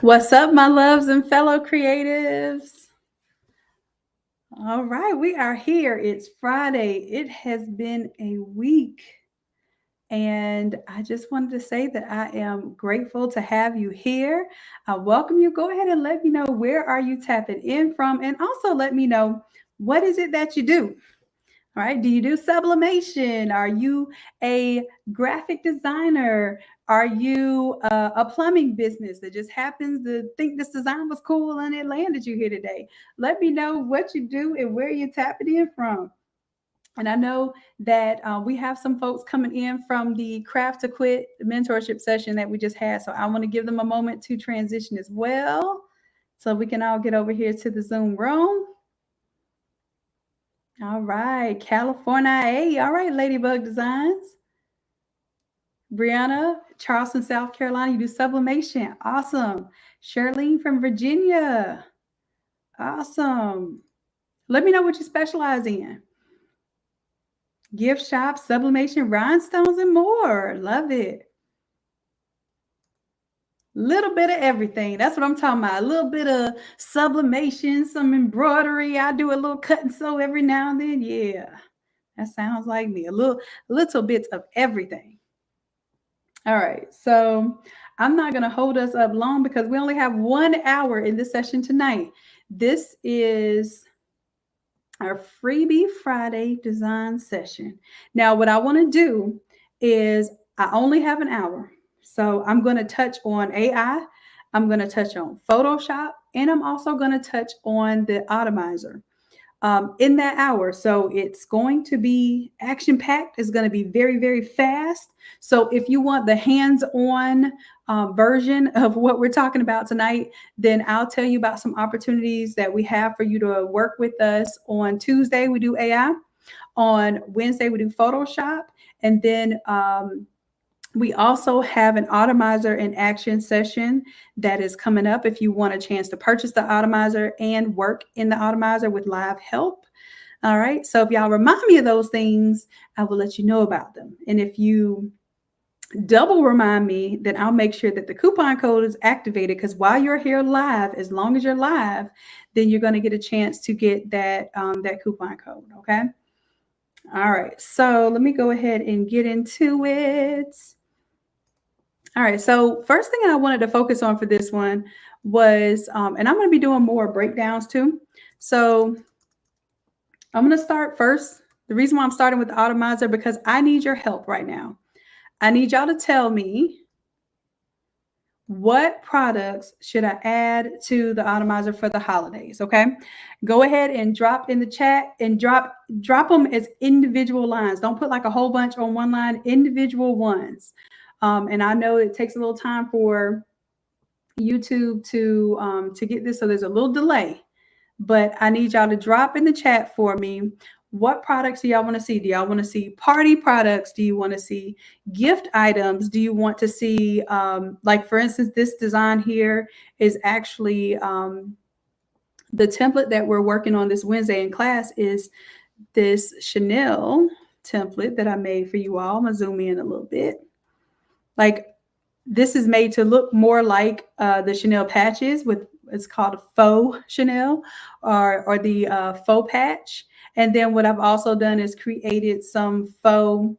What's up, my loves and fellow creatives? All right, we are here. It's Friday. It has been a week. And I just wanted to say that I am grateful to have you here. I welcome you. Go ahead and let me know where are you tapping in from, and also let me know what is it that you do. All right. Do you do sublimation? Are you a graphic designer? Are you a plumbing business that just happens to think this design was cool and it landed you here today? Let me know what you do and where you're tapping in from. And I know that we have some folks coming in from the Craft to Quit mentorship session that we just had. So I want to give them a moment to transition as well. So we can all get over here to the Zoom room. All right, California. Hey, all right, Ladybug Designs. Brianna, Charleston, South Carolina, you do sublimation. Awesome. Charlene from Virginia. Awesome. Let me know what you specialize in. Gift shop, sublimation, rhinestones, and more. Love it. Little bit of everything. That's what I'm talking about. A little bit of sublimation, some embroidery. I do a little cut and sew every now and then. Yeah. That sounds like me. A little bit of everything. All right. So I'm not going to hold us up long because we only have 1 hour in this session tonight. This is our freebie Friday design session. Now, what I want to do is I only have an hour. So I'm going to touch on AI. I'm going to touch on Photoshop, and I'm also going to touch on the Automizer in that hour. So it's going to be action packed. It's going to be very, very fast. So if you want the hands on version of what we're talking about tonight, then I'll tell you about some opportunities that we have for you to work with us. On Tuesday, we do AI. On Wednesday, we do Photoshop. And then we also have an Automizer in action session that is coming up if you want a chance to purchase the Automizer and work in the Automizer with live help. All right. So if y'all remind me of those things, I will let you know about them. And if you double remind me, then I'll make sure that the coupon code is activated, because while you're here live, as long as you're live, then you're going to get a chance to get that coupon code. Okay. All right. So let me go ahead and get into it. All right, so first thing I wanted to focus on for this one was, and I'm going to be doing more breakdowns too. So I'm going to start first. The reason why I'm starting with the Automizer, because I need your help right now. I need y'all to tell me, what products should I add to the Automizer for the holidays? Okay, go ahead and drop in the chat and drop them as individual lines. Don't put like a whole bunch on one line, individual ones. And I know it takes a little time for YouTube to get this, so there's a little delay. But I need y'all to drop in the chat for me. What products do y'all want to see? Do y'all want to see party products? Do you want to see gift items? Do you want to see, like for instance, this design here is actually the template that we're working on this Wednesday in class is this Chenille template that I made for you all. I'm gonna zoom in a little bit. Like, this is made to look more like the Chenille patches with, it's called a faux Chenille or the faux patch. And then what I've also done is created some faux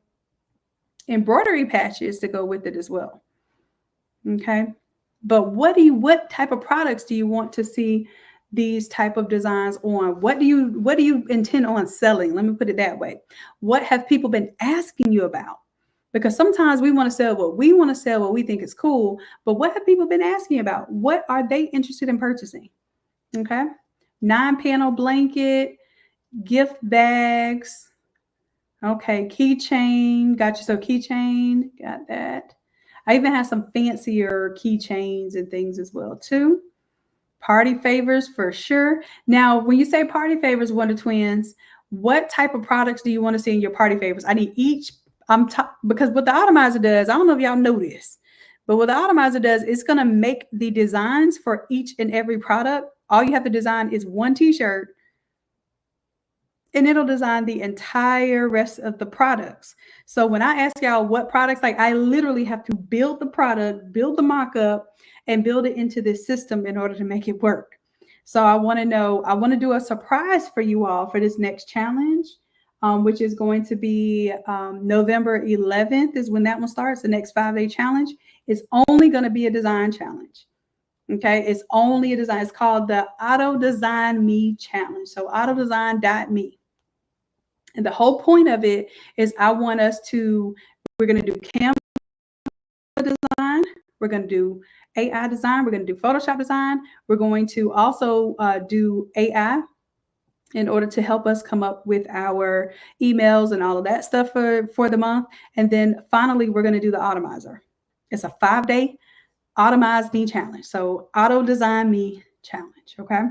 embroidery patches to go with it as well. Okay. But what type of products do you want to see these type of designs on? What do you intend on selling? Let me put it that way. What have people been asking you about? Because sometimes we want to sell what we want to sell, what we think is cool, but what have people been asking about? What are they interested in purchasing? Okay. 9-panel blanket, gift bags. Okay. Keychain. Got you. So keychain, got that. I even have some fancier keychains and things as well too. Party favors for sure. Now, when you say party favors, Wonder Twins, what type of products do you want to see in your party favors? I need each. Because what the Automizer does, I don't know if y'all know this, but what the Automizer does, it's going to make the designs for each and every product. All you have to design is one t-shirt, and it'll design the entire rest of the products. So when I ask y'all what products, like I literally have to build the product, build the mock-up, and build it into this system in order to make it work. So I want to know, I want to do a surprise for you all for this next challenge, which is going to be November 11th is when that one starts. The next 5-day challenge is only going to be a design challenge. Okay, it's only a design. It's called the Auto Design Me Challenge. So autodesign.me. And the whole point of it is I want us to, we're going to do Canva design. We're going to do AI design. We're going to do Photoshop design. We're going to also do AI in order to help us come up with our emails and all of that stuff for the month. And then finally, we're going to do the Automizer. It's a 5-day Automize Me challenge. So Auto Design Me challenge. Okay.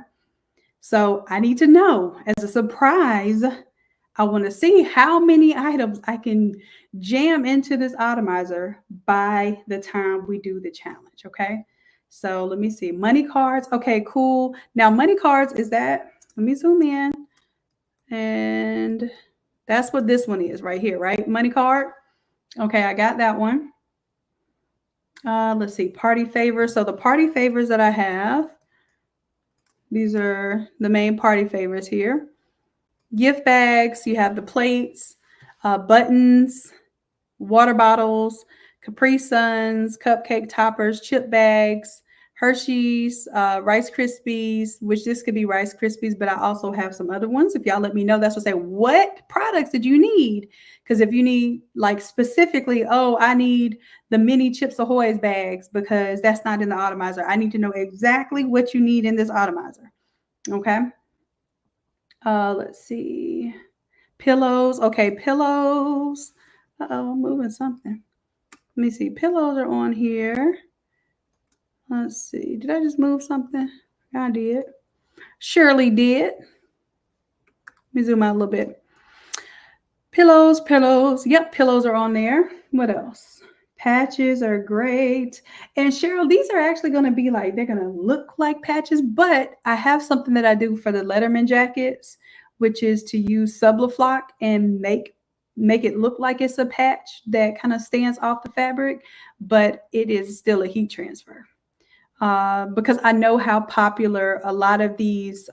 So I need to know, as a surprise, I want to see how many items I can jam into this Automizer by the time we do the challenge. Okay. So let me see. Money cards. Okay, cool. Now, money cards is that, let me zoom in. And that's what this one is right here, right? Money card. Okay, I got that one. Let's see. Party favors. So the party favors that I have, these are the main party favors here. Gift bags, you have the plates, buttons, water bottles, Capri Suns, cupcake toppers, chip bags, Hershey's, Rice Krispies, which this could be Rice Krispies, but I also have some other ones. If y'all let me know, that's what I say. What products did you need? Because if you need like specifically, oh, I need the mini Chips Ahoy's bags because that's not in the Automizer. I need to know exactly what you need in this Automizer. Okay. Let's see. Pillows. Okay, pillows. Uh-oh, I'm moving something. Let me see. Pillows are on here. Let's see. Did I just move something? I did. Surely did. Let me zoom out a little bit. Pillows, pillows. Yep, pillows are on there. What else? Patches are great. And Cheryl, these are actually going to be like, they're going to look like patches, but I have something that I do for the Letterman jackets, which is to use Sublaflock and make it look like it's a patch that kind of stands off the fabric, but it is still a heat transfer. Because I know how popular a lot of these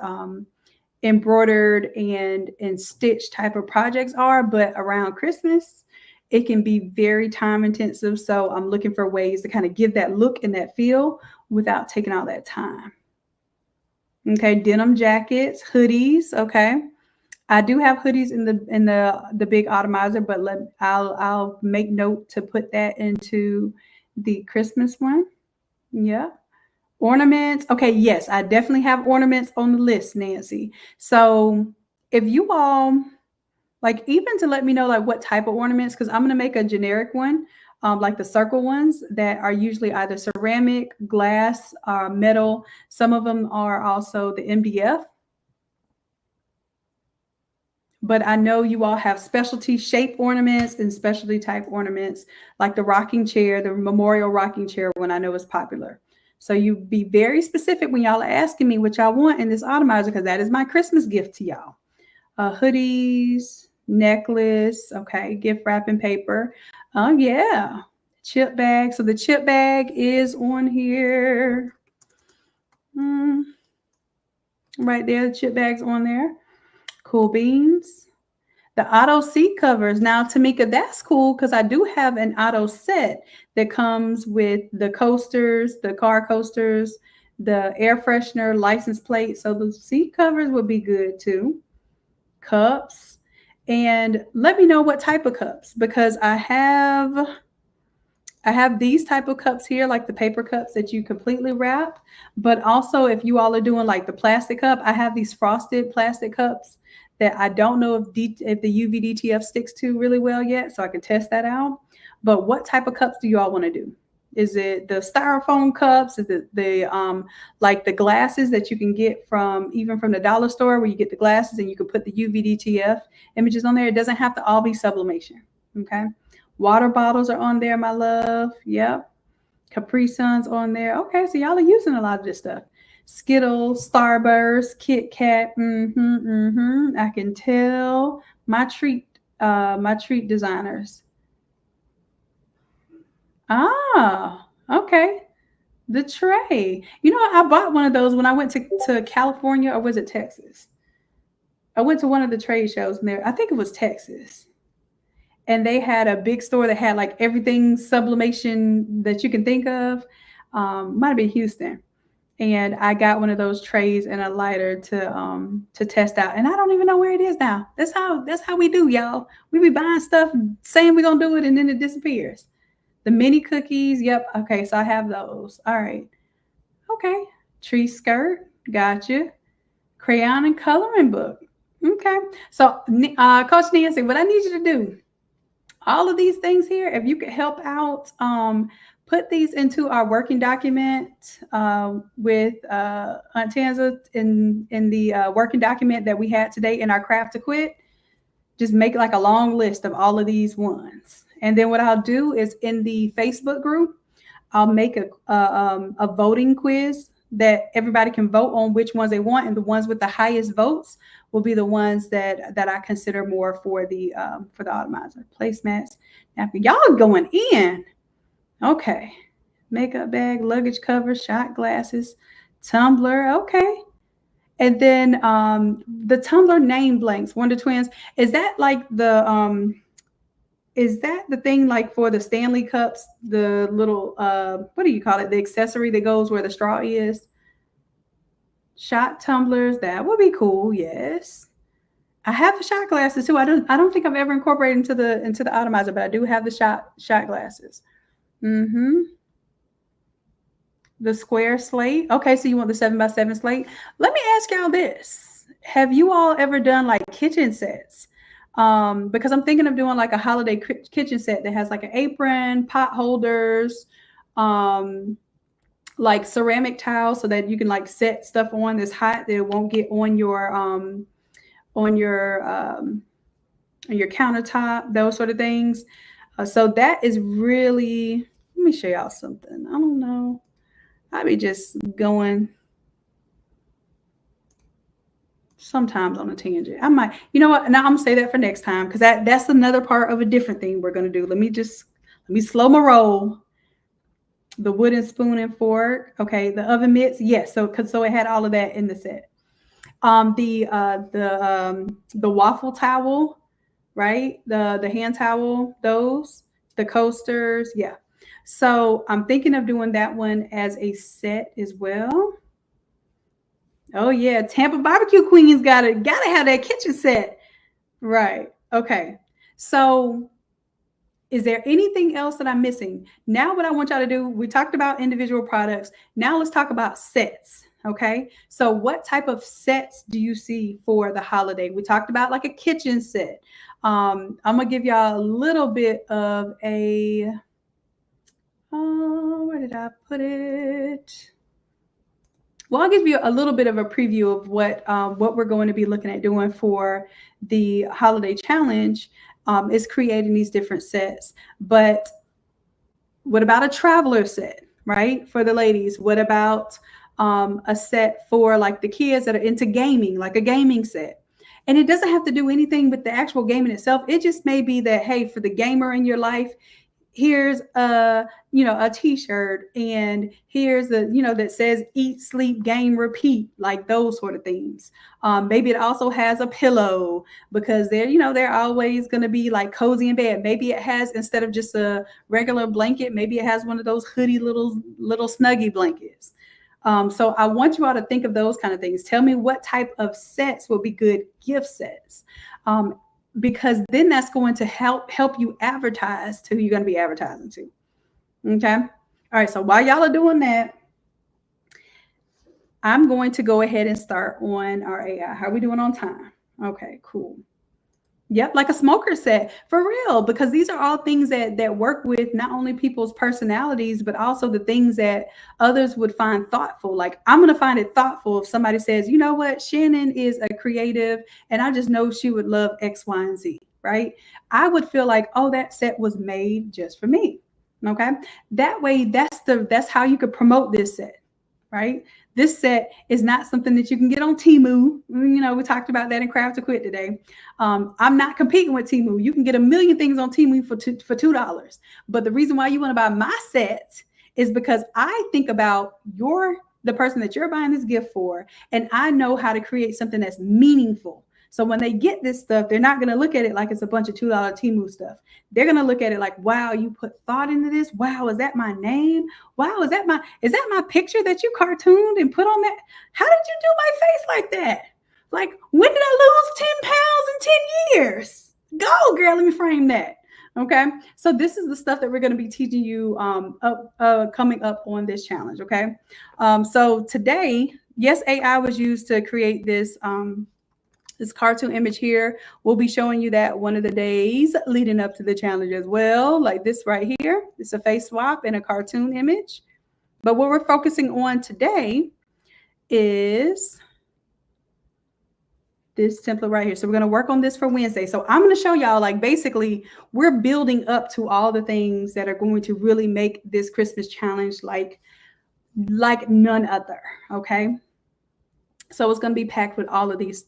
embroidered and stitch type of projects are, but around Christmas, it can be very time intensive. So I'm looking for ways to kind of give that look and that feel without taking all that time. Okay, denim jackets, hoodies. Okay, I do have hoodies in the big Automizer, but I'll make note to put that into the Christmas one. Yeah. Ornaments. Okay, yes, I definitely have ornaments on the list, Nancy. So if you all like, even to let me know like what type of ornaments, because I'm going to make a generic one, like the circle ones that are usually either ceramic, glass, metal. Some of them are also the MDF. But I know you all have specialty shape ornaments and specialty type ornaments, like the rocking chair, the memorial rocking chair one I know is popular. So you be very specific when y'all are asking me what y'all want in this Automizer, because that is my Christmas gift to y'all. Hoodies, necklace, okay, gift wrapping paper. Oh, yeah, chip bag. So the chip bag is on here. Right there, the chip bag's on there. Cool beans. The auto seat covers. Now, Tamika, that's cool because I do have an auto set that comes with the coasters, the car coasters, the air freshener, license plate. So the seat covers would be good too. Cups. And let me know what type of cups, because I have these type of cups here, like the paper cups that you completely wrap. But also, if you all are doing like the plastic cup, I have these frosted plastic cups that I don't know if the UV DTF sticks to really well yet, so I can test that out. But what type of cups do you all want to do? Is it the styrofoam cups? Is it the like the glasses that you can get from even from the dollar store, where you get the glasses and you can put the UV DTF images on there? It doesn't have to all be sublimation. Okay. Water bottles are on there, my love. Yep. Capri Suns on there. Okay, so y'all are using a lot of this stuff. Skittles, Starburst, Kit Kat. I can tell my treat designers. Ah, okay. The tray. You know, I bought one of those when I went to California, or was it Texas? I went to one of the trade shows and there, I think it was Texas. And they had a big store that had like everything sublimation that you can think of. Might have been Houston. And I got one of those trays and a lighter to test out. And I don't even know where it is now. That's how we do, y'all. We be buying stuff, saying we're gonna do it, and then it disappears. The mini cookies, yep. Okay, so I have those. All right. Okay. Tree skirt, gotcha. Crayon and coloring book. Okay. So, Coach Nancy, what I need you to do, all of these things here, if you could help out, put these into our working document with Aunt Tanza in the working document that we had today in our craft to quit. Just make like a long list of all of these ones. And then what I'll do is in the Facebook group, I'll make a voting quiz that everybody can vote on which ones they want, and the ones with the highest votes will be the ones that I consider more for the Automizer. Placemats. Now, y'all going in. Okay. Makeup bag, luggage cover, shot glasses, tumbler. Okay. And then the tumbler name blanks, Wonder Twins. Is that like is that the thing like for the Stanley cups, the little what do you call it? The accessory that goes where the straw is? Shot tumblers, that would be cool, yes. I have the shot glasses too. I don't think I've ever incorporated into the Automizer, but I do have the shot glasses. Mm-hmm. The square slate. Okay, so you want the 7x7 slate. Let me ask y'all this. Have you all ever done like kitchen sets? Because I'm thinking of doing like a holiday kitchen set that has like an apron, pot holders, like ceramic tiles so that you can like set stuff on that's hot that it won't get on on your um, your countertop, those sort of things. So that is really, let me show y'all something. I don't know. I be just going sometimes on a tangent. I might, you know what? Now I'm gonna say that for next time because that's another part of a different thing we're gonna do. Let me slow my roll. The wooden spoon and fork. Okay, the oven mitts. Yes, so it had all of that in the set. The waffle towel, right? The hand towel, those, the coasters, yeah. So I'm thinking of doing that one as a set as well. Oh yeah, Tampa Barbecue Queen's gotta have that kitchen set. Right. Okay. So is there anything else that I'm missing? Now, what I want y'all to do, we talked about individual products. Now let's talk about sets. Okay. So what type of sets do you see for the holiday? We talked about like a kitchen set. I'm gonna give y'all a little bit of a, where did I put it? Well, I'll give you a little bit of a preview of what we're going to be looking at doing for the holiday challenge. Is creating these different sets. But what about a traveler set, right? For the ladies. What about a set for like the kids that are into gaming, like a gaming set? And it doesn't have to do anything with the actual gaming itself. It just may be that, hey, for the gamer in your life, here's a t-shirt, and here's that says eat, sleep, game, repeat, like those sort of things. Maybe it also has a pillow because they're always going to be like cozy in bed. Maybe it has, instead of just a regular blanket, maybe it has one of those hoodie little snuggie blankets. So I want you all to think of those kind of things. Tell me what type of sets will be good gift sets. Because then that's going to help you advertise to who you're going to be advertising to. Okay. All right. So while y'all are doing that, I'm going to go ahead and start on our AI. How are we doing on time? Okay, cool. Yep, like a smoker set, for real, because these are all things that work with not only people's personalities, but also the things that others would find thoughtful. Like, I'm going to find it thoughtful if somebody says, you know what, Shanon is a creative and I just know she would love X, Y, and Z, right? I would feel like, oh, that set was made just for me. Okay. That way, that's how you could promote this set, right? This set is not something that you can get on Temu. You know, we talked about that in Craft to Quit today. I'm not competing with Temu. You can get a million things on Temu for $2. But the reason why you want to buy my set is because I think about the person that you're buying this gift for, and I know how to create something that's meaningful. So when they get this stuff, they're not going to look at it like it's a bunch of $2 Temu stuff. They're going to look at it like, wow, you put thought into this. Wow, is that my name? Wow, is that my picture that you cartooned and put on that? How did you do my face like that? Like, when did I lose 10 pounds in 10 years? Go, girl, let me frame that. Okay, so this is the stuff that we're going to be teaching you coming up on this challenge. Okay, so today, yes, AI was used to create this this cartoon image here. We'll be showing you that one of the days leading up to the challenge as well, like this right here. It's a face swap and a cartoon image. But what we're focusing on today is this template right here. So we're going to work on this for Wednesday. So I'm going to show y'all, like, basically we're building up to all the things that are going to really make this Christmas challenge like none other. Okay. So it's going to be packed with all of these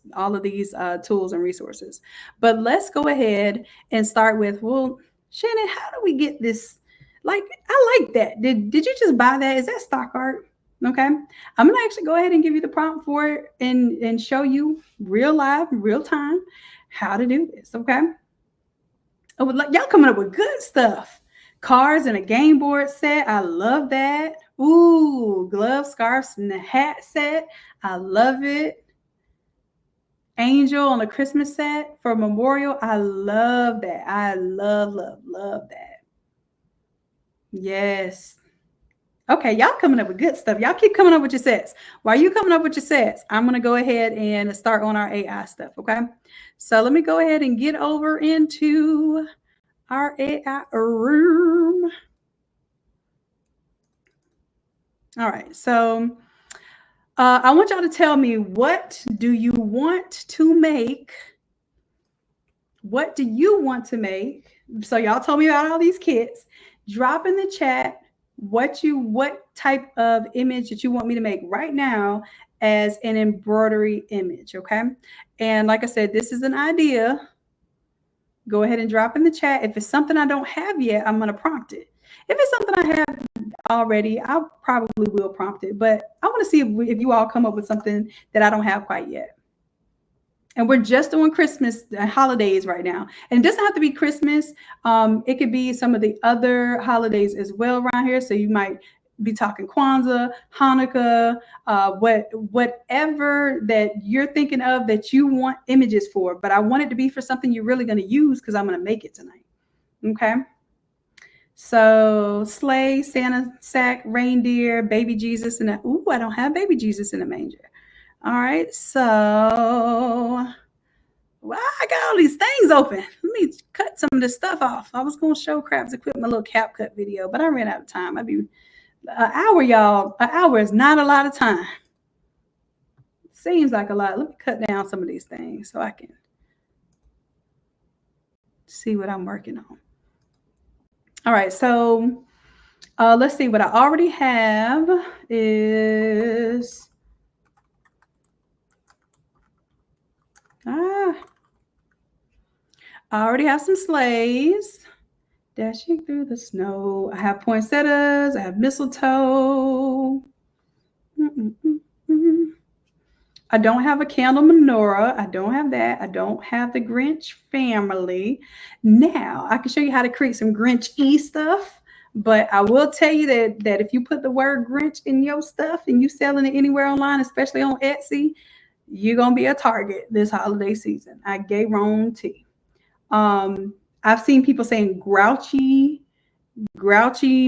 tools and resources. But let's go ahead and start with, well, Shannon, how do we get this? Like, I like that. Did you just buy that? Is that stock art? Okay. I'm going to actually go ahead and give you the prompt for it and show you real time how to do this. Okay. Oh, y'all coming up with good stuff. Cards and a game board set. I love that. Ooh, gloves, scarves, and the hat set. I love it. Angel on a Christmas set for memorial. I love that. I love that. Yes. Okay, y'all coming up with good stuff. Y'all keep coming up with your sets. While you coming up with your sets, I'm going to go ahead and start on our AI stuff, okay? So let me go ahead and get over into our AI room. All right, so I want y'all to tell me, what do you want to make? What do you want to make? So y'all told me about all these kits. Drop in the chat what type of image that you want me to make right now as an embroidery image, okay? And like I said, this is an idea. Go ahead and drop in the chat. If it's something I don't have yet, I'm going to prompt it. If it's something I have already, I probably will prompt it, but I want to see if you all come up with something that I don't have quite yet. And we're just doing Christmas holidays right now. And it doesn't have to be Christmas. It could be some of the other holidays as well around here. So you might be talking Kwanzaa, Hanukkah, whatever that you're thinking of that you want images for. But I want it to be for something you're really going to use, because I'm going to make it tonight. Okay. So sleigh, Santa sack, reindeer, baby Jesus, and ooh, I don't have baby Jesus in a manger. All right, so well, I got all these things open. Let me cut some of this stuff off. I was going to show Crafts Equip my little cap cut video, but I ran out of time. I'd be an hour, y'all. An hour is not a lot of time. Seems like a lot. Let me cut down some of these things so I can see what I'm working on. All right, so let's see. What I already have is I already have some sleighs dashing through the snow. I have poinsettias. I have mistletoe. I don't have a candle menorah. I don't have that. I don't have the Grinch family. Now, I can show you how to create some Grinch-y stuff, but I will tell you that if you put the word Grinch in your stuff and you selling it anywhere online, especially on Etsy, you're going to be a target this holiday season. I guarantee. I've seen people saying grouchy,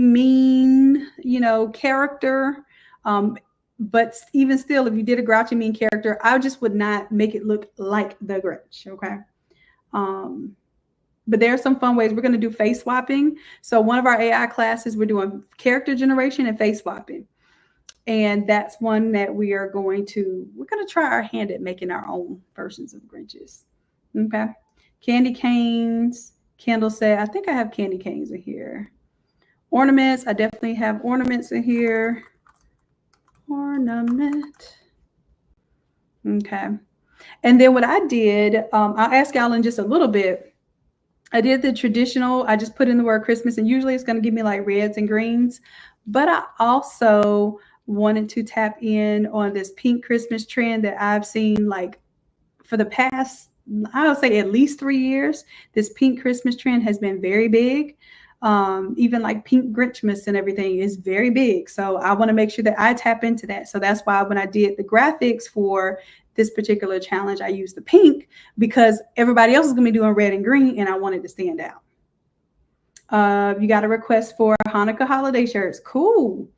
mean, character. But even still, if you did a grouchy, mean character, I just would not make it look like the Grinch, okay? But there are some fun ways. We're going to do face swapping. So one of our AI classes, we're doing character generation and face swapping. And that's one that we're going to try our hand at making our own versions of Grinches. Okay. Candy canes, candle set. I think I have candy canes in here. Ornaments. I definitely have ornaments in here. ornament. Okay. And then what I did, I'll ask y'all in just a little bit. I did the traditional, I just put in the word Christmas, and usually it's going to give me like reds and greens. But I also wanted to tap in on this pink Christmas trend that I've seen like for the past, I would say at least 3 years. This pink Christmas trend has been very big. Even like pink Grinchmas and everything is very big. So I want to make sure that I tap into that. So that's why when I did the graphics for this particular challenge, I used the pink because everybody else is going to be doing red and green, and I wanted to stand out. You got a request for Hanukkah holiday shirts. Cool.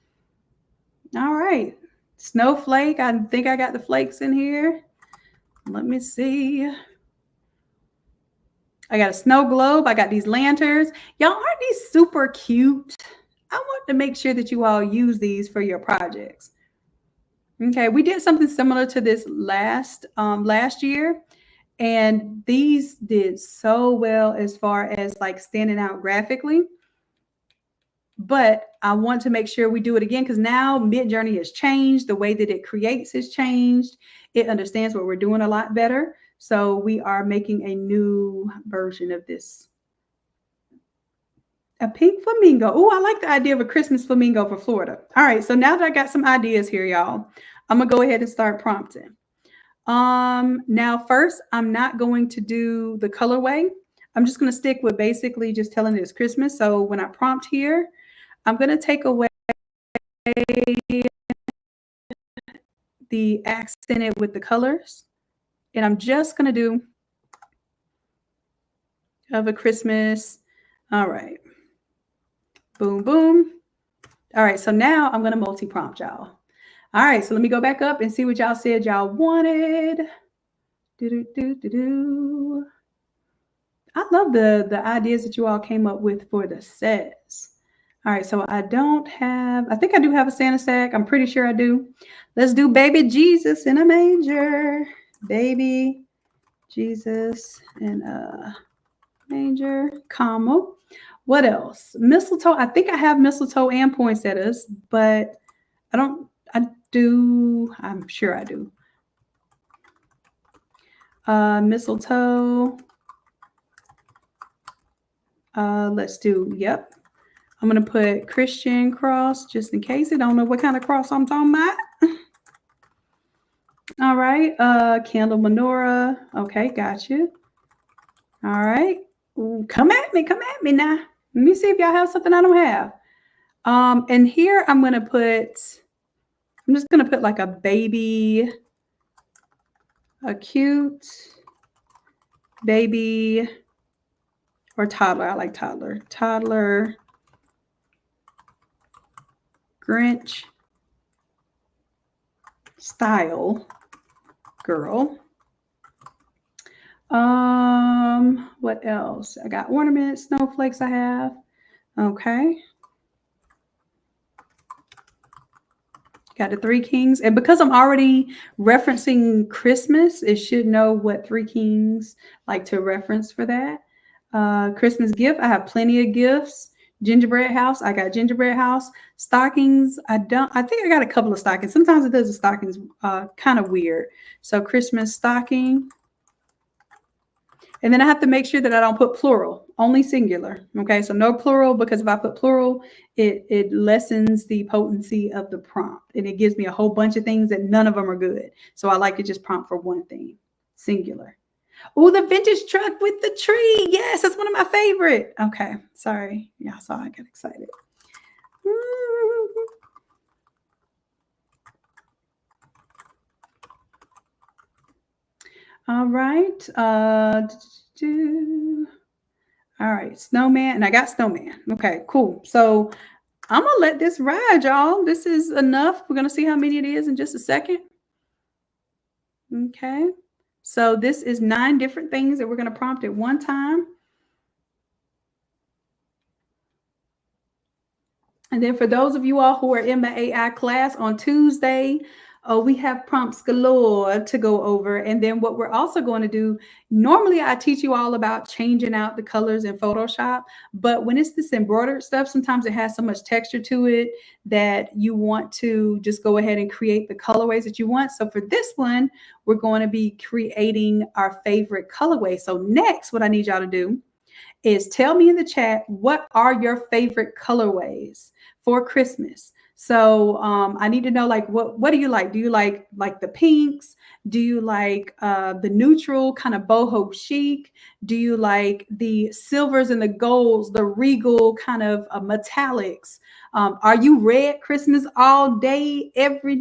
All right. Snowflake. I think I got the flakes in here. Let me see. I got a snow globe. I got these lanterns. Y'all, aren't these super cute? I want to make sure that you all use these for your projects. Okay, we did something similar to this last year, and these did so well as far as like standing out graphically. But I want to make sure we do it again because now Midjourney has changed. The way that it creates has changed. It understands what we're doing a lot better. So we are making a new version of this. A pink flamingo. Oh, I like the idea of a Christmas flamingo for Florida. All right, so now that I got some ideas here, y'all, I'm gonna go ahead and start prompting. Now first, I'm not going to do the colorway. I'm just gonna stick with basically just telling it it's Christmas. So when I prompt here, I'm gonna take away the accented with the colors, and I'm just gonna do of a Christmas. All right. Boom, boom. All right, so now I'm gonna multi-prompt y'all. All right, so let me go back up and see what y'all said y'all wanted. I love the ideas that you all came up with for the sets. All right, so I think I do have a Santa sack. I'm pretty sure I do. Let's do baby Jesus in a manger. Baby Jesus in a manger, comma. What else? Mistletoe. I think I have mistletoe and poinsettias, but I'm sure I do. Mistletoe. Let's do, yep. I'm going to put Christian cross just in case. I don't know what kind of cross I'm talking about. All right. Candle menorah. Okay, got you. All right. Ooh, come at me now. Let me see if y'all have something I don't have. And here I'm just going to put like a baby, a cute baby or toddler. I like toddler. Toddler Grinch style girl. What else? I got ornaments, snowflakes I have. Okay. Got the Three Kings. And because I'm already referencing Christmas, it should know what Three Kings like to reference for that. Christmas gift. I have plenty of gifts. Gingerbread house. I got gingerbread house. Stockings. I think I got a couple of stockings. Sometimes it does the stockings kind of weird. So Christmas stocking. And then I have to make sure that I don't put plural, only singular. Okay, so no plural, because if I put plural, it lessens the potency of the prompt, and it gives me a whole bunch of things that none of them are good. So I like to just prompt for one thing, singular. Oh, the vintage truck with the tree. Yes, that's one of my favorite. Okay, sorry. Yeah, I saw I got excited. All right. All right, snowman, and I got snowman. Okay, cool. So I'm gonna let this ride, y'all. This is enough. We're gonna see how many it is in just a second. Okay. So this is 9 different things that we're gonna prompt at one time. And then for those of you all who are in my AI class on Tuesday, Oh, we have prompts galore to go over. And then what we're also going to do, normally I teach you all about changing out the colors in Photoshop, but when it's this embroidered stuff, sometimes it has so much texture to it that you want to just go ahead and create the colorways that you want. So for this one, we're going to be creating our favorite colorway. So next, what I need y'all to do is tell me in the chat, what are your favorite colorways for Christmas? So I need to know, like, what do you like? Do you like the pinks? Do you like the neutral kind of boho chic? Do you like the silvers and the golds, the regal kind of metallics? Are you red Christmas all day, every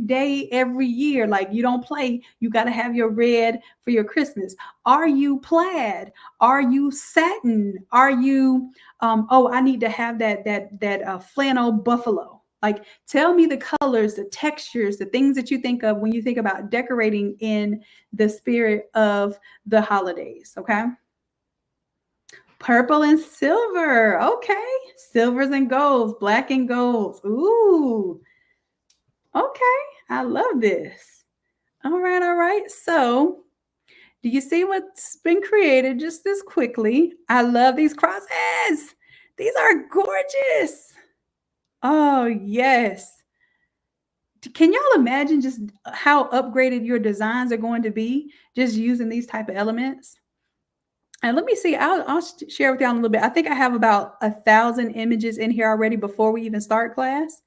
year? Like, you don't play. You got to have your red for your Christmas. Are you plaid? Are you satin? Are you oh, I need to have that flannel buffalo. Like, tell me the colors, the textures, the things that you think of when you think about decorating in the spirit of the holidays. Okay. Purple and silver. Okay. Silvers and golds, black and golds. Ooh. Okay. I love this. All right. All right. So, do you see what's been created just this quickly? I love these crosses. These are gorgeous. Oh, yes. Can y'all imagine just how upgraded your designs are going to be just using these type of elements? And let me see, I'll share with y'all a little bit. I think I have about 1,000 images in here already before we even start class.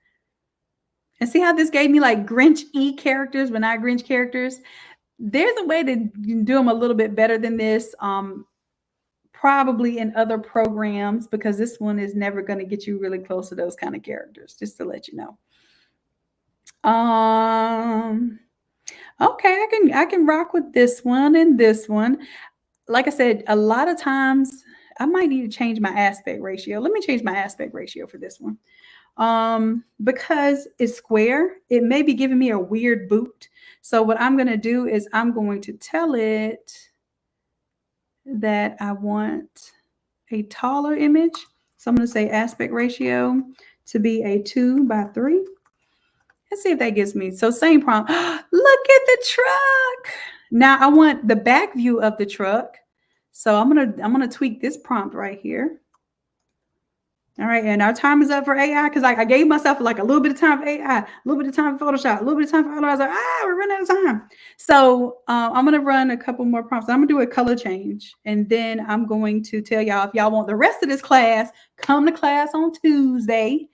And see how this gave me like Grinch-y characters, but not Grinch characters. There's a way to do them a little bit better than this. Probably in other programs, because this one is never going to get you really close to those kind of characters, just to let you know. Okay, I can rock with this one and this one. Like I said, a lot of times I might need to change my aspect ratio. Let me change my aspect ratio for this one. Because it's square, it may be giving me a weird boot. So what I'm going to do is I'm going to tell it that I want a taller image. So I'm going to say aspect ratio to be a 2:3. Let's see if that gives me. So same prompt. Look at the truck. Now I want the back view of the truck. So I'm gonna tweak this prompt right here. All right, and our time is up for AI because I gave myself like a little bit of time for AI, a little bit of time for Photoshop, a little bit of time for Automizer. We're running out of time. So I'm gonna run a couple more prompts. I'm gonna do a color change, and then I'm going to tell y'all, if y'all want the rest of this class, come to class on Tuesday.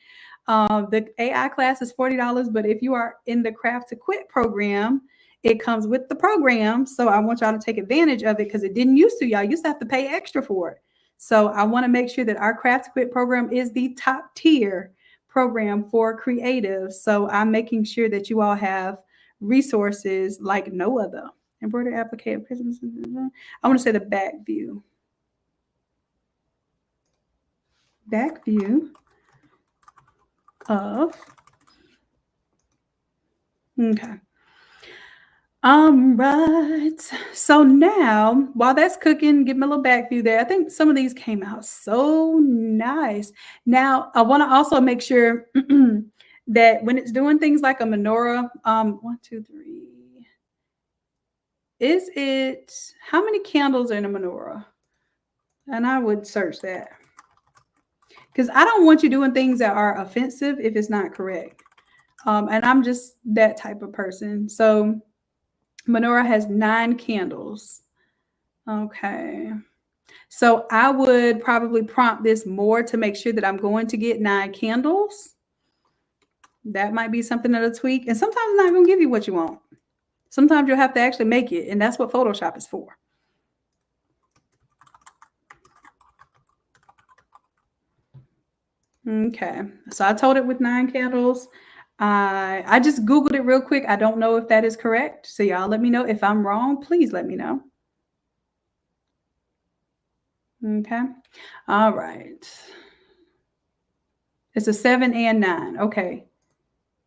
The AI class is $40, but if you are in the Craft to Quit program, it comes with the program. So I want y'all to take advantage of it because it didn't used to. Y'all used to have to pay extra for it. So I want to make sure that our Craft to Quit program is the top tier program for creatives. So I'm making sure that you all have resources like no other. Embroidery applicator. I want to say the back view. Back view of. Okay. Right. So now, while that's cooking, give me a little back view there. I think some of these came out so nice. Now, I want to also make sure that when it's doing things like a menorah, 1, 2, 3. Is it how many candles are in a menorah? And I would search that because I don't want you doing things that are offensive if it's not correct. And I'm just that type of person. So menorah has 9 candles. Okay. So I would probably prompt this more to make sure that I'm going to get 9 candles. That might be something that'll tweak. And sometimes it's not going to give you what you want. Sometimes you'll have to actually make it. And that's what Photoshop is for. Okay. So I told it with 9 candles. I just Googled it real quick. I don't know if that is correct. So y'all let me know. If I'm wrong, please let me know. Okay. All right. It's a 7 and 9. Okay.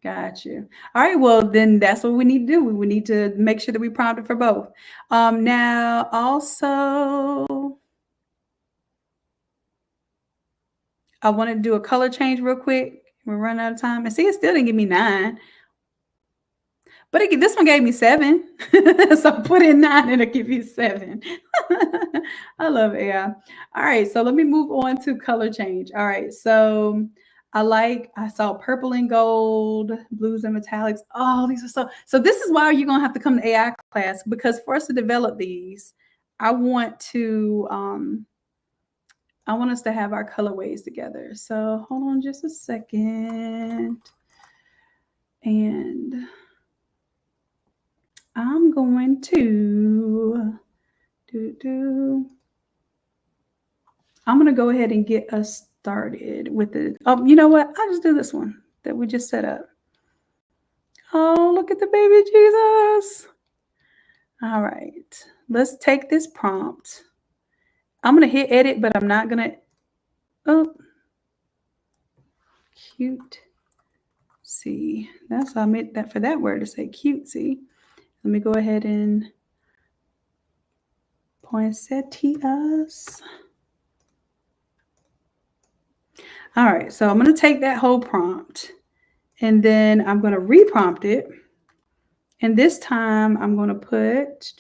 Got you. All right. Well, then that's what we need to do. We need to make sure that we prompt it for both. Now, also, I want to do a color change real quick. We're running out of time. And see, it still didn't give me 9. But this one gave me 7. So put in 9 and it'll give you 7. I love AI. All right, so let me move on to color change. All right, so I saw purple and gold, blues and metallics. Oh, these are so this is why you're gonna have to come to AI class, because for us to develop these, I want us to have our colorways together. So hold on just a second. And I'm going to I'm going to go ahead and get us started with it. Oh, you know what? I'll just do this one that we just set up. Oh, look at the baby Jesus. All right. Let's take this prompt. I'm going to hit edit, but I'm not going to. Oh, cute. See, that's how I meant that for that word to say cutesy. Let me go ahead and poinsettias. All right, so I'm going to take that whole prompt and then I'm going to reprompt it. And this time I'm going to put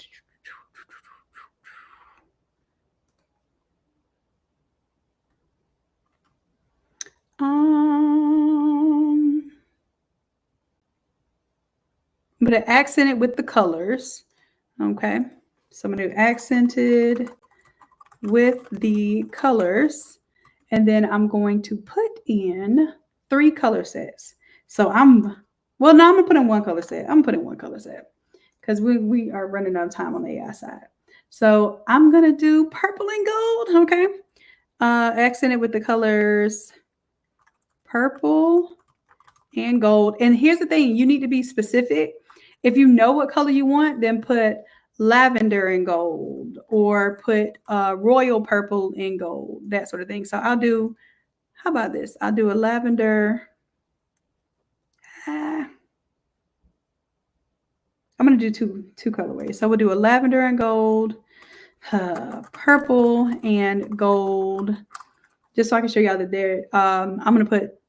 I'm going to accent it with the colors. Okay, so I'm going to accent it with the colors. And then I'm going to put in 3 color sets. So I'm going to put in 1 color set. I'm putting 1 color set because we are running out of time on the AI side. So I'm going to do purple and gold. Okay. Accent it with the colors purple and gold. And here's the thing, you need to be specific. If you know what color you want, then put lavender and gold, or put royal purple and gold, that sort of thing. So I'll do, how about this? I'll do a lavender. I'm going to do two colorways. So we'll do a lavender and gold, purple and gold, just so I can show y'all that there. I'm going to put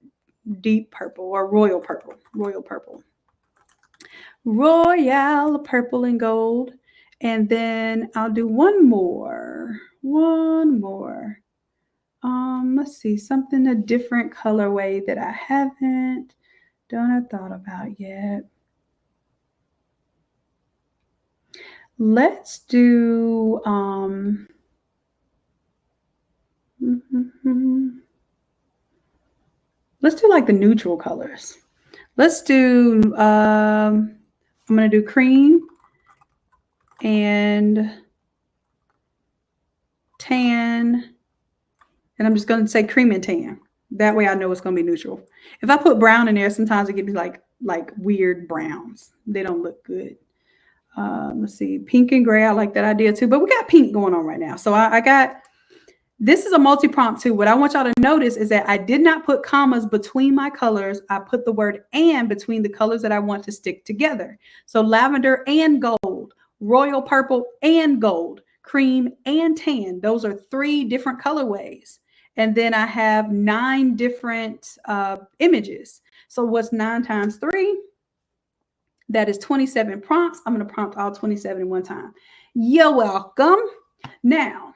deep purple or royal purple and gold. And then I'll do one more. Let's see, something, a different colorway that I haven't thought about yet. Let's do let's do like the neutral colors. Let's do I'm going to do cream and tan, and I'm just going to say cream and tan. That way I know it's going to be neutral. If I put brown in there, sometimes it gives me like weird browns. They don't look good. Let's see, pink and gray. I like that idea too, but we got pink going on right now. So I got, this is a multi-prompt too. What I want y'all to notice is that I did not put commas between my colors. I put the word and between the colors that I want to stick together. So lavender and gold, royal purple and gold, cream and tan. Those are 3 different colorways. And then I have 9 different images. So what's 9 times 3? That is 27 prompts. I'm going to prompt all 27 in one time. You're welcome. Now,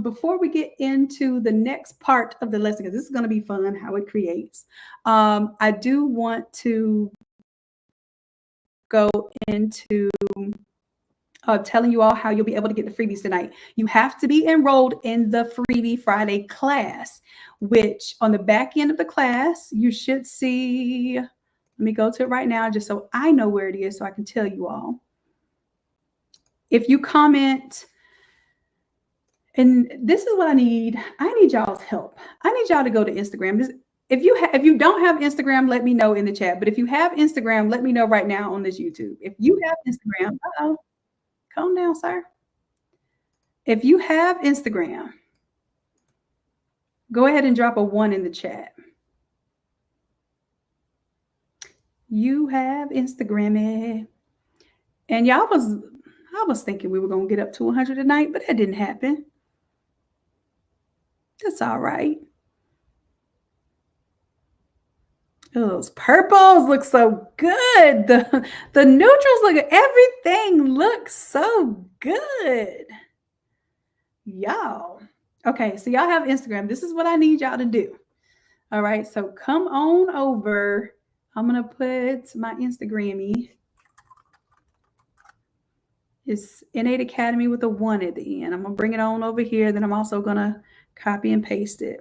before we get into the next part of the lesson, because this is going to be fun, how it creates, I do want to go into telling you all how you'll be able to get the freebies tonight. You have to be enrolled in the Freebie Friday class, which on the back end of the class, you should see. Let me go to it right now just so I know where it is so I can tell you all. If you comment, and this is what I need y'all's help. I need y'all to go to Instagram. If you don't have Instagram, let me know in the chat. But if you have Instagram, let me know right now on this YouTube. If you have Instagram, calm down, sir. If you have Instagram, go ahead and drop a 1 in the chat. You have Instagram. And I was thinking we were going to get up to 100 tonight, but that didn't happen. That's all right. Oh, those purples look so good. The neutrals look, everything looks so good. Y'all. Okay, so y'all have Instagram. This is what I need y'all to do. All right, so come on over. I'm gonna put my Instagrammy. It's Innate Academy with a 1 at the end. I'm gonna bring it on over here. Then I'm also gonna copy and paste it.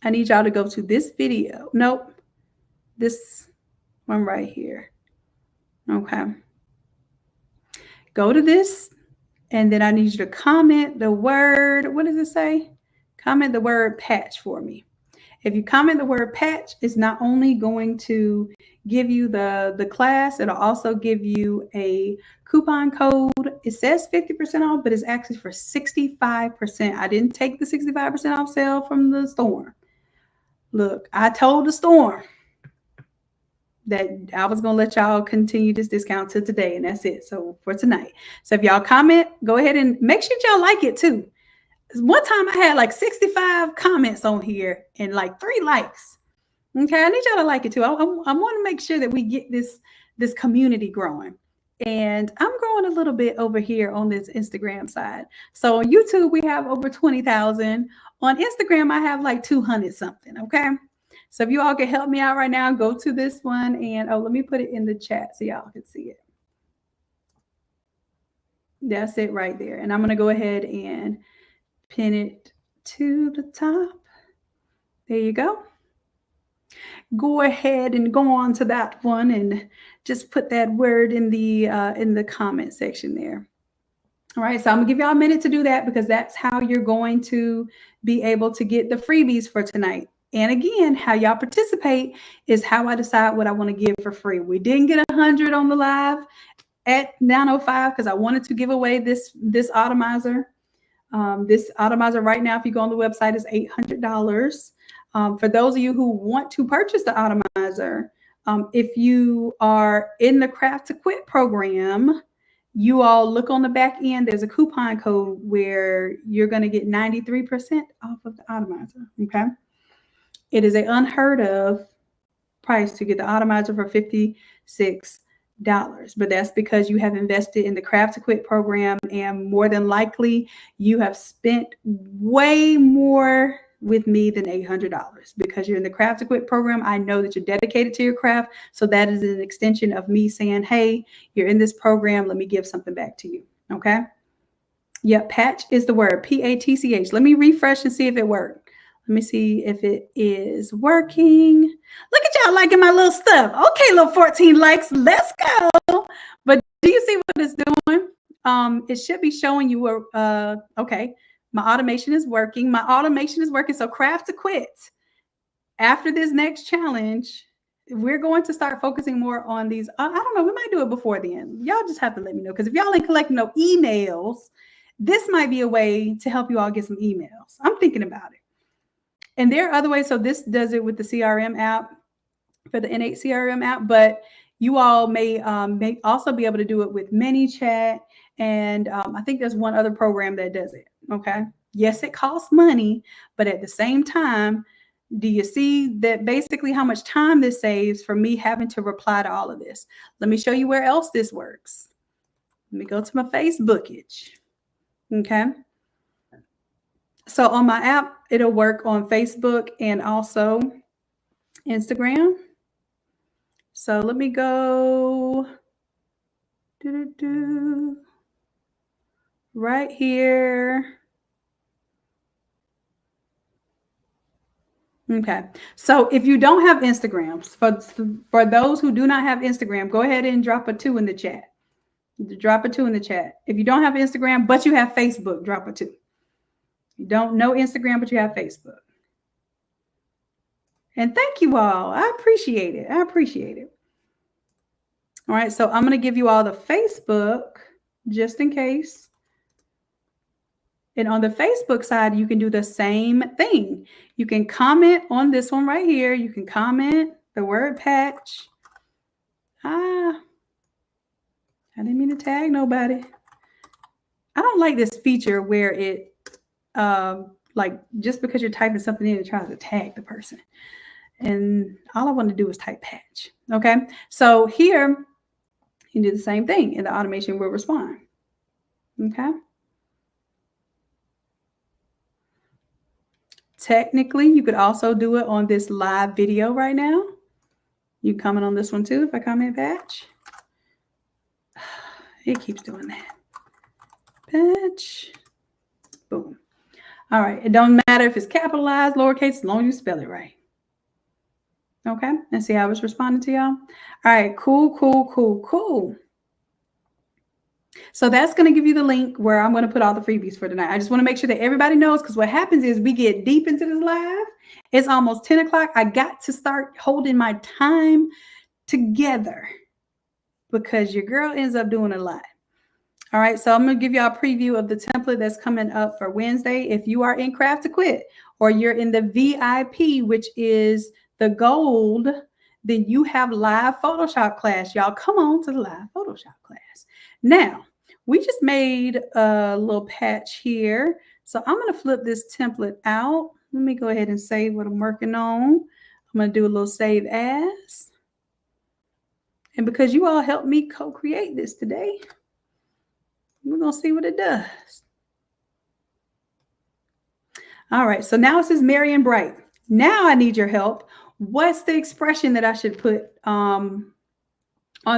I need y'all to go to this video. Nope, this one right here. Okay. Go to this, and then I need you to comment the word. What does it say? Comment the word patch for me. If you comment the word patch, it's not only going to give you the class, it'll also give you a coupon code. It says 50% off, but it's actually for 65%. I didn't take the 65% off sale from the store. Look, I told the store that I was going to let y'all continue this discount till today, and that's it. So for tonight. So if y'all comment, go ahead and make sure y'all like it too. One time I had like 65 comments on here and like 3 likes. Okay, I need y'all to like it too. I want to make sure that we get this community growing. And I'm growing a little bit over here on this Instagram side. So on YouTube, we have over 20,000. On Instagram, I have like 200 something, okay? So if you all can help me out right now, go to this one and, oh, let me put it in the chat so y'all can see it. That's it right there. And I'm going to go ahead and pin it to the top. There you go. Go ahead and go on to that one and just put that word in the comment section there. All right, so I'm gonna give y'all a minute to do that because that's how you're going to be able to get the freebies for tonight. And again, how y'all participate is how I decide what I want to give for free. We didn't get 100 on the live at 9:05 because I wanted to give away this Automizer. This Automizer right now, if you go on the website, is $800. For those of you who want to purchase the Automizer, if you are in the Craft to Quit program, you all look on the back end. There's a coupon code where you're going to get 93% off of the Automizer. Okay. It is an unheard of price to get the Automizer for $56. But that's because you have invested in the Craft to Quit program, and more than likely you have spent way more with me than $800 because you're in the Craft to Quit program. I know that you're dedicated to your craft. So that is an extension of me saying, hey, you're in this program. Let me give something back to you. Okay. Yep. Patch is the word, PATCH. Let me refresh and see if it worked. Let me see if it is working. Look at y'all liking my little stuff. Okay, little 14 likes. Let's go. But do you see what it's doing? It should be showing you okay. My automation is working. My automation is working. So Craft to Quit. After this next challenge, we're going to start focusing more on these. I don't know. We might do it before the end. Y'all just have to let me know. Because if y'all ain't collecting no emails, this might be a way to help you all get some emails. I'm thinking about it. And there are other ways. So this does it with the CRM app, for the Innate CRM app. But you all may also be able to do it with ManyChat. And I think there's one other program that does it. Okay. Yes, it costs money, but at the same time, do you see that basically how much time this saves for me having to reply to all of this? Let me show you where else this works. Let me go to my Facebookage. Okay. So on my app, it'll work on Facebook and also Instagram. So let me go right here. Okay. So if you don't have Instagram, for those who do not have Instagram, go ahead and drop a 2 in the chat. Drop a 2 in the chat. If you don't have Instagram, but you have Facebook, drop a 2. You don't know Instagram, but you have Facebook. And thank you all. I appreciate it. I appreciate it. All right. So I'm going to give you all the Facebook just in case. And on the Facebook side, you can do the same thing. You can comment on this one right here. You can comment the word patch. I didn't mean to tag nobody. I don't like this feature where it, like, just because you're typing something in, it tries to tag the person. And all I want to do is type patch. Okay. So here you do the same thing, and the automation will respond. Okay. Technically, you could also do it on this live video right now. You comment on this one too if I comment patch. It keeps doing that. Patch. Boom. All right. It don't matter if it's capitalized, lowercase, as long as you spell it right. Okay. And see how it's responding to y'all. All right. Cool, cool, cool, cool. So that's going to give you the link where I'm going to put all the freebies for tonight. I just want to make sure that everybody knows, because what happens is we get deep into this live. It's almost 10 o'clock. I got to start holding my time together because your girl ends up doing a lot. All right, so I'm going to give y'all a preview of the template that's coming up for Wednesday. If you are in Craft to Quit, or you're in the VIP, which is the gold, then you have live Photoshop class. Y'all come on to the live Photoshop class. Now, we just made a little patch here. So I'm going to flip this template out. Let me go ahead and save what I'm working on. I'm going to do a little save as. And because you all helped me co-create this today, we're going to see what it does. All right, so now it says merry and bright. Now I need your help. What's the expression that I should put on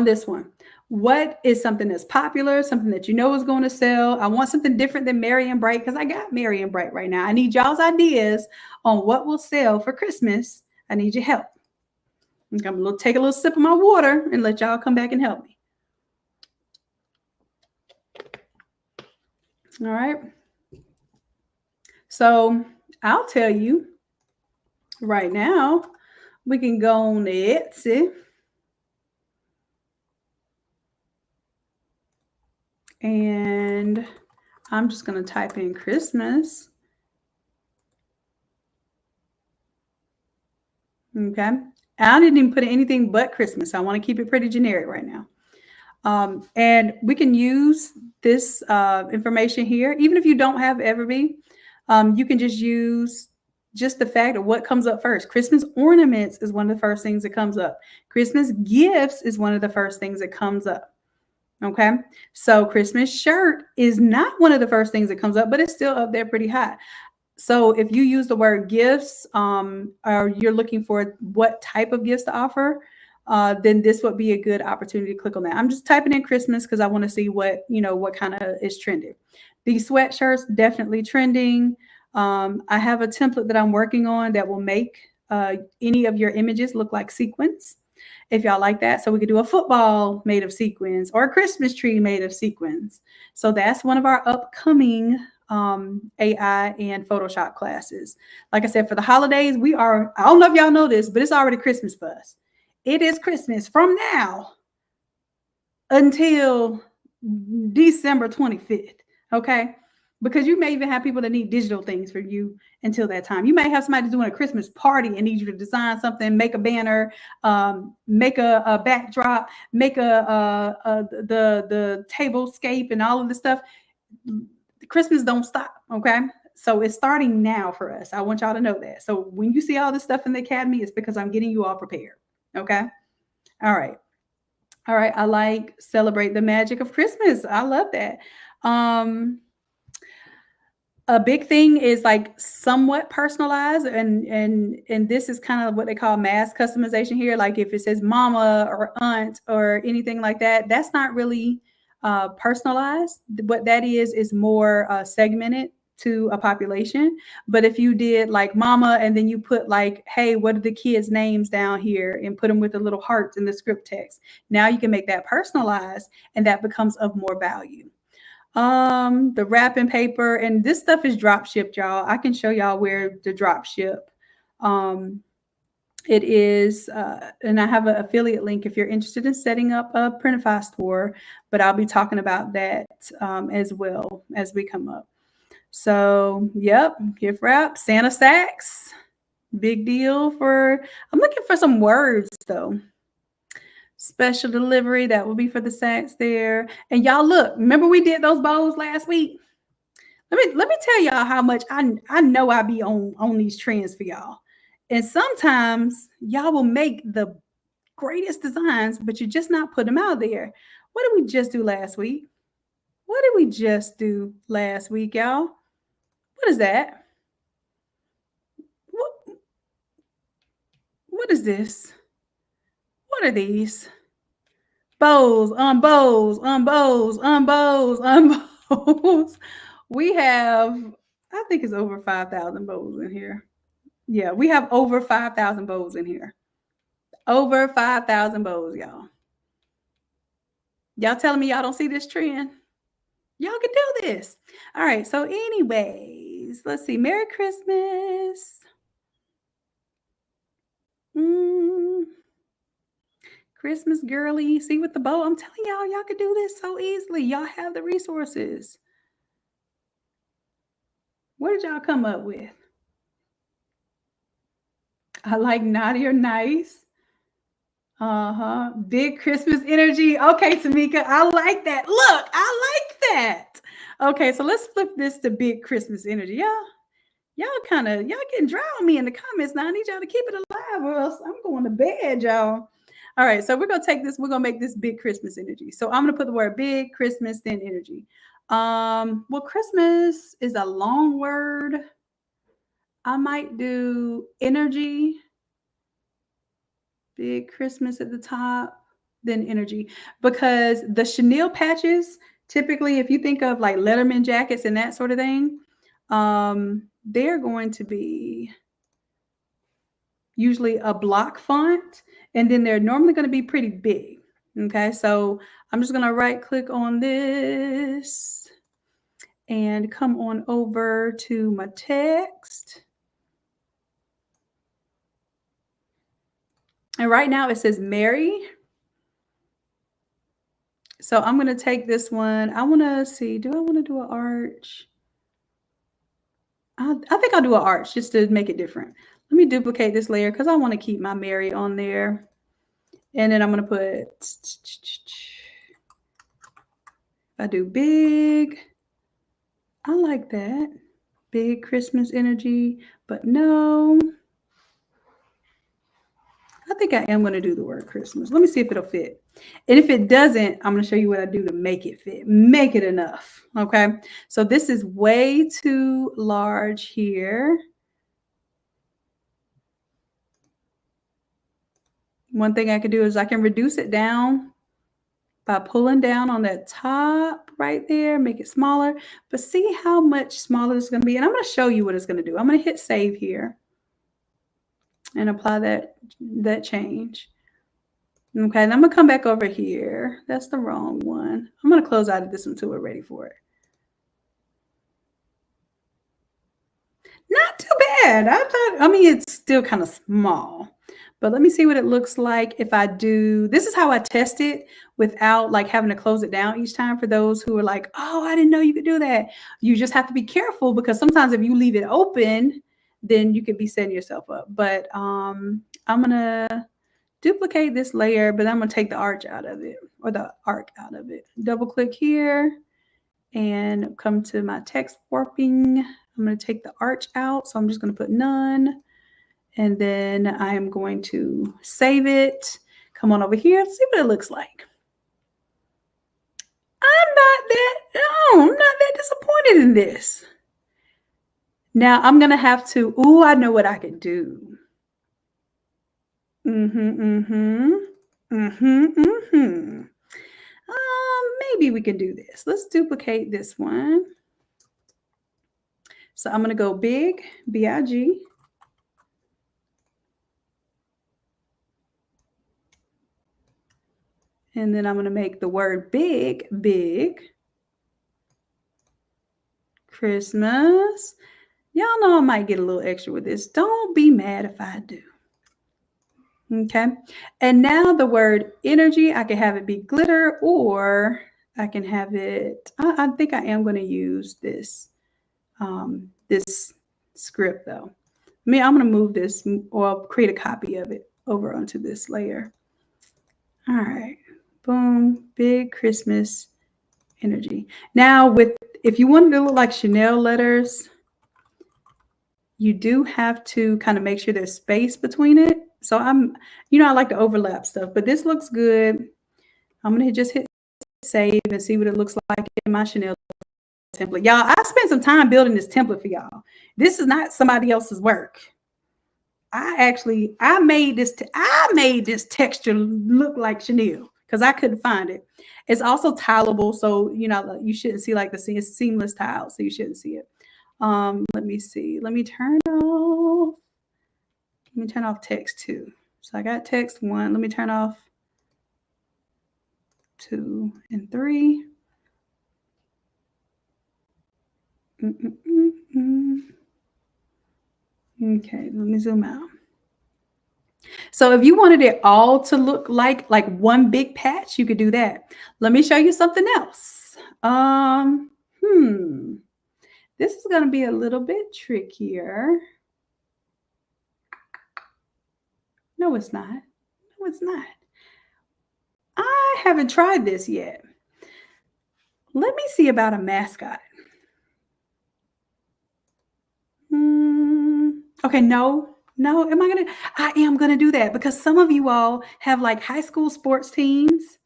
this one? What is something that's popular, something that you know is going to sell? I want something different than merry and bright, because I got merry and bright right now. I need y'all's ideas on what will sell for Christmas. I need your help. I'm going to take a little sip of my water and let y'all come back and help me. All right. So I'll tell you right now, we can go on to Etsy. And I'm just going to type in Christmas. Okay. I didn't even put anything but Christmas. I want to keep it pretty generic right now. And we can use this information here. Even if you don't have Everbee, you can just use just the fact of what comes up first. Christmas ornaments is one of the first things that comes up. Christmas gifts is one of the first things that comes up. Okay, so Christmas shirt is not one of the first things that comes up, but it's still up there pretty high. So if you use the word gifts, or you're looking for what type of gifts to offer, then this would be a good opportunity to click on that. I'm just typing in Christmas because I want to see what kind of is trending. These sweatshirts definitely trending. I have a template that I'm working on that will make any of your images look like sequins, if y'all like that. So we could do a football made of sequins or a Christmas tree made of sequins. So that's one of our upcoming AI and Photoshop classes. Like I said, for the holidays, I don't know if y'all know this, but it's already Christmas for us. It is Christmas from now until December 25th. Okay. Because you may even have people that need digital things for you until that time. You may have somebody doing a Christmas party and need you to design something, make a banner, make a backdrop, make the tablescape and all of this stuff. Christmas don't stop, okay? So it's starting now for us. I want y'all to know that. So when you see all this stuff in the academy, it's because I'm getting you all prepared, okay? All right. All right. I like celebrate the magic of Christmas. I love that. A big thing is like somewhat personalized, and this is kind of what they call mass customization here. Like if it says mama or aunt or anything like that, that's not really personalized. What that is more segmented to a population. But if you did like mama and then you put like, hey, what are the kids' names down here, and put them with the little hearts in the script text, now you can make that personalized, and that becomes of more value. The wrapping paper, and this stuff is drop shipped, y'all. I can show y'all where the drop ship. It is, and I have an affiliate link if you're interested in setting up a Printify store, but I'll be talking about that as well as we come up. So, yep, gift wrap, Santa sacks, big deal I'm looking for some words though. Special delivery, that will be for the sacks there. And y'all look, remember we did those bows last week? Let me tell y'all how much I know I be on these trends for y'all. And sometimes y'all will make the greatest designs, but you just not put them out there. What did we just do last week? What did we just do last week, y'all? What is that? What, what is this? What are these? Bows, bows, bows, bows, bows. We have, I think it's over 5,000 bows in here. Yeah, we have over 5,000 bows in here. Over 5,000 bows, y'all. Y'all telling me y'all don't see this trend? Y'all can do this. All right. So, anyways, let's see. Merry Christmas. Christmas girly. See with the bow. I'm telling y'all can do this so easily. Y'all have the resources. What did y'all come up with? I like naughty or nice. Big Christmas energy. Okay, Tamika, I like that. Look, I like that. Okay, so let's flip this to big Christmas energy. Y'all getting dry on me in the comments now. I need y'all to keep it alive or else I'm going to bed, y'all. All right, so we're gonna take this, we're gonna make this big Christmas energy. So I'm gonna put the word big Christmas, then energy. Well, Christmas is a long word. I might do energy, big Christmas at the top, then energy. Because the chenille patches, typically, if you think of like Letterman jackets and that sort of thing, they're going to be usually a block font, and then they're normally going to be pretty big. Okay, so I'm just going to right click on this and come on over to my text. And right now it says Mary. So I'm going to take this one. I want to see, do I want to do an arch? I think I'll do an arch just to make it different. Let me duplicate this layer because I want to keep my Mary on there. And then I'm going to put, if I do big, I like that. Big Christmas energy, but no. I think I am going to do the word Christmas. Let me see if it'll fit. And if it doesn't, I'm going to show you what I do to make it fit. Make it enough. Okay. So this is way too large here. One thing I can do is I can reduce it down by pulling down on that top right there, make it smaller. But see how much smaller it's going to be. And I'm going to show you what it's going to do. I'm going to hit save here and apply that change. Okay, and I'm going to come back over here. That's the wrong one. I'm going to close out of this until we're ready for it. Not too bad. I mean, it's still kind of small. But let me see what it looks like if I do. This is how I test it without like having to close it down each time for those who are like, oh, I didn't know you could do that. You just have to be careful because sometimes if you leave it open, then you could be setting yourself up. But I'm going to duplicate this layer, but I'm going to take the arch out of it or the arc out of it. Double click here and come to my text warping. I'm going to take the arch out. So I'm just going to put none. And then I am going to save it. Come on over here. See what it looks like. I'm not that disappointed in this. Now I'm going to have to, I know what I could do. Maybe we can do this. Let's duplicate this one. So I'm going to go big, B-I-G. And then I'm going to make the word big, big. Christmas. Y'all know I might get a little extra with this. Don't be mad if I do. Okay. And now the word energy, I can have it be glitter or I can have it, I think I am going to use this, this script though. I'm going to move this or create a copy of it over onto this layer. All right. Boom. Big Christmas energy. Now if you wanted to look like Chanel letters, you do have to kind of make sure there's space between it. So I like to overlap stuff, but this looks good. I'm going to just hit save and see what it looks like in my Chenille template. Y'all, I spent some time building this template for y'all. This is not somebody else's work. I made this texture look like Chenille because I couldn't find it. It's also tileable, so you shouldn't see like the seamless tile, so you shouldn't see it. Let me see. Let me turn off text 2. So I got text 1. Let me turn off 2 and 3. Okay, let me zoom out. So if you wanted it all to look like one big patch, you could do that. Let me show you something else. This is going to be a little bit trickier. No, it's not. No, it's not. I haven't tried this yet. Let me see about a mascot. Okay, no. I am going to do that because some of you all have like high school sports teams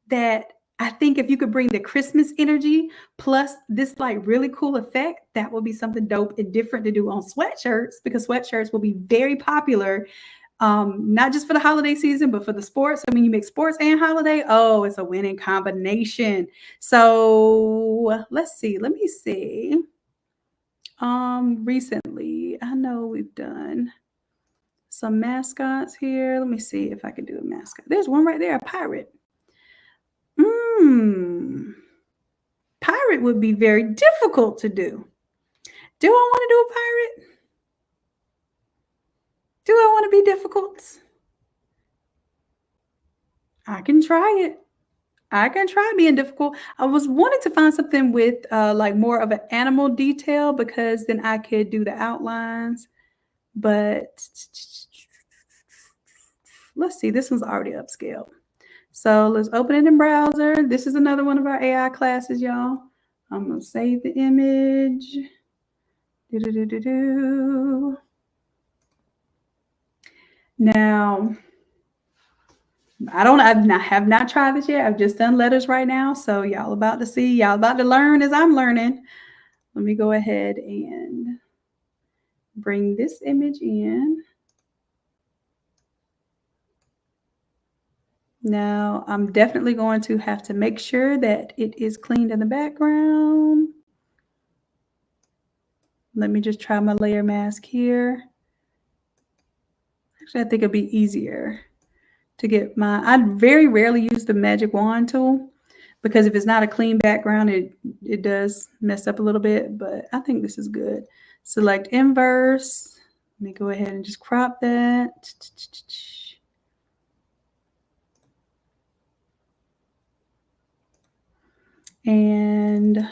that I think if you could bring the Christmas energy plus this like really cool effect, that would be something dope and different to do on sweatshirts, because sweatshirts will be very popular, not just for the holiday season, but for the sports. I mean, you make sports and holiday. Oh, it's a winning combination. So let's see. Let me see. Recently, I know we've done some mascots here. Let me see if I can do a mascot. There's one right there, a pirate. Pirate would be very difficult to do. Do I want to do a pirate? Do I want to be difficult? I can try it. I can try being difficult. I was wanting to find something with like more of an animal detail, because then I could do the outlines. But let's see, this one's already upscaled. So let's open it in browser. This is another one of our AI classes, y'all. I'm going to save the image. Now, I have not tried this yet. I've just done letters right now. So y'all about to see, y'all about to learn as I'm learning. Let me go ahead and bring this image in. Now, I'm definitely going to have to make sure that it is cleaned in the background. Let me just try my layer mask here. Actually, I think it'll be easier to get I very rarely use the magic wand tool, because if it's not a clean background, it does mess up a little bit, but I think this is good. Select inverse. Let me go ahead and just crop that. And I'm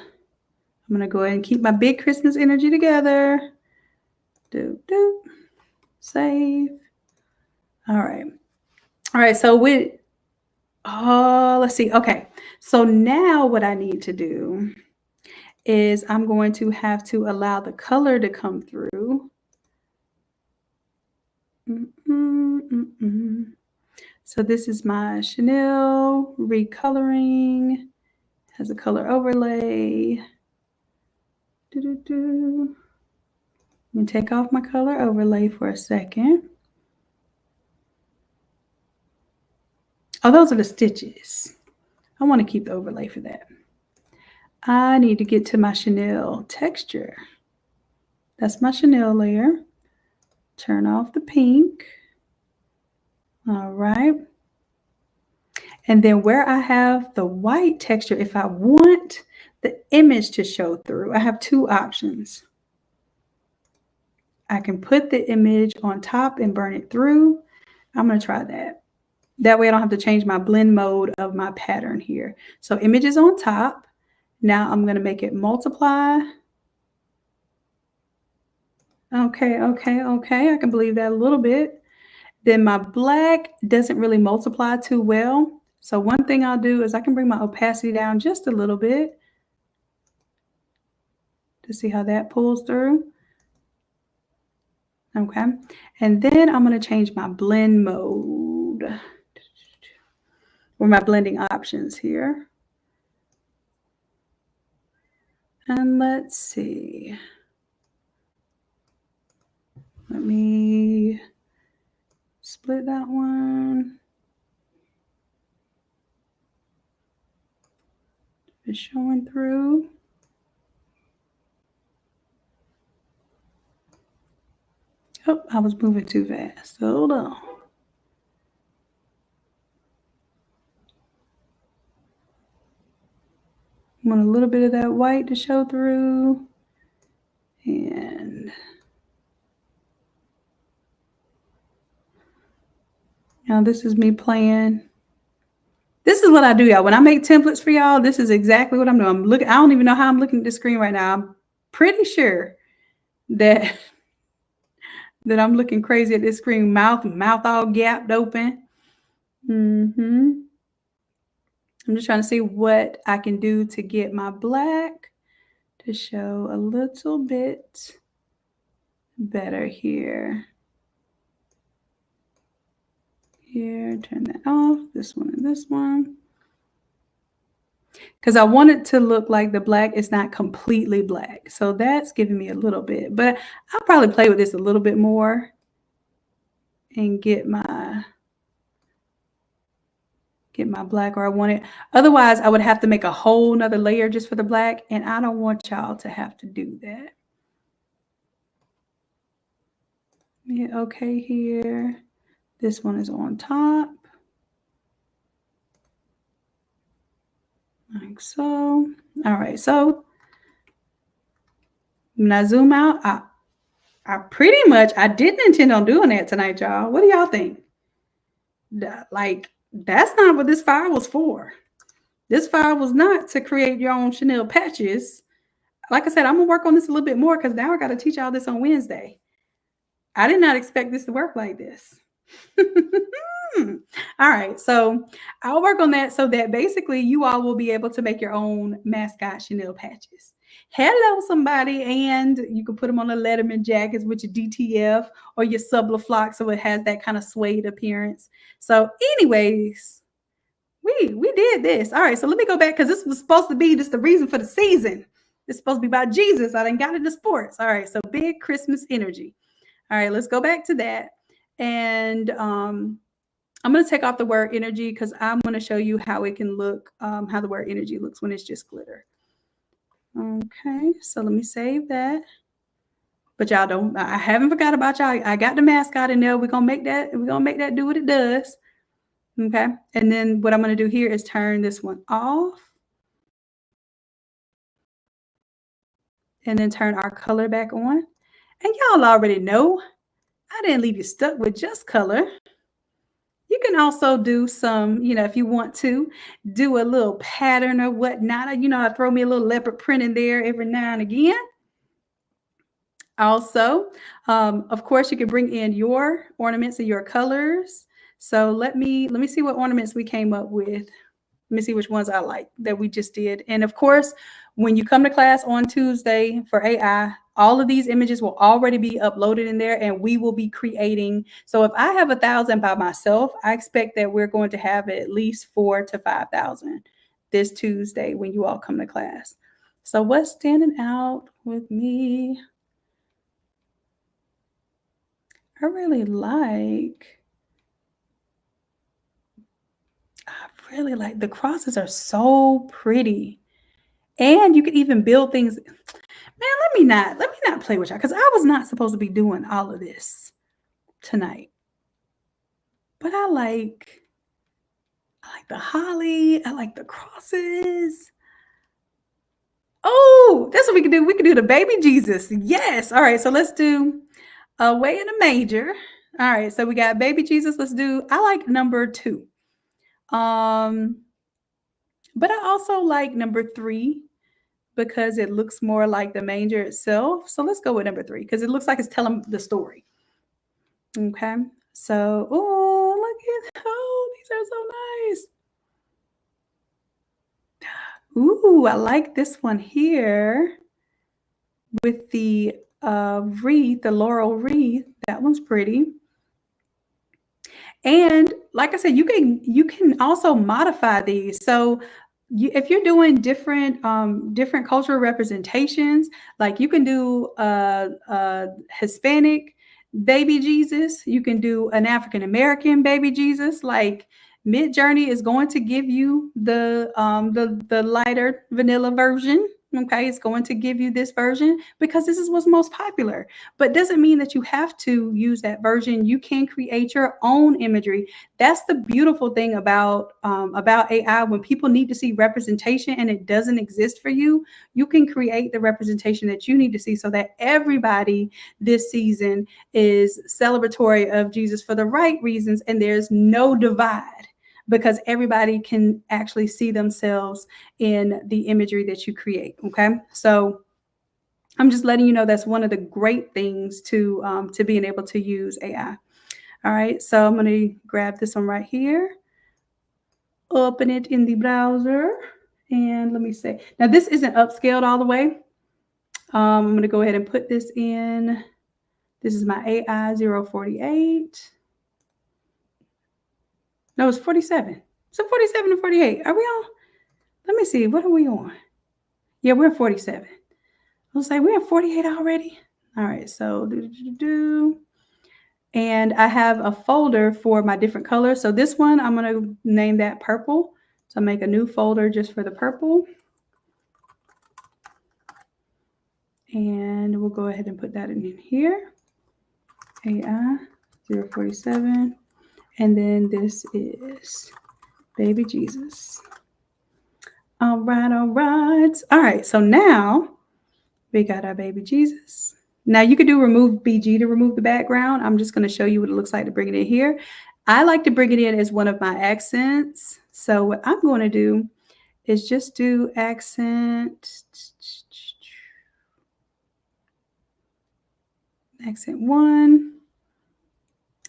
going to go ahead and keep my big Christmas energy together. Save. All right. So let's see. Okay. So now what I need to do is I'm going to have to allow the color to come through. So this is my Chenille recoloring. Has a color overlay. Let me take off my color overlay for a second. Oh, those are the stitches. I want to keep the overlay for that. I need to get to my Chenille texture. That's my Chenille layer. Turn off the pink. All right. And then where I have the white texture, if I want the image to show through, I have two options. I can put the image on top and burn it through. I'm going to try that. That way I don't have to change my blend mode of my pattern here. So image is on top. Now I'm going to make it multiply. Okay. I can believe that a little bit. Then my black doesn't really multiply too well. So one thing I'll do is I can bring my opacity down just a little bit to see how that pulls through. Okay. And then I'm going to change my blend mode or my blending options here. And let's see. Let me split that one. It's showing through. Oh, I was moving too fast. Hold on. I want a little bit of that white to show through. And now this is me playing. This is what I do, y'all. When I make templates for y'all, this is exactly what I'm doing. I'm looking. I don't even know how I'm looking at the screen right now. I'm pretty sure that I'm looking crazy at this screen. Mouth all gapped open. I'm just trying to see what I can do to get my black to show a little bit better here. Here, turn that off. This one and this one. Because I want it to look like the black is not completely black. So that's giving me a little bit. But I'll probably play with this a little bit more and get my black where I want it. Otherwise, I would have to make a whole nother layer just for the black. And I don't want y'all to have to do that. Yeah, okay here. This one is on top. Like so. All right, so when I zoom out, I pretty much, I didn't intend on doing that tonight, y'all. What do y'all think? Like, that's not what this file was for. This file was not to create your own Chenille patches. Like I said, I'm going to work on this a little bit more because now I got to teach y'all this on Wednesday. I did not expect this to work like this. All right, so I'll work on that so that basically you all will be able to make your own mascot Chenille patches. Hello, somebody, and you can put them on the Letterman jackets with your DTF or your Sublaflock so it has that kind of suede appearance. So anyways, we did this. All right, so let me go back because this was supposed to be just the reason for the season. It's supposed to be about Jesus. I done got into sports. All right, so big Christmas energy. All right, let's go back to that. And I'm going to take off the word energy because I'm going to show you how it can look, how the word energy looks when it's just glitter. Okay, so let me save that. But y'all don't, I haven't forgot about y'all. I got the mascot in there. We're going to make that do what it does. Okay, and then what I'm going to do here is turn this one off. And then turn our color back on. And y'all already know, I didn't leave you stuck with just color. You can also do some, if you want to, do a little pattern or whatnot. I throw me a little leopard print in there every now and again. Also, of course, you can bring in your ornaments and your colors. So let me see what ornaments we came up with. Let me see which ones I like that we just did. And of course, when you come to class on Tuesday for AI, all of these images will already be uploaded in there and we will be creating. So if I have 1,000 by myself, I expect that we're going to have at least 4,000 to 5,000 this Tuesday when you all come to class. So what's standing out with me? I really like the crosses are so pretty. And you could even build things. Man, let me not play with y'all because I was not supposed to be doing all of this tonight. But I like the holly. I like the crosses. Oh, that's what we can do. We can do the baby Jesus. Yes. All right. So let's do Away in a Manger. All right. So we got baby Jesus. I like number 2. But I also like number 3. Because it looks more like the manger itself. So let's go with number 3 because it looks like it's telling the story. Okay. So, oh, look at, these are so nice. Ooh, I like this one here with the wreath, the laurel wreath. That one's pretty. And like I said, you can also modify these. So if you're doing different cultural representations, like you can do a Hispanic baby Jesus, you can do an African American baby Jesus. Like Midjourney is going to give you the lighter vanilla version. Okay, it's going to give you this version because this is what's most popular, but doesn't mean that you have to use that version. You can create your own imagery. That's the beautiful thing about AI. When people need to see representation and it doesn't exist for you, you can create the representation that you need to see so that everybody this season is celebratory of Jesus for the right reasons, and there's no divide because everybody can actually see themselves in the imagery that you create. Okay, so I'm just letting you know that's one of the great things to being able to use AI. All right, so I'm going to grab this one right here, open it in the browser, and let me see. Now this isn't upscaled all the way. I'm going to go ahead and put this in. This is my AI 048. No, it's 47. So 47 and 48. Are we on? Let me see. What are we on? Yeah, we're 47. I'll say we're at 48 already. All right, so and I have a folder for my different colors. So this one, I'm going to name that purple. So make a new folder just for the purple. And we'll go ahead and put that in here. AI 047. And then this is Baby Jesus. All right, all right. All right, so now we got our Baby Jesus. Now you could do remove BG to remove the background. I'm just going to show you what it looks like to bring it in here. I like to bring it in as one of my accents. So what I'm going to do is just do accent 1.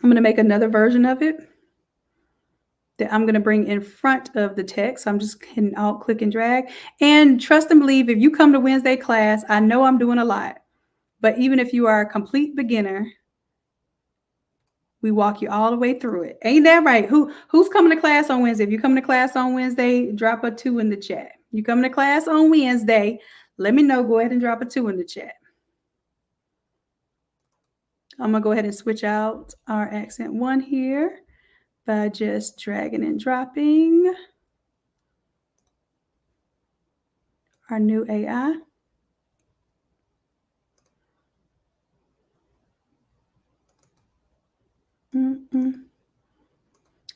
I'm going to make another version of it that I'm going to bring in front of the text. So I'm just hitting Alt, click, and drag. And trust and believe, if you come to Wednesday class, I know I'm doing a lot. But even if you are a complete beginner, we walk you all the way through it. Ain't that right? Who's coming to class on Wednesday? If you come to class on Wednesday, drop a 2 in the chat. You come to class on Wednesday, let me know. Go ahead and drop a 2 in the chat. I'm going to go ahead and switch out our accent 1 here by just dragging and dropping our new AI.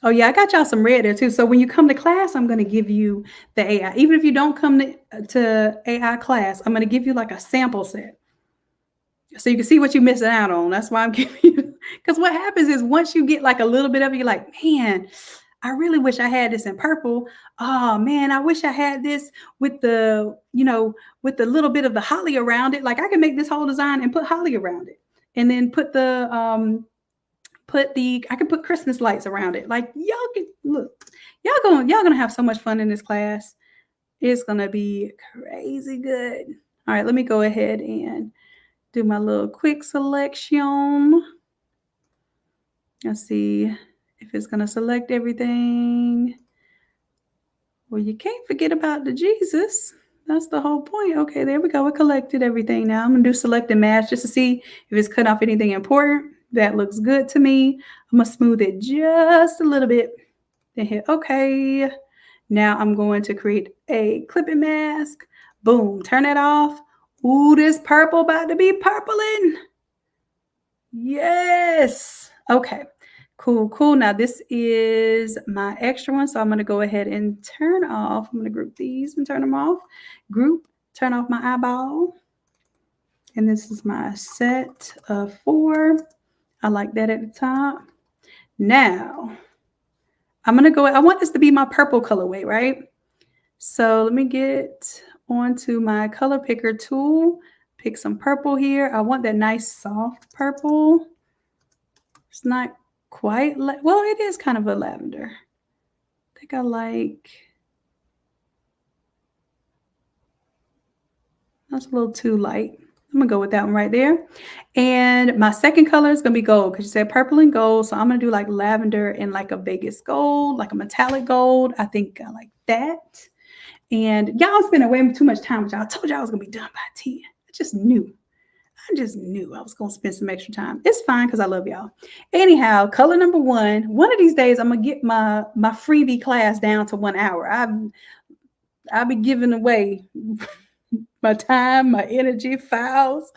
Oh yeah, I got y'all some red there too. So when you come to class, I'm going to give you the AI. Even if you don't come to AI class, I'm going to give you like a sample set. So you can see what you're missing out on. That's why I'm giving you, because what happens is once you get like a little bit of it, you're like, man, I really wish I had this in purple. Oh man, I wish I had this with the, with the little bit of the holly around it. Like I can make this whole design and put holly around it. And then put I can put Christmas lights around it. Like y'all can look, y'all gonna have so much fun in this class. It's gonna be crazy good. All right, let me go ahead and do my little quick selection. Let's see if it's gonna select everything. Well, you can't forget about the Jesus. That's the whole point. Okay, there we go. It collected everything. Now I'm gonna do select and match just to see if it's cut off anything important. That looks good to me. I'm gonna smooth it just a little bit. Then hit OK. Now I'm going to create a clipping mask. Boom, turn it off. Ooh, this purple about to be purpling. Yes. Okay, cool, cool. Now this is my extra one. So I'm going to go ahead and turn off. I'm going to group these and turn them off. Group, turn off my eyeball. And this is my set of 4. I like that at the top. Now, I'm going to go, I want this to be my purple colorway, right? So let me get onto my color picker tool, pick some purple here. I want that nice soft purple. It's not quite, well, it is kind of a lavender. I think I like, that's a little too light. I'm gonna go with that one right there. And my second color is gonna be gold because you said purple and gold. So I'm gonna do like lavender and like a Vegas gold, like a metallic gold. I think I like that. And y'all spending way too much time with y'all. I told y'all I was gonna be done by 10. I just knew. I was gonna spend some extra time. It's fine because I love y'all. Anyhow, color number one. One of these days I'm gonna get my freebie class down to 1 hour. I'll be giving away my time, my energy, files.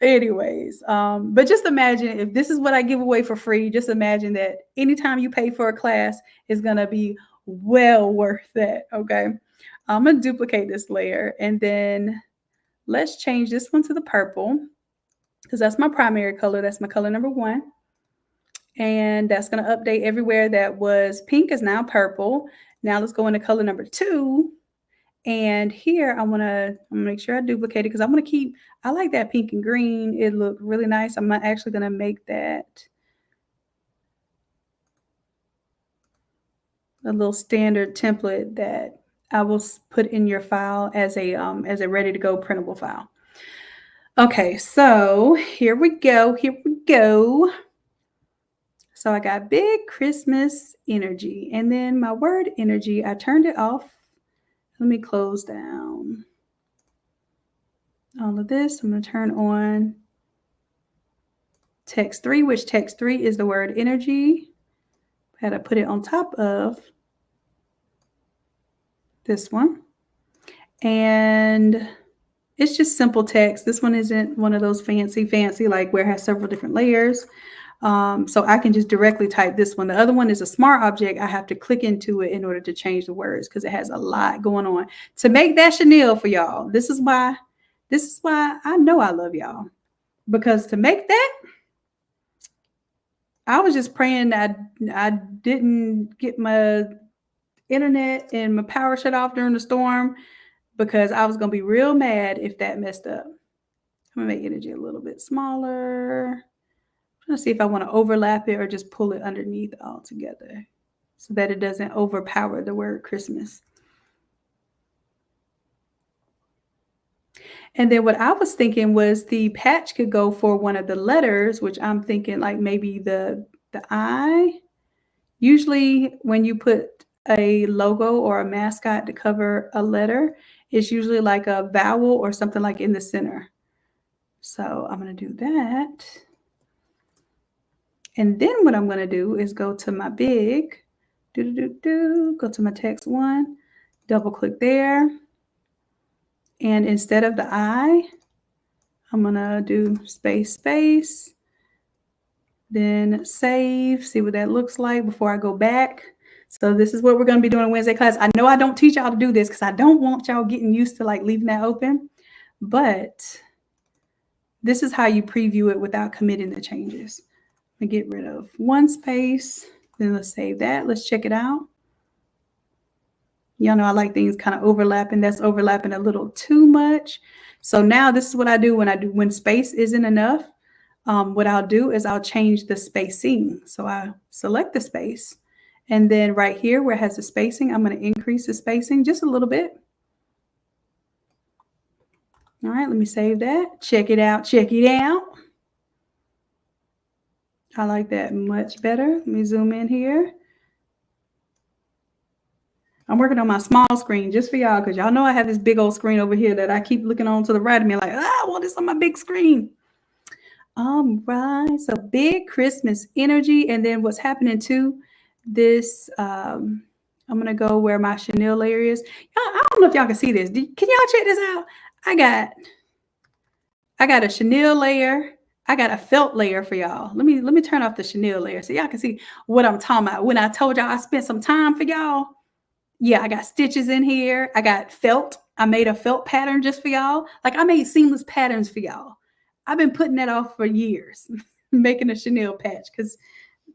Anyways, but just imagine if this is what I give away for free. Just imagine that anytime you pay for a class is gonna be well worth that. Okay, I'm gonna duplicate this layer and then let's change this one to the purple because that's my primary color. That's my color number one. And that's going to update everywhere that was pink is now purple. Now let's go into color number two. And here I'm gonna make sure I duplicate it because I'm gonna keep, I like that pink and green. It looked really nice. I'm actually gonna make that a little standard template that I will put in your file as a ready to go printable file. Okay, so here we go. Here we go. So I got big Christmas energy, and then my word energy, I turned it off. Let me close down all of this. I'm going to turn on text 3, which text 3 is the word energy. I had to put it on top of this one. And it's just simple text. This one isn't one of those fancy, like where it has several different layers. So I can just directly type this one. The other one is a smart object. I have to click into it in order to change the words because it has a lot going on. To make that Chenille for y'all, this is why I know I love y'all. Because to make that, I was just praying that I didn't get my internet and my power shut off during the storm because I was going to be real mad if that messed up. I'm going to make energy a little bit smaller. I'm trying to see if I want to overlap it or just pull it underneath all together so that it doesn't overpower the word Christmas. And then what I was thinking was the patch could go for one of the letters, which I'm thinking like maybe the I. Usually when you put a logo or a mascot to cover a letter, it's usually like a vowel or something like in the center. So I'm going to do that. And then what I'm going to do is go to my big, go to my text one, double click there. And instead of the I, I'm going to do space, then save, see what that looks like before I go back. So this is what we're going to be doing in Wednesday class. I know I don't teach y'all to do this because I don't want y'all getting used to like leaving that open, but this is how you preview it without committing the changes. I get rid of one space, then let's save that. Let's check it out. Y'all know I like things kind of overlapping. That's overlapping a little too much. So now this is what I do when space isn't enough. What I'll do is I'll change the spacing. So I select the space. And then right here where it has the spacing, I'm going to increase the spacing just a little bit. All right, let me save that. Check it out. Check it out. I like that much better. Let me zoom in here. I'm working on my small screen just for y'all because y'all know I have this big old screen over here that I keep looking on to the right of me like, I want this on my big screen. All right, so big Christmas energy. And then what's happening too, this, I'm going to go where my Chenille layer is. I don't know if y'all can see this. Can y'all check this out? I got a Chenille layer. I got a felt layer for y'all. Let me turn off the Chenille layer so y'all can see what I'm talking about. When I told y'all I spent some time for y'all. Yeah, I got stitches in here. I got felt. I made a felt pattern just for y'all. Like I made seamless patterns for y'all. I've been putting that off for years, making a Chenille patch because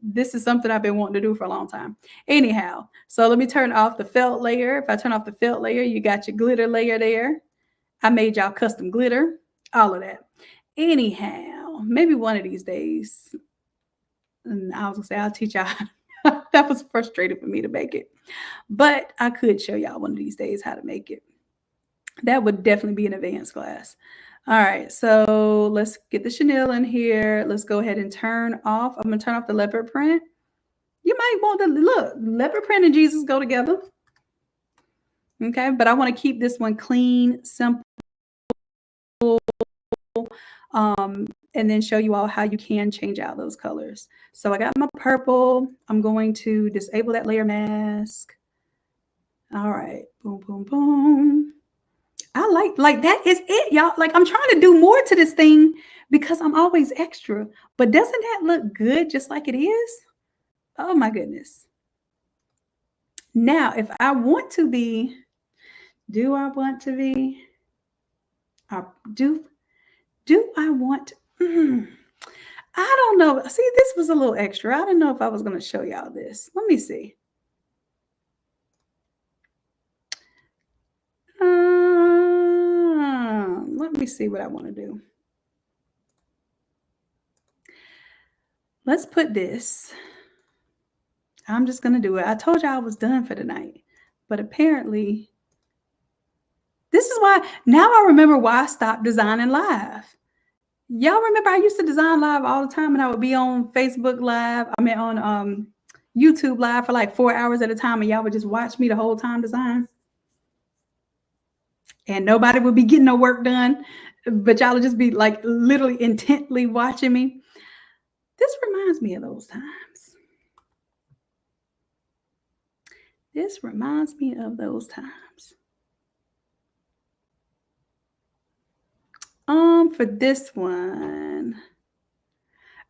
this is something I've been wanting to do for a long time. Anyhow, so let me turn off the felt layer. If I turn off the felt layer, you got your glitter layer there. I made y'all custom glitter, all of that. Anyhow, maybe one of these days, and I was gonna say I'll teach y'all. That was frustrating for me to make it, but I could show y'all one of these days how to make it. That would definitely be an advanced class. All right, so let's get the chenille in here. Let's go ahead and turn off. I'm gonna turn off the leopard print. You might want to look, leopard print and Jesus go together. Okay, but I want to keep this one clean, simple, and then show you all how you can change out those colors. So I got my purple. I'm going to disable that layer mask. All right, boom, boom, boom. I like that is it, y'all. Like I'm trying to do more to this thing because I'm always extra. But doesn't that look good just like it is? Oh my goodness. Now, if I want to be, do I want to be? Do I want? I don't know. See, this was a little extra. I don't know if I was going to show y'all this. Let me see. Let me see what I want to do. Let's put this. I'm just going to do it. I told you I was done for the night, but apparently this is why now I remember why I stopped designing live. Y'all remember I used to design live all the time and I would be on Facebook live. I mean on YouTube live for like 4 hours at a time and y'all would just watch me the whole time design. And nobody would be getting no work done, but y'all would just be like literally intently watching me. This reminds me of those times. This reminds me of those times. For this one,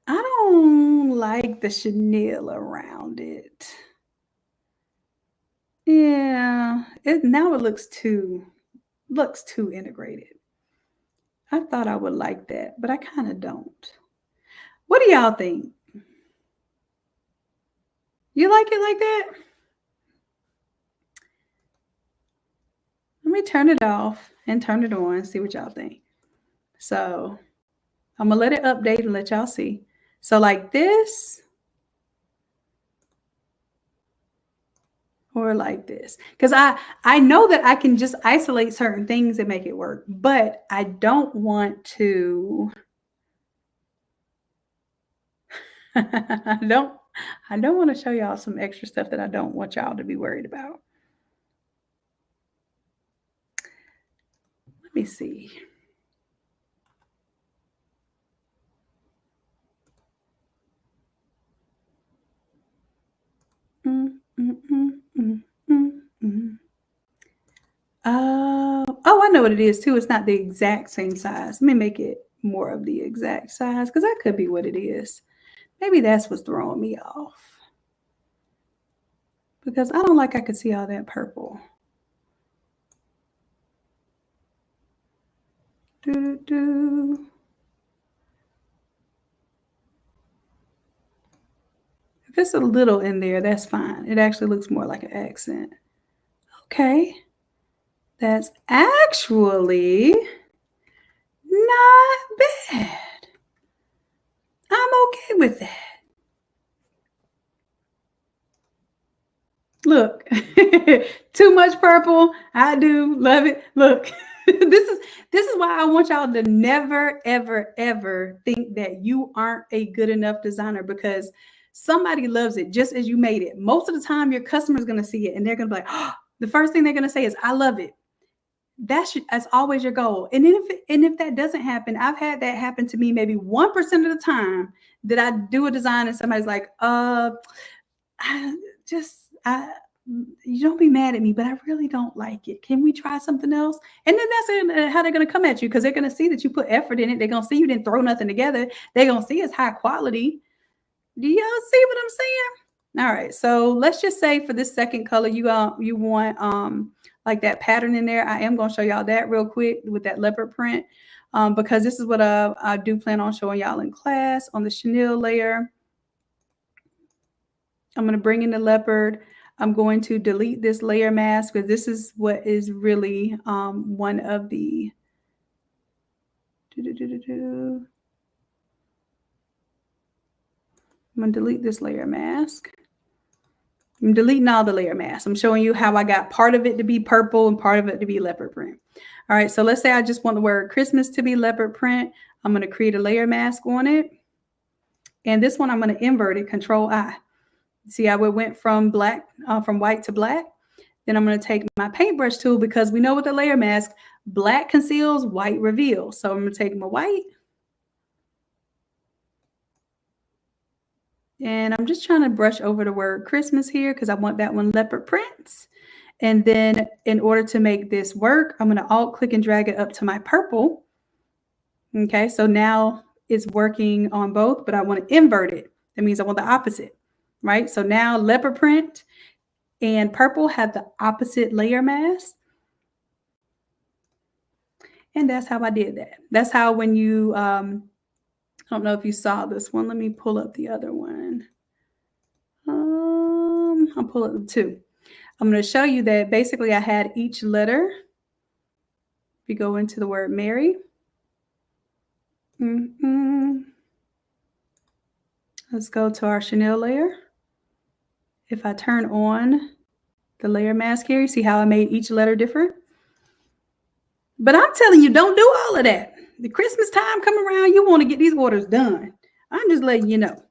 I don't like the chenille around it. Yeah, now it looks too integrated. I thought I would like that, but I kind of don't. What do y'all think? You like it like that? Let me turn it off and turn it on, see what y'all think. So I'm gonna let it update and let y'all see. So like this or like this, because I know that I can just isolate certain things and make it work, but I don't want to. I don't want to show y'all some extra stuff that I don't want y'all to be worried about. Let me see. Oh, I know what it is too. It's not the exact same size. Let me make it more of the exact size because that could be what it is. Maybe that's what's throwing me off. Because I don't like I could see all that purple. If it's a little in there, that's fine. It actually looks more like an accent. Okay. That's actually not bad. I'm okay with that. Look, too much purple. I do love it. Look, this is why I want y'all to never, ever, ever think that you aren't a good enough designer because somebody loves it just as you made it. Most of the time, your customer is going to see it and they're going to be like, oh, the first thing they're going to say is, I love it. That's always your goal. And if that doesn't happen, I've had that happen to me maybe 1% of the time that I do a design and somebody's like, you don't be mad at me, but I really don't like it. Can we try something else? And then that's how they're going to come at you because they're going to see that you put effort in it. They're going to see you didn't throw nothing together. They're going to see it's high quality. Do y'all see what I'm saying? All right. So let's just say for this second color, you want like that pattern in there. I am going to show y'all that real quick with that leopard print because this is what I do plan on showing y'all in class on the chenille layer. I'm going to bring in the leopard. I'm going to delete this layer mask because this is what is really one of the. I'm going to delete this layer mask. I'm deleting all the layer masks. I'm showing you how I got part of it to be purple and part of it to be leopard print. All right, so let's say I just want the word Christmas to be leopard print. I'm going to create a layer mask on it. And this one, I'm going to invert it, Control I. See how it went from black, from white to black? Then I'm going to take my paintbrush tool, because we know with the layer mask, black conceals, white reveals. So I'm going to take my white. And I'm just trying to brush over the word Christmas here because I want that one leopard prints. And then in order to make this work, I'm going to alt click and drag it up to my purple. Okay, so now it's working on both, but I want to invert it. That means I want the opposite, right? So now leopard print and purple have the opposite layer mask. And that's how I did that. That's how when you, I don't know if you saw this one. Let me pull up the other one. I'll pull up the two. I'm going to show you that basically I had each letter. If you go into the word Mary. Let's go to our chenille layer. If I turn on the layer mask here, you see how I made each letter different? But I'm telling you, don't do all of that. The Christmas time come around, you want to get these orders done. I'm just letting you know.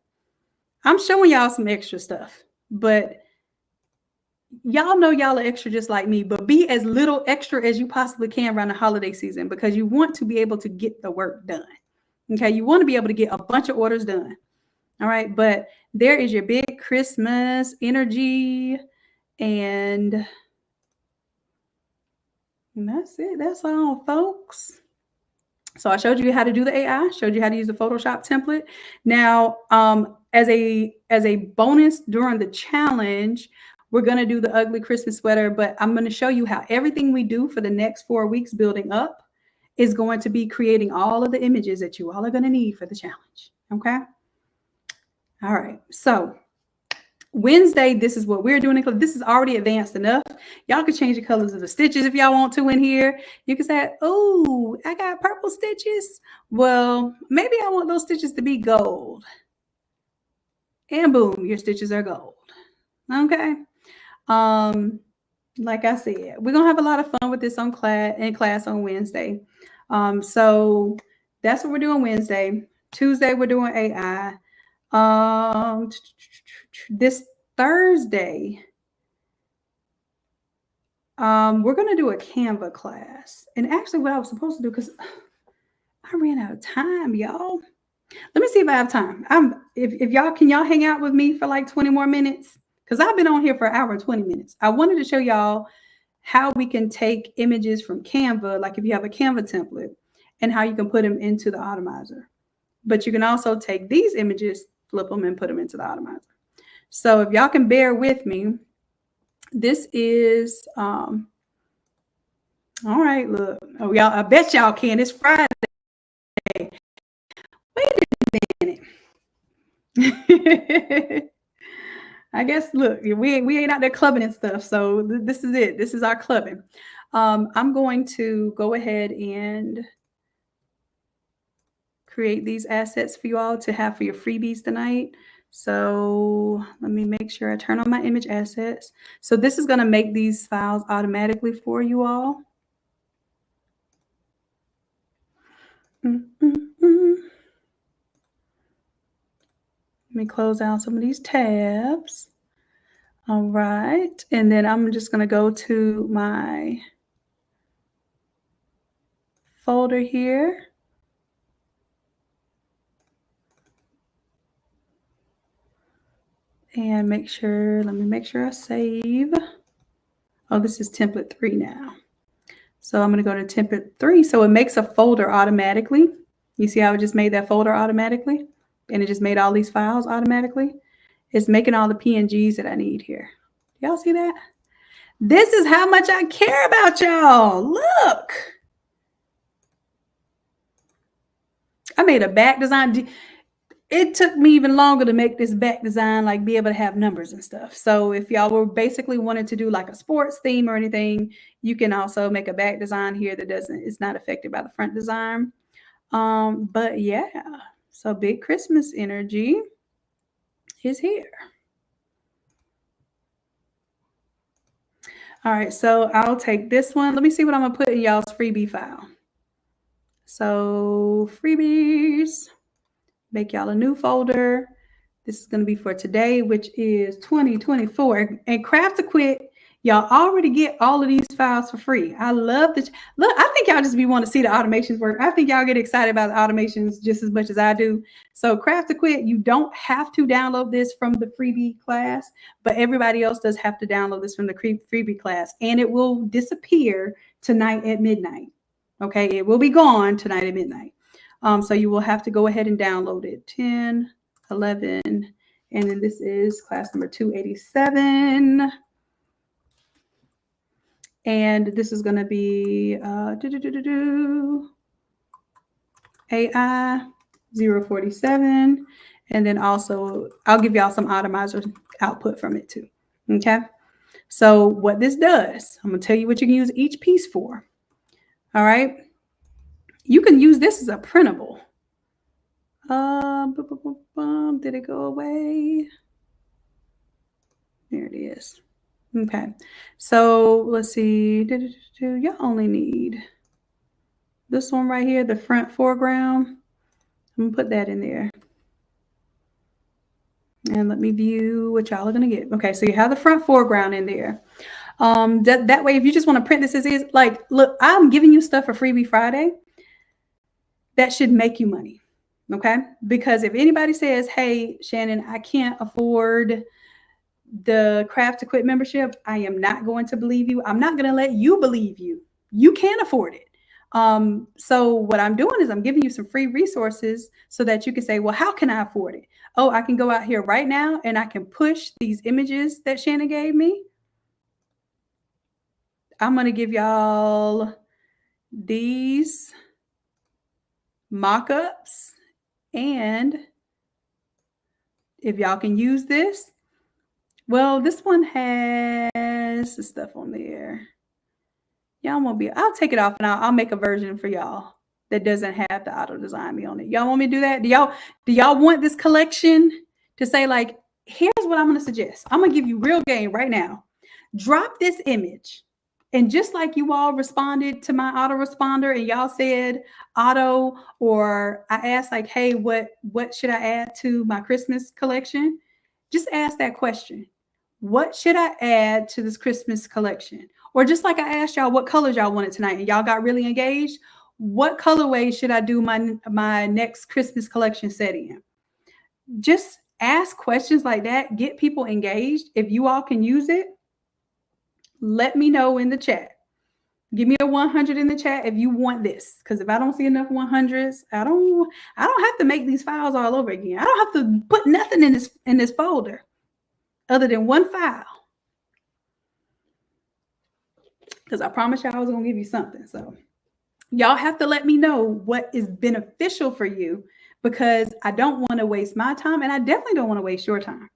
I'm showing y'all some extra stuff, but y'all know y'all are extra just like me, but be as little extra as you possibly can around the holiday season, because you want to be able to get the work done. Okay, you want to be able to get a bunch of orders done. All right, but there is your big Christmas energy, and that's it. That's all, folks. So I showed you how to do the AI, showed you how to use the Photoshop template. Now, as a bonus during the challenge, we're going to do the ugly Christmas sweater, but I'm going to show you how everything we do for the next 4 weeks building up is going to be creating all of the images that you all are going to need for the challenge. Okay. All right. So Wednesday, this is what we're doing. This is already advanced enough. Y'all can change the colors of the stitches if y'all want to in here. You can say, oh, I got purple stitches. Well, maybe I want those stitches to be gold. And boom, your stitches are gold. Okay. Like I said, we're gonna have a lot of fun with this in class on Wednesday. So that's what we're doing Wednesday. Tuesday, we're doing AI. This Thursday, we're gonna do a Canva class. And actually, what I was supposed to do, because I ran out of time, y'all. Let me see if I have time. If y'all can hang out with me for like 20 more minutes? Because I've been on here for an hour and 20 minutes. I wanted to show y'all how we can take images from Canva, like if you have a Canva template, and how you can put them into the Automizer. But you can also take these images, flip them, and put them into the Automizer. So if y'all can bear with me, this is, all right, look. Oh, y'all, I bet y'all can. It's Friday. Wait a minute. I guess, look, we ain't out there clubbing and stuff. So this is it. This is our clubbing. I'm going to go ahead and create these assets for you all to have for your freebies tonight. So let me make sure I turn on my image assets. So this is going to make these files automatically for you all. Let me close out some of these tabs. All right. And then I'm just going to go to my folder here. And let me make sure I save. Oh, this is template 3 now. So I'm going to go to template 3. So it makes a folder automatically. You see how it just made that folder automatically? And it just made all these files automatically. It's making all the PNGs that I need here. Y'all see that? This is how much I care about y'all. Look. I made a back design. It took me even longer to make this back design, like be able to have numbers and stuff. So if y'all were basically wanting to do like a sports theme or anything, you can also make a back design here that it's not affected by the front design. But yeah, so big Christmas energy is here. All right, so I'll take this one. Let me see what I'm gonna put in y'all's freebie file. So freebies, make y'all a new folder. This is gonna be for today, which is 2024. And Craft to Quit, y'all already get all of these files for free. I love this. Look, I think y'all just want to see the automations work. I think y'all get excited about the automations just as much as I do. So Craft to Quit, you don't have to download this from the freebie class, but everybody else does have to download this from the freebie class, and it will disappear tonight at midnight. Okay, it will be gone tonight at midnight. So you will have to go ahead and download it. 10, 11, and then this is class number 287. And this is going to be AI 047. And then also, I'll give y'all some Automizer output from it too. Okay. So what this does, I'm going to tell you what you can use each piece for. All right. You can use this as a printable. Did it go away? There it is. Okay. So let's see. You only need this one right here, the front foreground. I'm gonna put that in there. And let me view what y'all are gonna get. Okay, so you have the front foreground in there. That way, if you just want to print this as is, like, look, I'm giving you stuff for Freebie Friday. That should make you money. Okay, because if anybody says, hey, Shanon, I can't afford the Craft to Quit membership, I am not going to believe you. I'm not going to let you believe you. You can't afford it. So what I'm doing is I'm giving you some free resources so that you can say, well, how can I afford it? Oh, I can go out here right now and I can push these images that Shanon gave me. I'm going to give y'all these mock-ups, and if y'all can use this, well, this one has the stuff on there. Y'all won't be, I'll take it off and I'll make a version for y'all that doesn't have the auto design me on it. Y'all want me to do that? Do y'all want this collection to say, like, here's what I'm going to suggest. I'm going to give you real game right now. Drop this image. And just like you all responded to my autoresponder and y'all said auto, or I asked like, hey, what should I add to my Christmas collection? Just ask that question. What should I add to this Christmas collection? Or just like I asked y'all what colors y'all wanted tonight and y'all got really engaged, what colorway should I do my next Christmas collection set in? Just ask questions like that. Get people engaged. If you all can use it, let me know in the chat. Give me a 100 in the chat if you want this. Because if I don't see enough 100s, I don't have to make these files all over again. I don't have to put nothing in this folder other than one file. Because I promised y'all I was going to give you something. So y'all have to let me know what is beneficial for you, because I don't want to waste my time, and I definitely don't want to waste your time.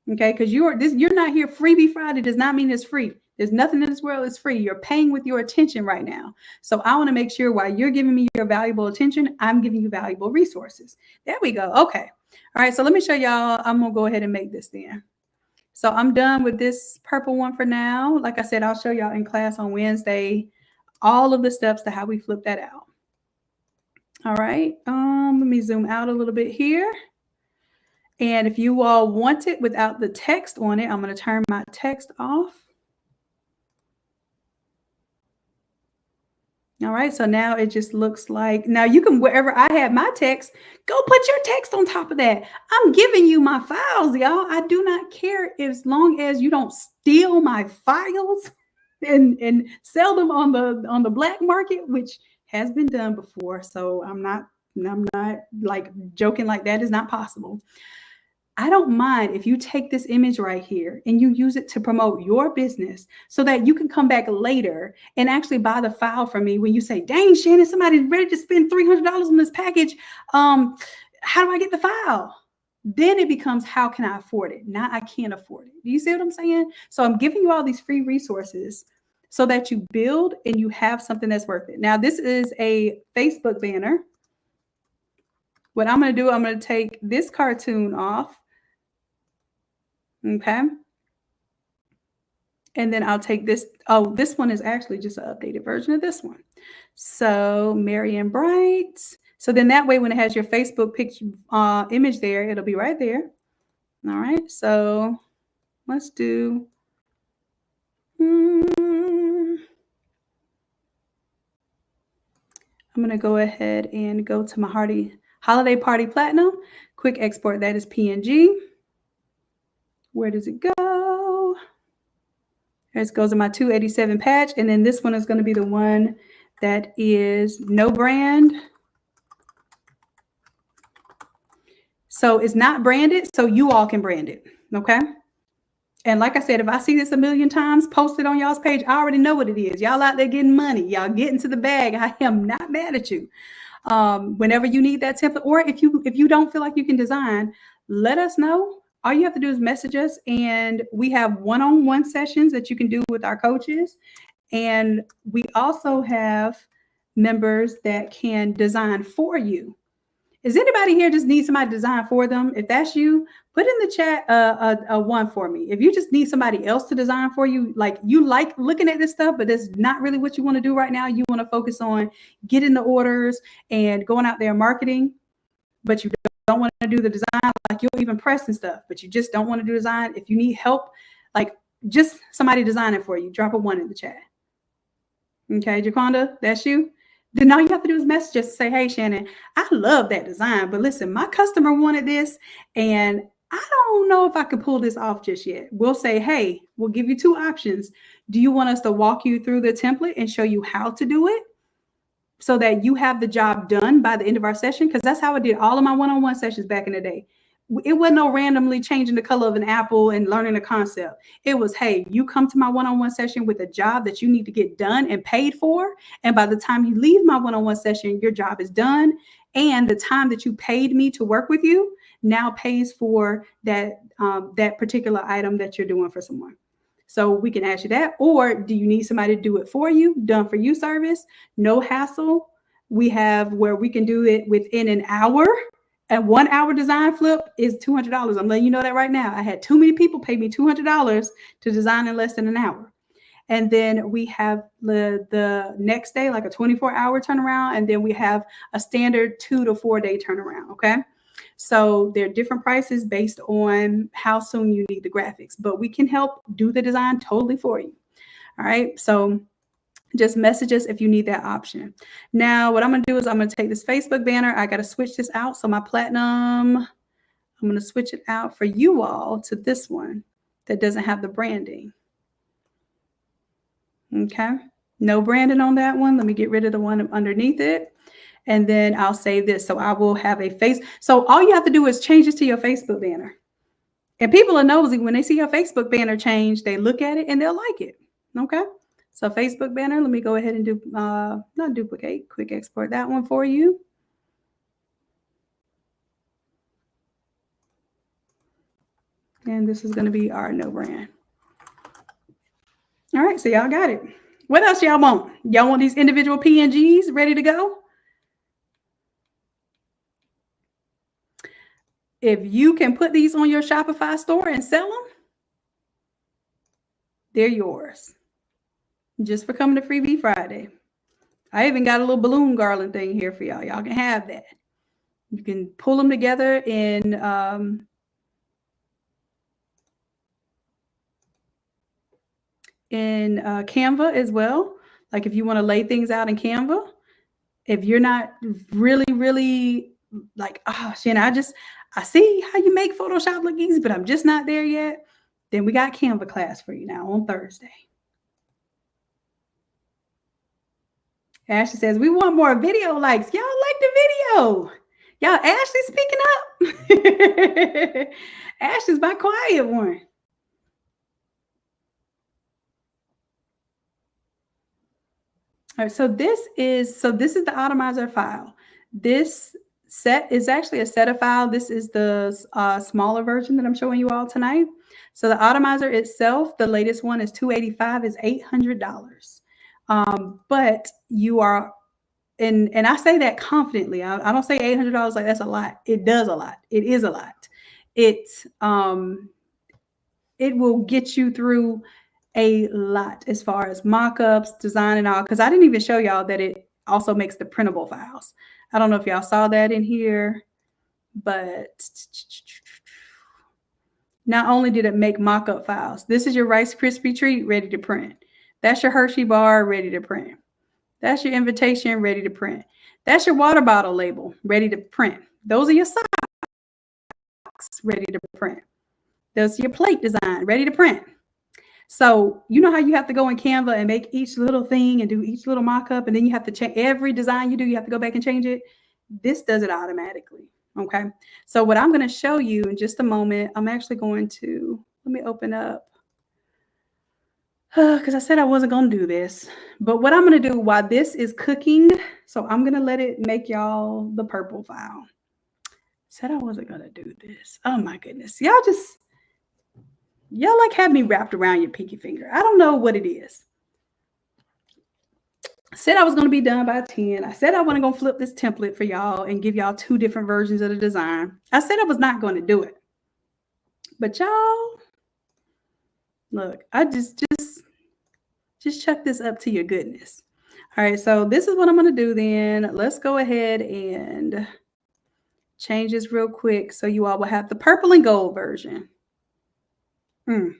Okay, because you're not here. Freebie Friday does not mean it's free. There's nothing in this world that's free. You're paying with your attention right now. So I want to make sure while you're giving me your valuable attention, I'm giving you valuable resources. There we go. Okay. All right. So let me show y'all. I'm going to go ahead and make this then. So I'm done with this purple one for now. Like I said, I'll show y'all in class on Wednesday all of the steps to how we flip that out. All right. Let me zoom out a little bit here. And if you all want it without the text on it, I'm going to turn my text off. All right, so now it just looks like, now you can, wherever I have my text, go put your text on top of that. I'm giving you my files, y'all. I do not care as long as you don't steal my files and sell them on the black market, which has been done before. So I'm not like joking like that is not possible. I don't mind if you take this image right here and you use it to promote your business so that you can come back later and actually buy the file from me when you say, dang, Shanon, somebody's ready to spend $300 on this package. How do I get the file? Then it becomes, how can I afford it? Now I can't afford it. Do you see what I'm saying? So I'm giving you all these free resources so that you build and you have something that's worth it. Now, this is a Facebook banner. What I'm going to do, I'm going to take this cartoon off. Okay. And then I'll take this. Oh, this one is actually just an updated version of this one. So Merry and Bright. So then that way, when it has your Facebook picture image there, it'll be right there. All right. So let's do. I'm going to go ahead and go to my Holiday Party Platinum. Quick export. That is PNG. Where does it go? There it goes in my 287 patch. And then this one is going to be the one that is no brand. So it's not branded, so you all can brand it. Okay. And like I said, if I see this a million times posted on y'all's page, I already know what it is. Y'all out there getting money. Y'all getting to the bag. I am not mad at you. Whenever you need that template, or if you don't feel like you can design, let us know. All you have to do is message us, and we have one-on-one sessions that you can do with our coaches. And we also have members that can design for you. Is anybody here just need somebody to design for them? If that's you, put in the chat a one for me. If you just need somebody else to design for you, like you like looking at this stuff, but it's not really what you want to do right now. You want to focus on getting the orders and going out there marketing, but you don't want to do the design, like you'll even press and stuff, but you just don't want to do design. If you need help, like just somebody designing for you, drop a one in the chat. Okay, Jaconda, that's you. Then all you have to do is message us and say, hey, Shannon, I love that design, but listen, my customer wanted this, and I don't know if I could pull this off just yet. We'll say, hey, we'll give you two options. Do you want us to walk you through the template and show you how to do it so that you have the job done by the end of our session? Because that's how I did all of my one-on-one sessions back in the day. It wasn't no randomly changing the color of an apple and learning a concept. It was, hey, you come to my one-on-one session with a job that you need to get done and paid for. And by the time you leave my one-on-one session, your job is done. And the time that you paid me to work with you now pays for that particular item that you're doing for someone. So we can ask you that. Or do you need somebody to do it for you? Done for you service, no hassle. We have where we can do it within an hour. A 1 hour design flip is $200. I'm letting you know that right now. I had too many people pay me $200 to design in less than an hour. And then we have the next day, like a 24-hour turnaround. And then we have a standard 2 to 4 day turnaround. Okay. So there are different prices based on how soon you need the graphics, but we can help do the design totally for you. All right. So just message us if you need that option. Now, what I'm going to do is I'm going to take this Facebook banner. I got to switch this out. So my platinum, I'm going to switch it out for you all to this one that doesn't have the branding. Okay. No branding on that one. Let me get rid of the one underneath it. And then I'll save this. So I will have a face. So all you have to do is change this to your Facebook banner. And people are nosy. When they see your Facebook banner change, they look at it and they'll like it. Okay. So Facebook banner, let me go ahead and do, not duplicate, quick export that one for you. And this is going to be our no brand. All right, so y'all got it. What else y'all want? Y'all want these individual PNGs ready to go? If you can put these on your Shopify store and sell them, they're yours. Just for coming to Freebie Friday. I even got a little balloon garland thing here for y'all. Y'all can have that. You can pull them together in Canva as well. Like if you want to lay things out in Canva. If you're not really like, oh, Shannon, I see how you make Photoshop look easy, but I'm just not there yet. Then we got Canva class for you now on Thursday. Ashley says, we want more video likes. Y'all like the video. Y'all, Ashley speaking up. Ashley's my quiet one. All right, so this is the Automizer file. This set is actually a setter file. This is the smaller version that I'm showing you all tonight. So the Automizer itself, the latest one is $285, is $800. But you are, and I say that confidently. I don't say $800 like that's a lot. It does a lot. It is a lot. It will get you through a lot as far as mockups, design, and all. Because I didn't even show y'all that it also makes the printable files. I don't know if y'all saw that in here, but not only did it make mockup files, this is your Rice Krispie treat ready to print. That's your Hershey bar ready to print. That's your invitation ready to print. That's your water bottle label ready to print. Those are your socks ready to print. Those are your plate design ready to print. So you know how you have to go in Canva and make each little thing and do each little mock-up, and then you have to change every design you do, you have to go back and change it. This does it automatically. Okay. So what I'm going to show you in just a moment, I'm actually going to, let me open up, because I said I wasn't going to do this, but what I'm going to do while this is cooking, so I'm going to let it make y'all the purple file. Said I wasn't going to do this. Oh my goodness. Y'all like have me wrapped around your pinky finger. I don't know what it is. I said I was going to be done by 10. I said I wasn't going to flip this template for y'all and give y'all 2 different versions of the design. I said I was not going to do it. But y'all, look, I just chuck this up to your goodness. All right, so this is what I'm going to do then. Let's go ahead and change this real quick so you all will have the purple and gold version. Did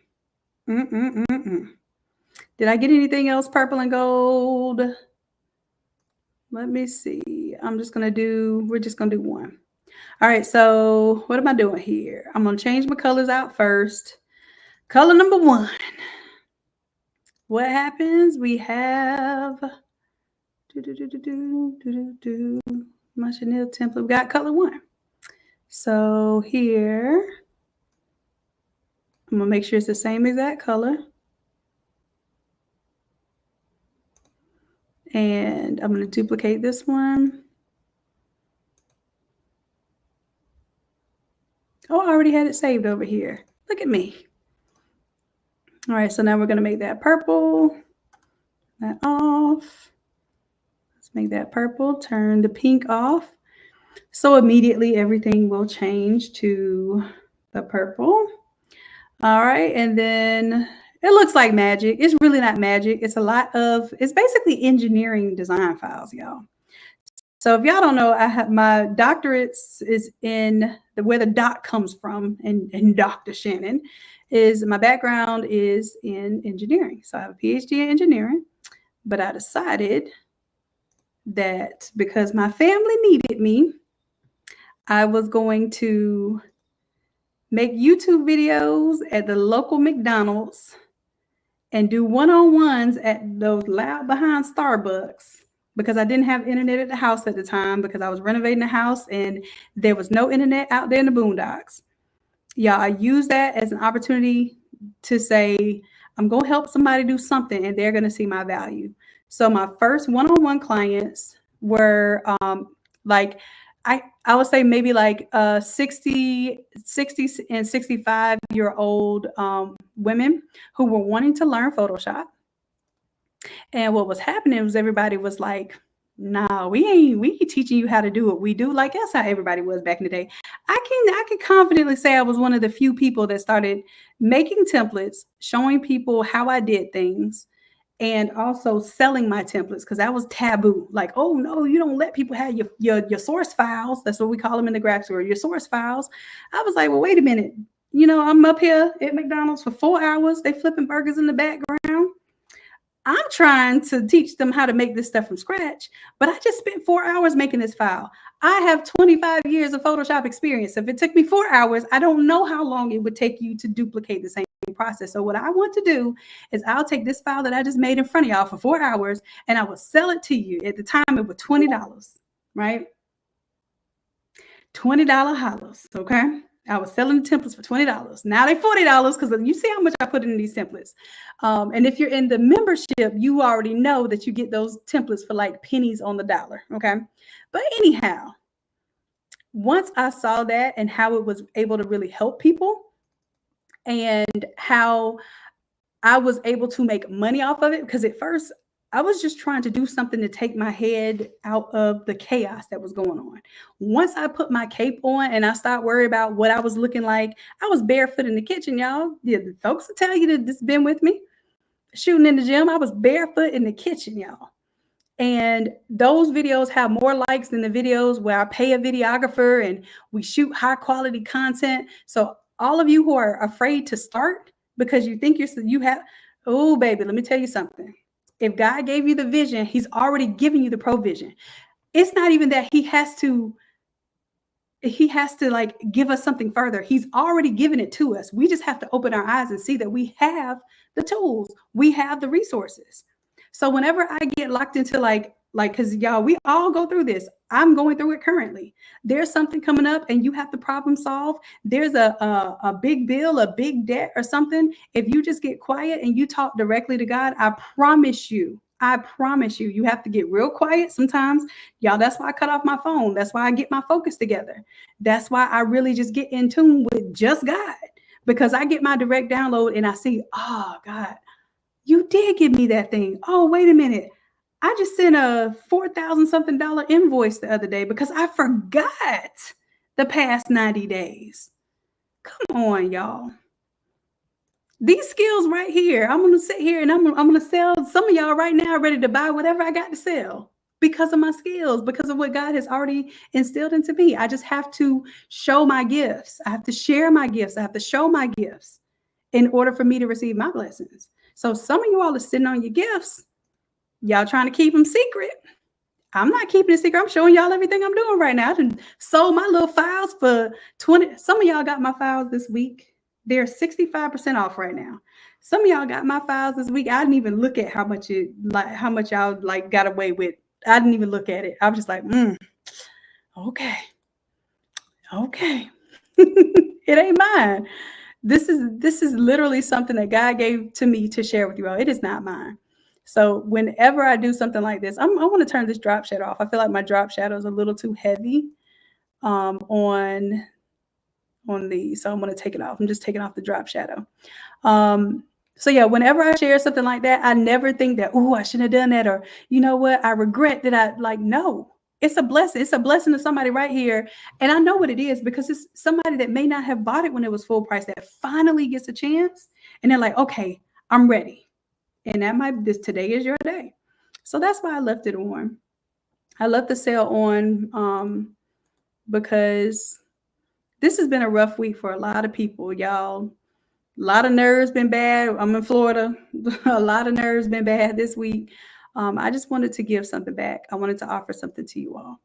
I get anything else purple and gold? Let me see. We're just going to do 1. All right, so what am I doing here? I'm going to change my colors out first. Color number 1. What happens? We have my Chenille template. We got color 1. So here, I'm going to make sure it's the same exact color. And I'm going to duplicate this one. Oh, I already had it saved over here. Look at me. All right, so now we're going to make that purple. That off. Let's make that purple. Turn the pink off. So immediately everything will change to the purple. All right, and then it looks like magic. It's really not magic. It's basically engineering design files, y'all. So if y'all don't know, I have my doctorates is in where the dot comes from, and Dr. Shanon is my background is in engineering. So I have a PhD in engineering, but I decided that because my family needed me, I was going to make YouTube videos at the local McDonald's and do one-on-ones at those loud behind Starbucks, because I didn't have internet at the house at the time because I was renovating the house and there was no internet out there in the boondocks. Yeah, I used that as an opportunity to say, I'm going to help somebody do something and they're going to see my value. So my first one-on-one clients were I would say maybe like 60 and 65-year-old women who were wanting to learn Photoshop. And what was happening was everybody was like, nah, we ain't teaching you how to do what we do. Like, that's how everybody was back in the day. I can confidently say I was one of the few people that started making templates, showing people how I did things, and also selling my templates, because that was taboo. Like, oh no, you don't let people have your source files. That's what we call them in the graphic store, your source files. I was like, well, wait a minute. You know, I'm up here at McDonald's for 4 hours. They flipping burgers in the background. I'm trying to teach them how to make this stuff from scratch, but I just spent 4 hours making this file. I have 25 years of Photoshop experience. If it took me 4 hours, I don't know how long it would take you to duplicate the same process. So what I want to do is I'll take this file that I just made in front of y'all for 4 hours and I will sell it to you. At the time, it was $20, right? $20 hollers, okay? I was selling the templates for $20. Now they're $40 because you see how much I put in these templates. And if you're in the membership, you already know that you get those templates for like pennies on the dollar, okay? But anyhow, once I saw that and how it was able to really help people and how I was able to make money off of it, because at first I was just trying to do something to take my head out of the chaos that was going on. Once I put my cape on and I started worrying about what I was looking like, I was barefoot in the kitchen, y'all. Yeah, the folks will tell you that this has been with me. shooting in the gym. I was barefoot in the kitchen, y'all. And those videos have more likes than the videos where I pay a videographer and we shoot high quality content. So all of you who are afraid to start because you think you have, oh baby, let me tell you something. If God gave you the vision, he's already given you the provision. It's not even that he has to like give us something further. He's already given it to us. We just have to open our eyes and see that we have the tools, we have the resources. So whenever I get locked into because y'all, we all go through this. I'm going through it currently. There's something coming up and you have to problem solve. There's a big bill, a big debt or something. If you just get quiet and you talk directly to God, I promise you, you have to get real quiet sometimes. Y'all, that's why I cut off my phone. That's why I get my focus together. That's why I really just get in tune with just God, because I get my direct download and I see, oh, God, you did give me that thing. Oh, wait a minute. I just sent a $4,000 something invoice the other day because I forgot the past 90 days. Come on, y'all. These skills right here, I'm going to sit here and I'm going to sell. Some of y'all right now ready to buy whatever I got to sell because of my skills, because of what God has already instilled into me. I just have to show my gifts. I have to share my gifts. I have to show my gifts in order for me to receive my blessings. So some of you all are sitting on your gifts. Y'all trying to keep them secret. I'm not keeping it secret. I'm showing y'all everything I'm doing right now. I done sold my little files for 20. Some of y'all got my files this week. They're 65% off right now. Some of y'all got my files this week. I didn't even look at how much y'all like got away with. I didn't even look at it. I was just like, okay. It ain't mine. This is literally something that God gave to me to share with you all. It is not mine. So whenever I do something like this, I want to turn this drop shadow off. I feel like my drop shadow is a little too heavy on these. So I'm going to take it off. I'm just taking off the drop shadow. So yeah, whenever I share something like that, I never think that, oh, I shouldn't have done that. Or, you know what? I regret that no, it's a blessing. It's a blessing to somebody right here. And I know what it is because it's somebody that may not have bought it when it was full price that finally gets a chance. And they're like, okay, I'm ready. And today is your day. So that's why I left it on. I left the sale on because this has been a rough week for a lot of people, y'all. A lot of nerves been bad. I'm in Florida. A lot of nerves been bad this week. I just wanted to give something back. I wanted to offer something to you all.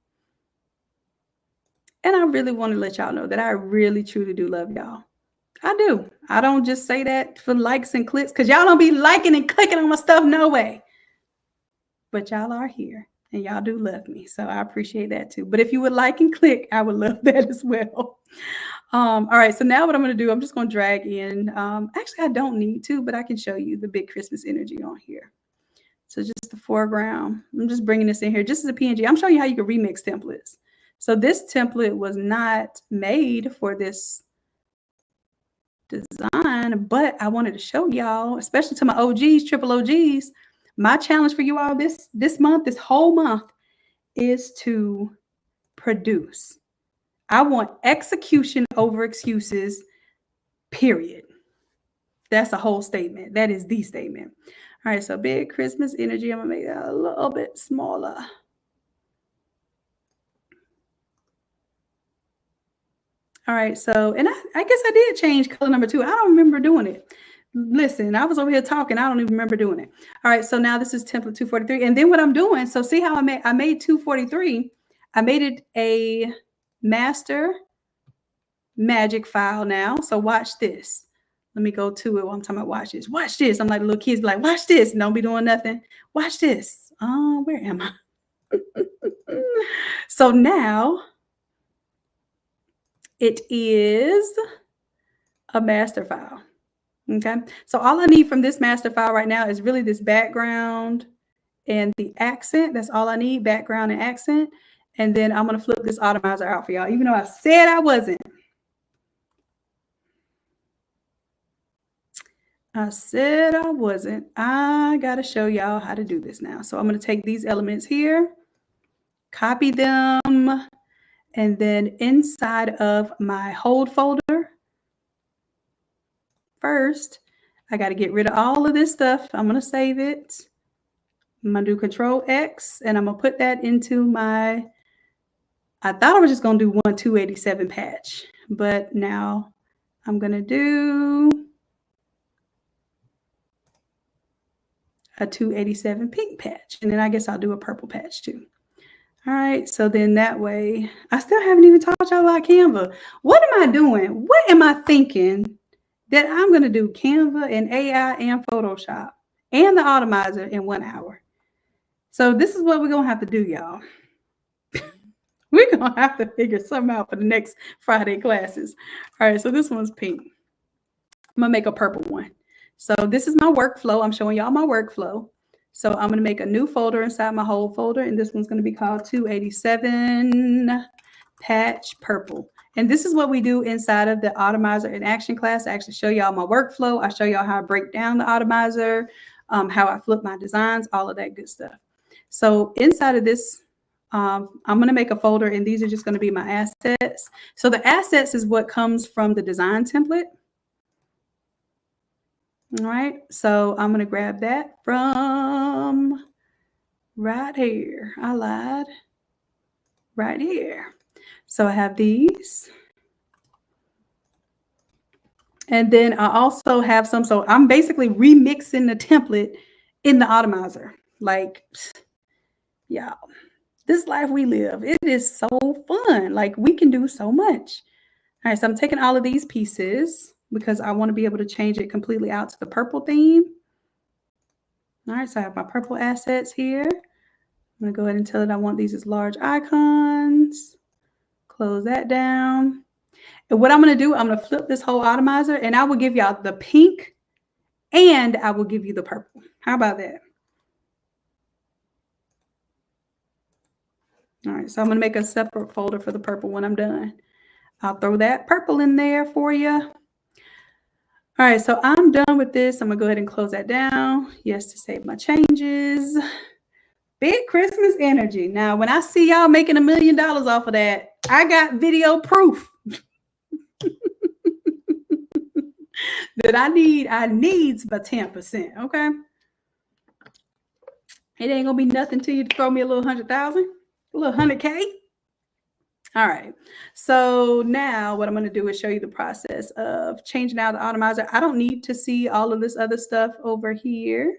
And I really want to let y'all know that I really, truly do love y'all. I do. I don't just say that for likes and clicks because y'all don't be liking and clicking on my stuff. No way. But y'all are here and y'all do love me. So I appreciate that too. But if you would like and click, I would love that as well. All right. So now what I'm going to do, I'm just going to drag in. Actually, I don't need to, but I can show you the big Christmas energy on here. So just the foreground. I'm just bringing this in here just as a PNG. I'm showing you how you can remix templates. So this template was not made for this design, but I wanted to show y'all, especially to my OGs, triple OGs, my challenge for you all this month, this whole month, is to produce. I want execution over excuses, period. That's a whole statement. That is the statement. All right, so big Christmas energy. I'm going to make that a little bit smaller. All right, so, and I guess I did change color number 2. I don't remember doing it. Listen, I was over here talking. I don't even remember doing it. All right, so now this is template 243. And then what I'm doing, so see how I made 243. I made it a master magic file now. So watch this. Let me go to it while I'm talking about watch this. Watch this. I'm like little kids be like, watch this. Don't be doing nothing. Watch this. Oh, where am I? So now it is a master file. Okay. So all I need from this master file right now is really this background and the accent. That's all I need, background and accent. And then I'm going to flip this Automizer out for y'all, even though I said I wasn't. I said I wasn't. I got to show y'all how to do this now. So I'm going to take these elements here, copy them, and then inside of my hold folder, first, I got to get rid of all of this stuff. I'm going to save it. I'm going to do Control X, and I'm going to put that into my, I thought I was just going to do one 287 patch, but now I'm going to do a 287 pink patch. And then I guess I'll do a purple patch too. All right, so then that way, I still haven't even taught y'all about Canva. What am I doing? What am I thinking that I'm going to do Canva and AI and Photoshop and the Automizer in 1 hour? So this is what we're going to have to do, y'all. We're going to have to figure something out for the next Friday classes. All right, so this one's pink. I'm going to make a purple one. So this is my workflow. I'm showing y'all my workflow. So I'm going to make a new folder inside my whole folder, and this one's going to be called 287 Patch Purple. And this is what we do inside of the Automizer in Action class. I actually show y'all my workflow. I show y'all how I break down the Automizer, how I flip my designs, all of that good stuff. So inside of this, I'm going to make a folder, and these are just going to be my assets. So the assets is what comes from the design template. All right, so I'm going to grab that from right here. I lied. Right here. So I have these. And then I also have some, so I'm basically remixing the template in the Automizer. Like, y'all, this life we live, it is so fun. Like, we can do so much. All right, so I'm taking all of these pieces because I want to be able to change it completely out to the purple theme. All right, so I have my purple assets here. I'm going to go ahead and tell it I want these as large icons. Close that down. And what I'm going to do, I'm going to flip this whole Automizer, and I will give y'all the pink and I will give you the purple. How about that? All right, so I'm going to make a separate folder for the purple when I'm done. I'll throw that purple in there for you. All right, so I'm done with this. I'm going to go ahead and close that down. Yes, to save my changes. Big Christmas energy. Now, when I see y'all making $1 million off of that, I got video proof that I needs about 10%, okay? It ain't gonna be nothing to you to throw me a little 100,000, a little 100K. All right, so now what I'm gonna do is show you the process of changing out the Automizer. I don't need to see all of this other stuff over here,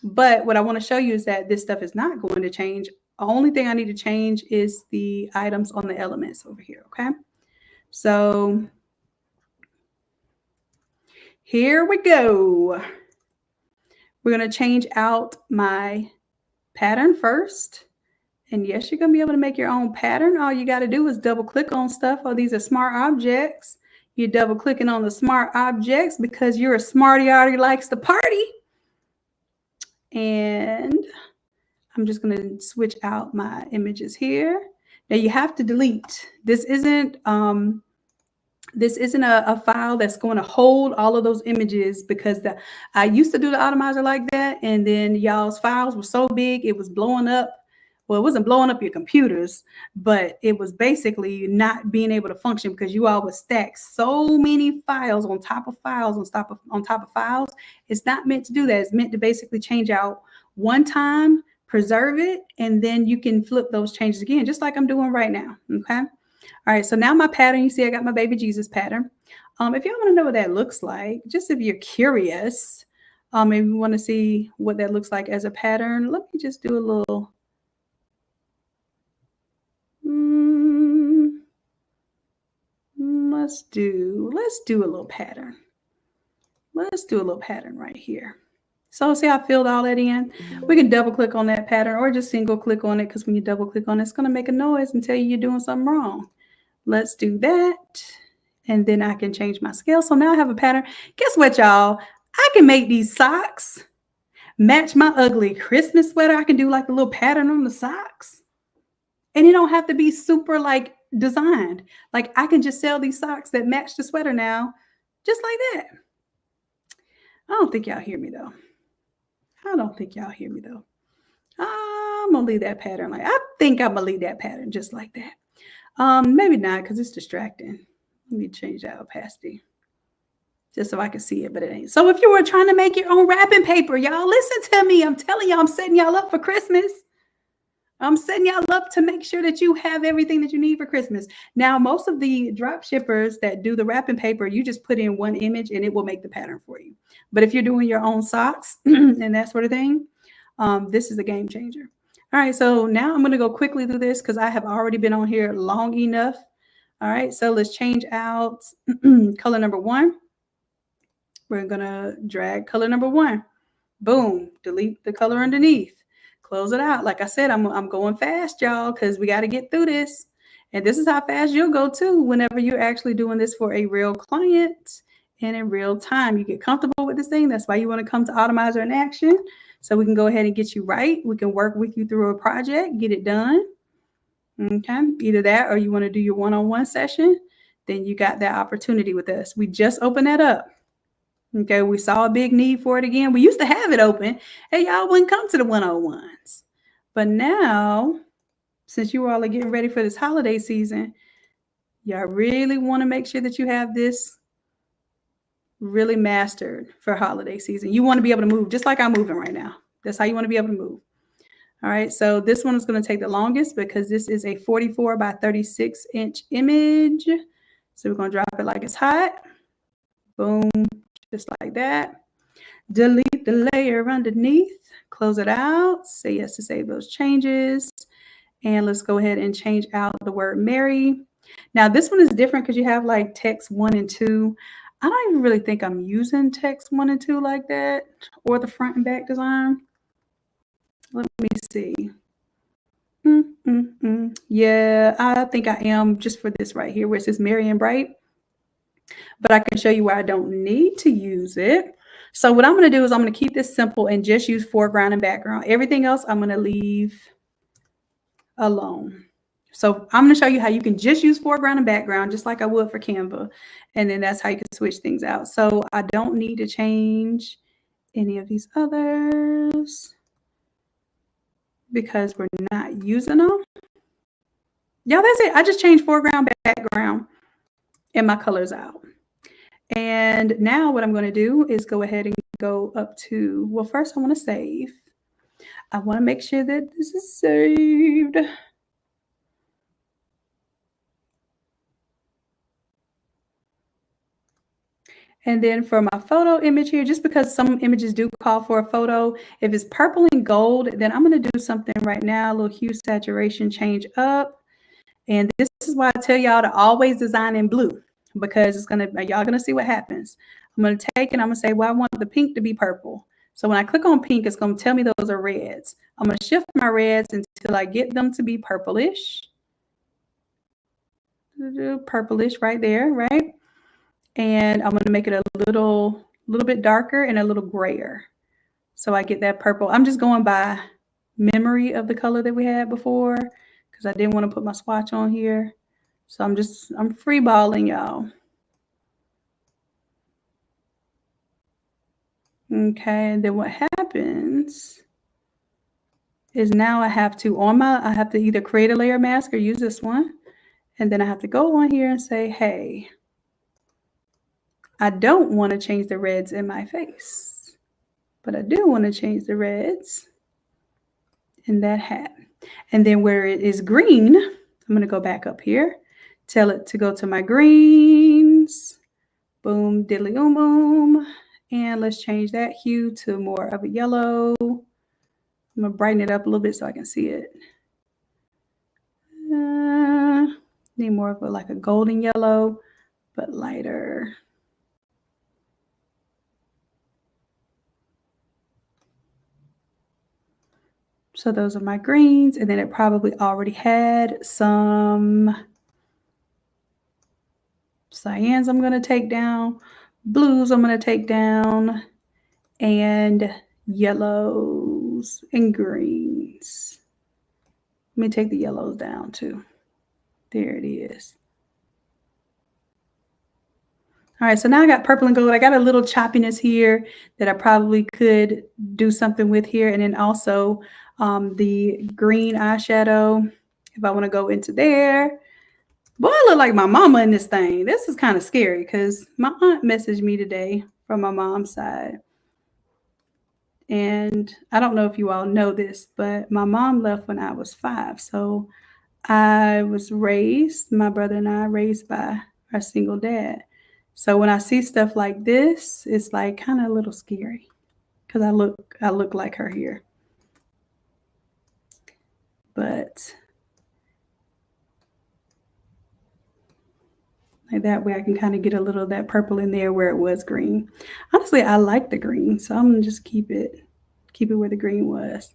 but what I wanna show you is that this stuff is not going to change. The only thing I need to change is the items on the elements over here, okay? So here we go. We're going to change out my pattern first. And yes, you're going to be able to make your own pattern. All you got to do is double click on stuff. Oh, these are smart objects. You're double clicking on the smart objects because you're a smarty already likes to party. And I'm just going to switch out my images here. Now you have to delete. This isn't a file that's going to hold all of those images because I used to do the Automizer like that, and then y'all's files were so big it was blowing up. Well, it wasn't blowing up your computers, but it was basically not being able to function because you all would stack so many files on top of files on top of files. It's not meant to do that. It's meant to basically change out one time, preserve it, and then you can flip those changes again, just like I'm doing right now. Okay. All right, so now my pattern, you see I got my baby Jesus pattern. If y'all want to know what that looks like, just if you're curious, maybe you want to see what that looks like as a pattern, let me just do a little, let's do a little pattern. Let's do a little pattern right here. So see how I filled all that in? We can double click on that pattern or just single click on it because when you double click on it, it's going to make a noise and tell you you're doing something wrong. Let's do that. And then I can change my scale. So now I have a pattern. Guess what, y'all? I can make these socks match my ugly Christmas sweater. I can do like a little pattern on the socks. And it don't have to be super like designed. Like I can just sell these socks that match the sweater now, just like that. I don't think y'all hear me though. I'm gonna leave that pattern like I think I'm gonna leave that pattern just like that. Maybe not because it's distracting. Let me change that opacity. just so I can see it, but it ain't. So if you were trying to make your own wrapping paper, y'all listen to me. I'm telling y'all, I'm setting y'all up for Christmas. I'm setting y'all up to make sure that you have everything that you need for Christmas. Now, most of the drop shippers that do the wrapping paper, you just put in one image and it will make the pattern for you. But if you're doing your own socks and that sort of thing, this is a game changer. All right, so now I'm going to go quickly through this because I have already been on here long enough. All right, so let's change out color number 1. We're going to drag color number 1. Boom, delete the color underneath. Close it out. Like I said, I'm going fast, y'all, because we got to get through this. And this is how fast you'll go too whenever you're actually doing this for a real client and in real time. You get comfortable with this thing. That's why you want to come to Automizer in action. So we can go ahead and get you right. We can work with you through a project, get it done. Okay, either that or you want to do your one-on-one session, then you got that opportunity with us. We just opened that up. Okay, we saw a big need for it again. We used to have it open. Hey, y'all wouldn't come to the one-on-ones. But now, since you all are getting ready for this holiday season, y'all really want to make sure that you have this really mastered for holiday season. You want to be able to move just like I'm moving right now. That's how you want to be able to move. All right, so this one is going to take the longest because this is a 44 by 36 inch image. So we're going to drop it like it's hot. Boom. Just like that. Delete the layer underneath, close it out, say yes to save those changes. And let's go ahead and change out the word Mary. Now this one is different because you have like text 1 and 2. I don't even really think I'm using text 1 and 2 like that, or the front and back design. Let me see. Yeah, I think I am just for this right here where it says Merry and Bright. But I can show you where I don't need to use it. So what I'm going to do is I'm going to keep this simple and just use foreground and background. Everything else I'm going to leave alone. So I'm going to show you how you can just use foreground and background just like I would for Canva. And then that's how you can switch things out. So I don't need to change any of these others because we're not using them. Yeah, that's it. I just changed foreground, background, and my colors out. And now what I'm going to do is go ahead and go up to, well, first I want to save. I want to make sure that this is saved. And then for my photo image here, just because some images do call for a photo, if it's purple and gold, then I'm going to do something right now, a little hue saturation change up. And this is why I tell y'all to always design in blue, because it's going to, y'all going to see what happens. I'm going to take and I'm going to say, well, I want the pink to be purple. So when I click on pink, it's going to tell me those are reds. I'm going to shift my reds until I get them to be purplish. Purplish right there, right? And I'm going to make it a little bit darker and a little grayer. So I get that purple. I'm just going by memory of the color that we had before because I didn't want to put my swatch on here. So I'm freeballing, y'all. Okay, and then what happens is now I have to either create a layer mask or use this one. And then I have to go on here and say, hey, I don't want to change the reds in my face, but I do want to change the reds in that hat. And then where it is green, I'm going to go back up here, tell it to go to my greens. Boom, diddly boom, boom. And let's change that hue to more of a yellow. I'm going to brighten it up a little bit so I can see it. Need more of like a golden yellow, but lighter. So those are my greens. And then it probably already had some cyans I'm going to take down, blues I'm going to take down, and yellows and greens. Let me take the yellows down too. There it is. All right, so now I got purple and gold. I got a little choppiness here that I probably could do something with here. And then also the green eyeshadow, if I want to go into there. Boy, I look like my mama in this thing. This is kind of scary because my aunt messaged me today from my mom's side. And I don't know if you all know this, but my mom left when I was 5. So I was raised, my brother and I raised by our single dad. So when I see stuff like this, it's like kind of a little scary because I look like her here. But like that way I can kind of get a little of that purple in there where it was green. Honestly, I like the green, so I'm gonna just keep it where the green was.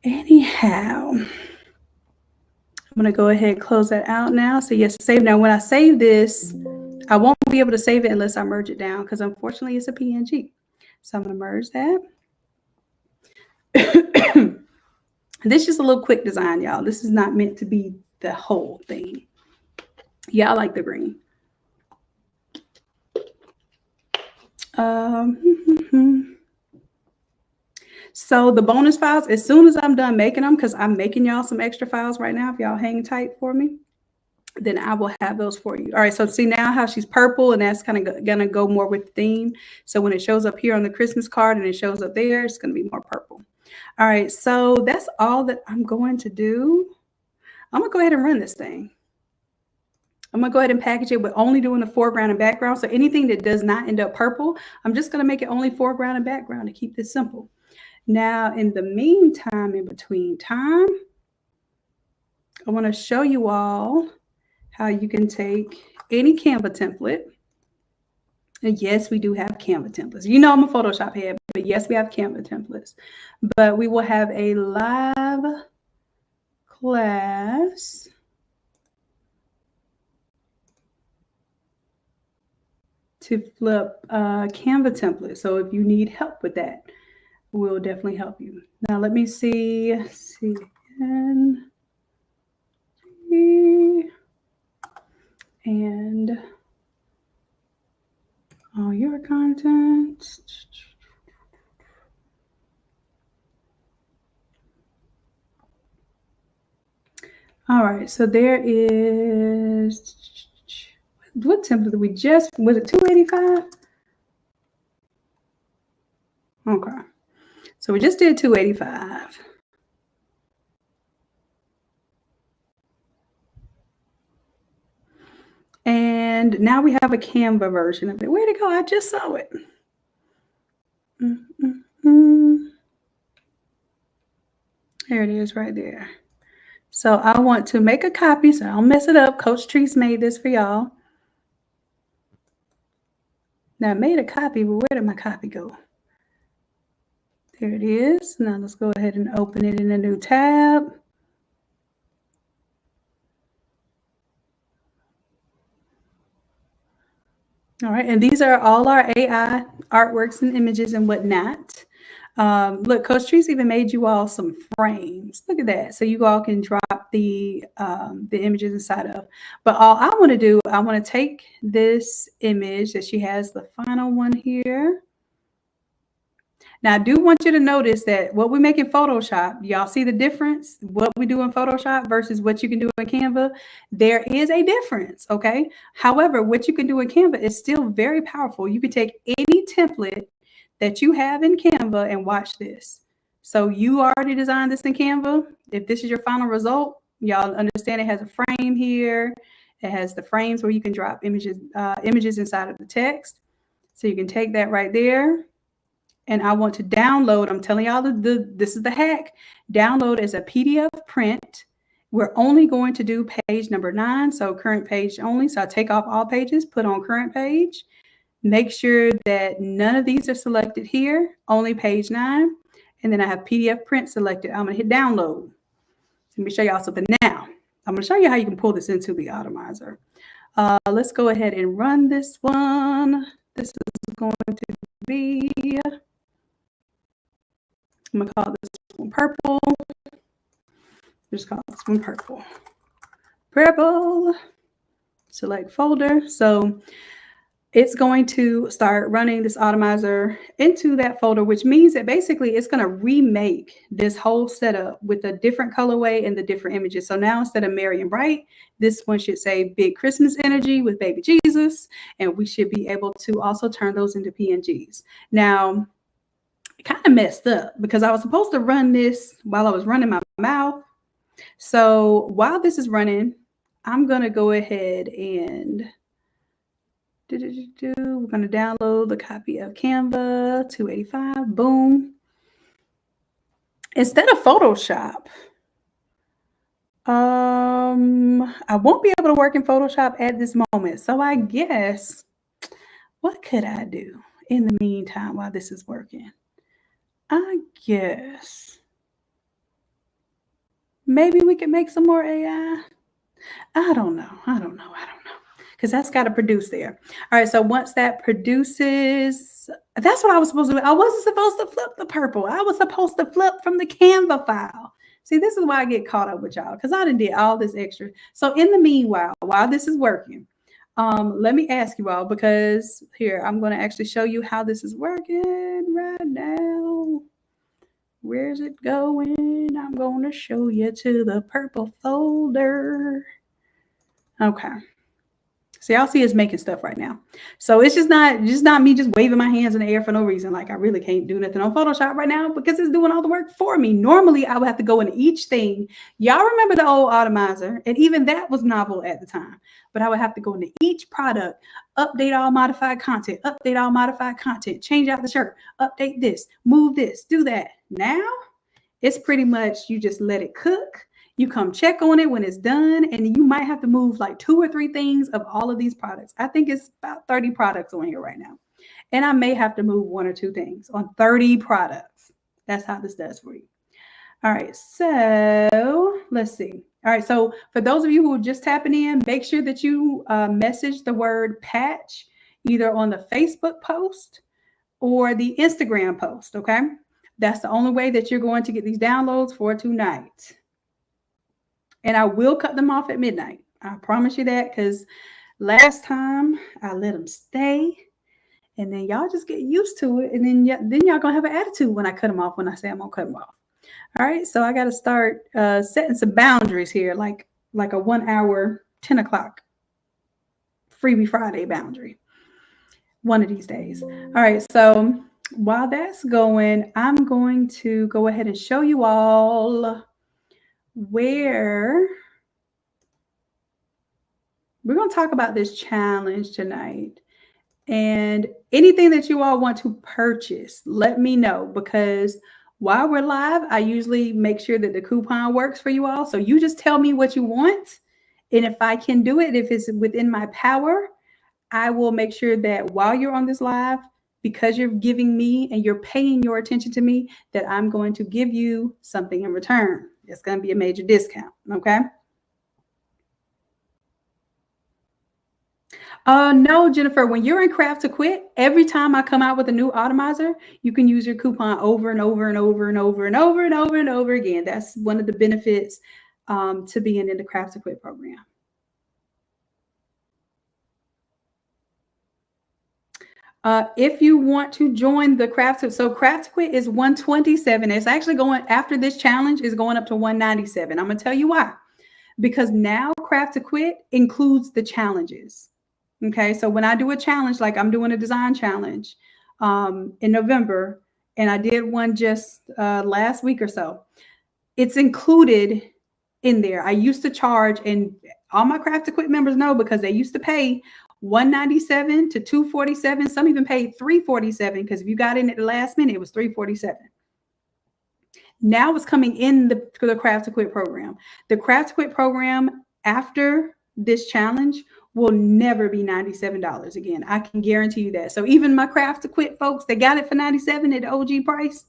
Anyhow, I'm gonna go ahead and close that out now. So yes, save. Now when I save this, I won't be able to save it unless I merge it down because unfortunately it's a PNG. So I'm gonna merge that. This is just a little quick design, y'all. This is not meant to be the whole thing. Yeah, I like the green. So the bonus files, as soon as I'm done making them, because I'm making y'all some extra files right now, if y'all hang tight for me, then I will have those for you. All right, so see now how she's purple, and that's kind of going to go more with the theme. So when it shows up here on the Christmas card and it shows up there, it's going to be more purple. All right, so that's all that I'm going to do. I'm going to go ahead and run this thing. I'm going to go ahead and package it with only doing the foreground and background. So anything that does not end up purple, I'm just going to make it only foreground and background to keep this simple. Now, in the meantime, in between time, I want to show you all how you can take any Canva template. And yes, we do have Canva templates. You know I'm a Photoshop head, but yes, we have Canva templates. But we will have a live class to flip Canva templates. So if you need help with that, we'll definitely help you. Now let me see again. And all your content. All right, so there is, what template did we just, was it 285? Okay, so we just did 285. And now we have a Canva version of it. Where'd it go? I just saw it. There it is right there. So I want to make a copy so I don't mess it up. Coach Treese made this for y'all. Now I made a copy, but where did my copy go? There it is. Now let's go ahead and open it in a new tab. All right, and these are all our AI artworks and images and whatnot. Look, Coach Treese even made you all some frames. Look at that. So you all can drop the images inside of. But all I want to do, I want to take this image that she has, the final one here. Now, I do want you to notice that what we make in Photoshop, y'all see the difference? What we do in Photoshop versus what you can do in Canva, there is a difference, okay? However, what you can do in Canva is still very powerful. You can take any template that you have in Canva and watch this. So you already designed this in Canva. If this is your final result, y'all understand it has a frame here. It has the frames where you can drop images inside of the text. So you can take that right there. And I want to download, I'm telling y'all, this is the hack. Download as a PDF print. We're only going to do page number 9, so current page only. So I take off all pages, put on current page. Make sure that none of these are selected here, only page 9. And then I have PDF print selected. I'm going to hit download. Let me show y'all something now. I'm going to show you how you can pull this into the Automizer. Let's go ahead and run this one. This is going to be... I'm going to call this one purple. Just call this one purple. Purple. Select folder. So it's going to start running this Automizer into that folder, which means that basically it's going to remake this whole setup with a different colorway and the different images. So now instead of Merry and Bright, this one should say Big Christmas Energy with Baby Jesus, and we should be able to also turn those into PNGs. Now, it kind of messed up because I was supposed to run this while I was running my mouth. So while this is running, I'm going to go ahead and we're going to download the copy of Canva 285. Boom. Instead of Photoshop, I won't be able to work in Photoshop at this moment. So I guess, what could I do in the meantime while this is working? I guess maybe we could make some more AI. I don't know. Because that's got to produce there. All right, so once that produces, that's what I was supposed to do. I wasn't supposed to flip the purple. I was supposed to flip from the Canva file. See, this is why I get caught up with y'all, because I didn't did all this extra. So in the meanwhile, while this is working, let me ask you all, because here, I'm going to actually show you how this is working right now. Where's it going? I'm going to show you to the purple folder. Okay. So y'all see us making stuff right now. So it's just not me just waving my hands in the air for no reason. Like I really can't do nothing on Photoshop right now because it's doing all the work for me. Normally I would have to go into each thing. Y'all remember the old Automizer, and even that was novel at the time. But I would have to go into each product, update all modified content, change out the shirt, update this, move this, do that. Now it's pretty much you just let it cook. You come check on it when it's done, and you might have to move like 2 or 3 things of all of these products. I think it's about 30 products on here right now. And I may have to move 1 or 2 things on 30 products. That's how this does for you. All right, so let's see. All right, so for those of you who are just tapping in, make sure that you message the word patch either on the Facebook post or the Instagram post, okay? That's the only way that you're going to get these downloads for tonight. And I will cut them off at midnight. I promise you that, because last time I let them stay, and then y'all just get used to it, and then y'all gonna have an attitude when I cut them off, when I say I'm gonna cut them off. All right, so I got to start setting some boundaries here, like a 1 hour, 10 o'clock Freebie Friday boundary one of these days. All right, so while that's going, I'm going to go ahead and show you all where we're going to talk about this challenge tonight. And anything that you all want to purchase, let me know, because while we're live, I usually make sure that the coupon works for you all. So you just tell me what you want. And if I can do it, if it's within my power, I will make sure that while you're on this live, because you're giving me and you're paying your attention to me, that I'm going to give you something in return. It's going to be a major discount. Okay. No, Jennifer, when you're in Craft to Quit, every time I come out with a new Automizer, you can use your coupon over and over and over and over and over and over and over again. That's one of the benefits to being in the Craft to Quit program. If you want to join the Craft to, so Craft to Quit is $127. It's actually going, after this challenge, is going up to $197. I'm going to tell you why. Because now Craft to Quit includes the challenges. Okay, so when I do a challenge, like I'm doing a design challenge in November, and I did one just last week or so, it's included in there. I used to charge, and all my Craft to Quit members know, because they used to pay $197 to $247. Some even paid $347, because if you got in at the last minute, it was $347. Now it's coming in the Craft to Quit program. The Craft to Quit program after this challenge will never be $97 again. I can guarantee you that. So even my Craft to Quit folks, they got it for $97 at the OG price.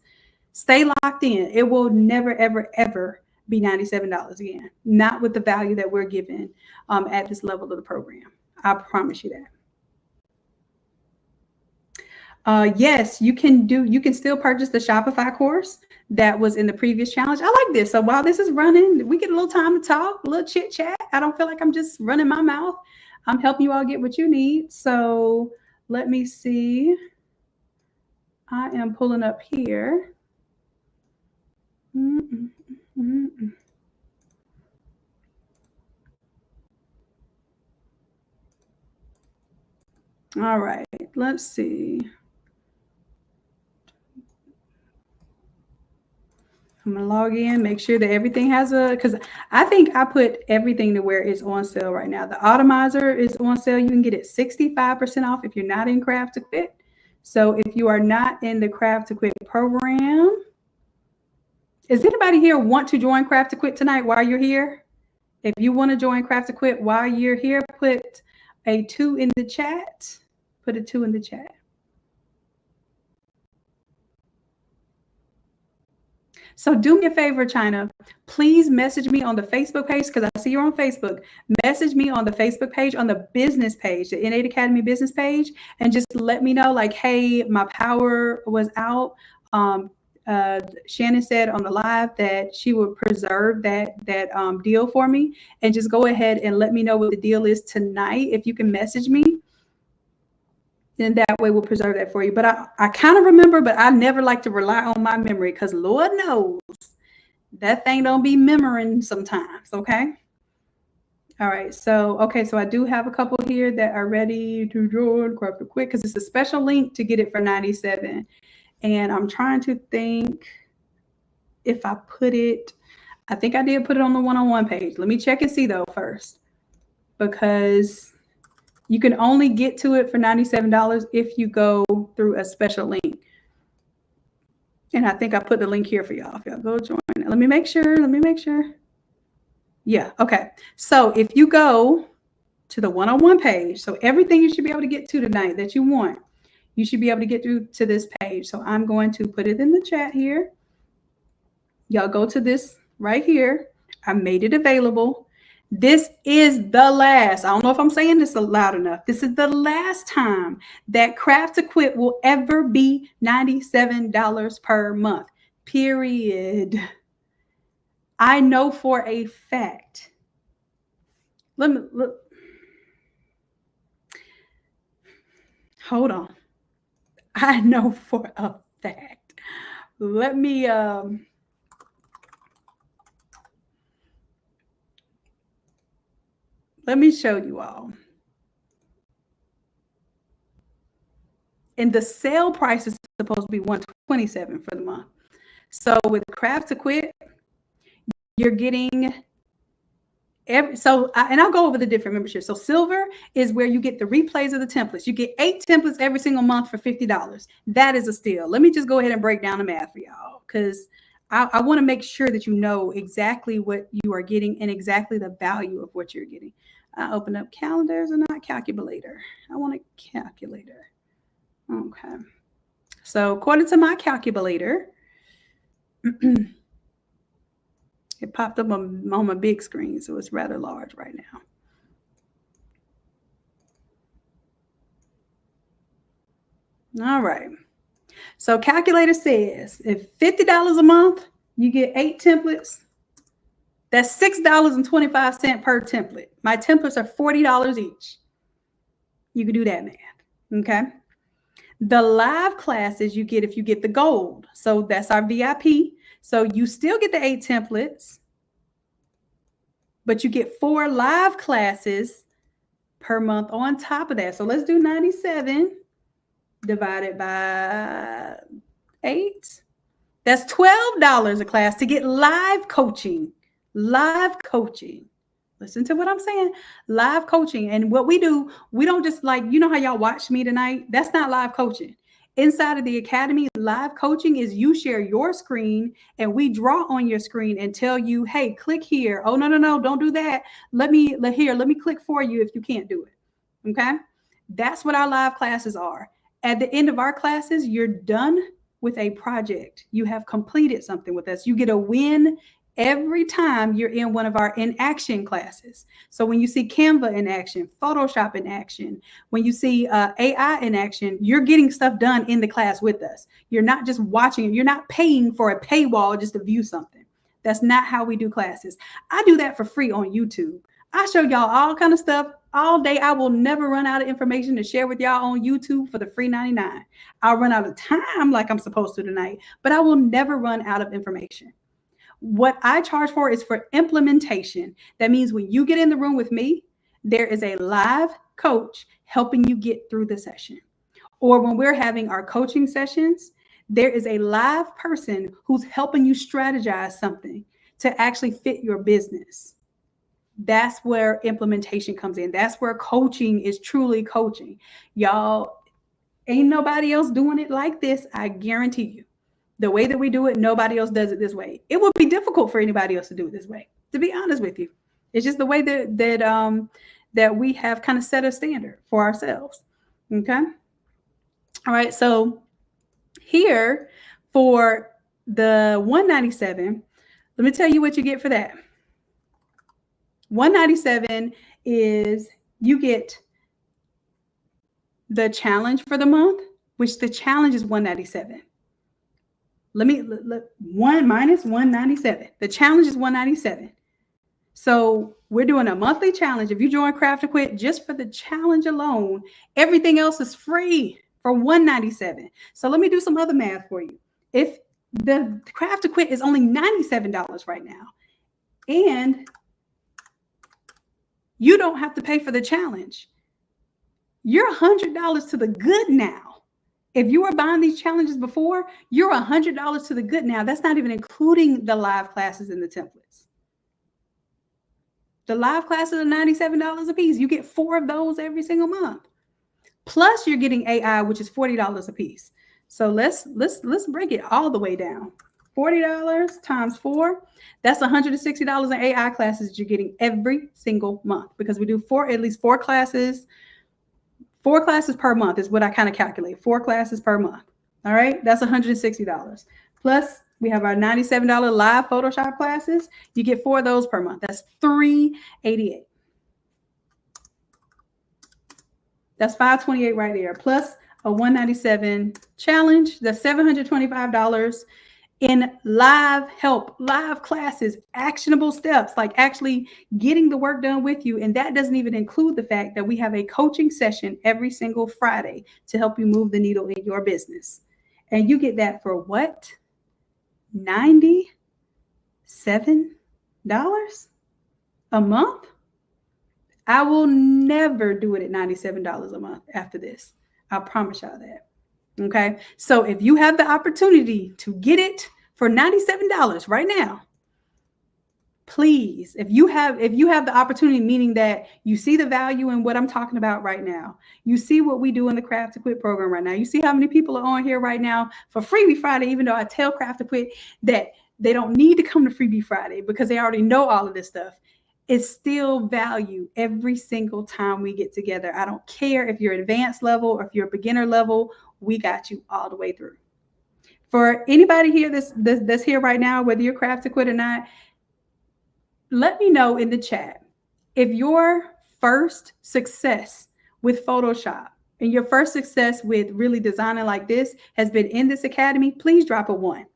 Stay locked in. It will never, ever, ever be $97 again. Not with the value that we're giving at this level of the program. I promise you that. Yes, you can still purchase the Shopify course that was in the previous challenge. I like this. So while this is running, we get a little time to talk, a little chit chat. I don't feel like I'm just running my mouth. I'm helping you all get what you need. So let me see. I am pulling up here. All right, let's see. I'm gonna log in, make sure that everything has because I think I put everything to where it's on sale right now. The Automizer is on sale. You can get it 65% off if you're not in Craft to Quit. So if you are not in the Craft to Quit program, is anybody here want to join Craft to Quit tonight while you're here? If you want to join Craft to Quit while you're here, put a 2 in the chat. Put a 2 in the chat. So do me a favor, China. Please message me on the Facebook page because I see you're on Facebook. Message me on the Facebook page, on the business page, the N8 Academy business page, and just let me know, like, hey, my power was out. Shanon said on the live that she would preserve that deal for me, and just go ahead and let me know what the deal is tonight. If you can message me, then that way we'll preserve that for you. But I kind of remember, but I never like to rely on my memory because Lord knows that thing don't be memorizing sometimes. Okay. All right. So, okay. So I do have a couple here that are ready to join Craft to Quit because it's a special link to get it for $97. And I'm trying to think if I put it, I think I did put it on the one-on-one page. Let me check and see though first, because you can only get to it for $97 if you go through a special link. And I think I put the link here for y'all. If y'all go join it. Let me make sure. Yeah, okay. So if you go to the one-on-one page, so everything you should be able to get to tonight that you want, you should be able to get through to this page. So I'm going to put it in the chat here. Y'all go to this right here. I made it available. This is the last, I don't know if I'm saying this loud enough. This is the last time that Craft to Quit will ever be $97 per month, period. I know for a fact. Let me look. Hold on. I know for a fact. Let me show you all. And the sale price is supposed to be $127 for the month. So with Craft to Quit, you're getting and I'll go over the different memberships. So Silver is where you get the replays of the templates. You get 8 templates every single month for $50. That is a steal. Let me just go ahead and break down the math for y'all, because I want to make sure that you know exactly what you are getting and exactly the value of what you're getting. I open up calendars and not calculator. I want a calculator. Okay. So according to my calculator, it popped up on my big screen, so it's rather large right now. All right. So calculator says if $50 a month, you get 8 templates. That's $6.25 per template. My templates are $40 each. You can do that math. Okay. The live classes you get if you get the gold. So that's our VIP. So you still get the 8 templates, but you get 4 live classes per month on top of that. So let's do 97 divided by 8. That's $12 a class to get live coaching. Live coaching. Listen to what I'm saying. Live coaching. And what we do, we don't just like, you know how y'all watched me tonight? That's not live coaching. Inside of the academy, live coaching is you share your screen and we draw on your screen and tell you, hey, click here. Oh, no, don't do that. Let me click for you if you can't do it. Okay. That's what our live classes are. At the end of our classes, you're done with a project. You have completed something with us. You get a win every time you're in one of our in action classes. So when you see Canva in action, Photoshop in action, when you see AI in action, you're getting stuff done in the class with us. You're not just watching. You're not paying for a paywall just to view something. That's not how we do classes. I do that for free on YouTube. I show y'all all kind of stuff all day. I will never run out of information to share with y'all on YouTube for the free 99. I'll run out of time like I'm supposed to tonight, but I will never run out of information. What I charge for is for implementation. That means when you get in the room with me, there is a live coach helping you get through the session. Or when we're having our coaching sessions, there is a live person who's helping you strategize something to actually fit your business. That's where implementation comes in. That's where coaching is truly coaching. Y'all, ain't nobody else doing it like this. I guarantee you. The way that we do it, nobody else does it this way. It would be difficult for anybody else to do it this way, to be honest with you. It's just the way that we have kind of set a standard for ourselves. Okay. All right. So here for the 197, let me tell you what you get for that. 197 is you get the challenge for the month, which the challenge is 197. One minus 197. The challenge is 197. So we're doing a monthly challenge. If you join Craft to Quit just for the challenge alone, everything else is free for 197. So let me do some other math for you. If the Craft to Quit is only $97 right now, and you don't have to pay for the challenge, you're $100 to the good now. If you were buying these challenges before, you're $100 to the good now. That's not even including the live classes and the templates. The live classes are $97 a piece. You get 4 of those every single month. Plus you're getting AI, which is $40 a piece. So let's break it all the way down. $40 times 4, that's $160 in AI classes that you're getting every single month, because we do at least four classes. 4 classes per month is what I kind of calculate. 4 classes per month. All right. That's $160. Plus we have our $97 live Photoshop classes. You get 4 of those per month. That's $388. That's $528 right there. Plus a $197 challenge. That's $725 in live help, live classes, actionable steps, like actually getting the work done with you. And that doesn't even include the fact that we have a coaching session every single Friday to help you move the needle in your business. And you get that for what? $97 a month? I will never do it at $97 a month after this. I promise y'all that. Okay. So if you have the opportunity to get it for $97 right now, please, if you have the opportunity, meaning that you see the value in what I'm talking about right now, you see what we do in the Craft to Quit program right now, you see how many people are on here right now for Freebie Friday, even though I tell Craft to Quit that they don't need to come to Freebie Friday because they already know all of this stuff. It's still value every single time we get together. I don't care if you're advanced level or if you're beginner level, we got you all the way through. For anybody here that's here right now, whether you're Craft to Quit or not, let me know in the chat if your first success with Photoshop and your first success with really designing like this has been in this academy. Please drop a 1.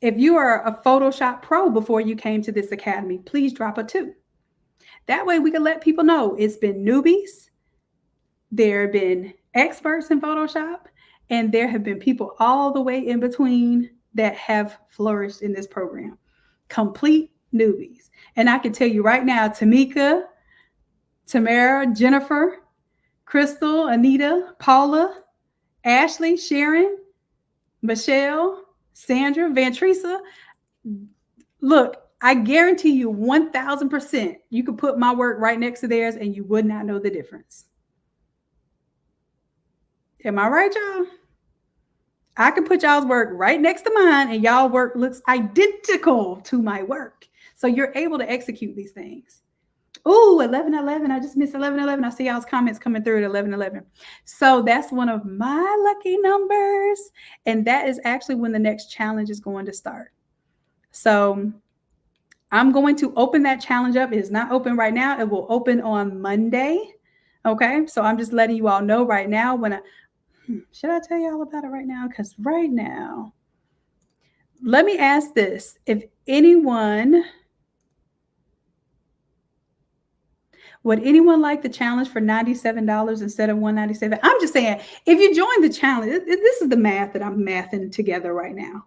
If you are a Photoshop pro before you came to this academy, please drop a 2. That way we can let people know it's been newbies, there have been experts in Photoshop, and there have been people all the way in between that have flourished in this program. Complete newbies. And I can tell you right now, Tamika, Tamara, Jennifer, Crystal, Anita, Paula, Ashley, Sharon, Michelle, Sandra, Vantrisa, look, I guarantee you 1,000% you could put my work right next to theirs and you would not know the difference. Am I right, y'all? I can put y'all's work right next to mine and y'all work looks identical to my work. So you're able to execute these things. Ooh, 1111. I just missed 1111. I see y'all's comments coming through at 1111. So that's one of my lucky numbers. And that is actually when the next challenge is going to start. So I'm going to open that challenge up. It is not open right now. It will open on Monday. Okay. So I'm just letting you all know right now should I tell you all about it right now? Because right now, let me ask this. If anyone Would anyone like the challenge for $97 instead of $197? I'm just saying, if you join the challenge, this is the math that I'm mathing together right now.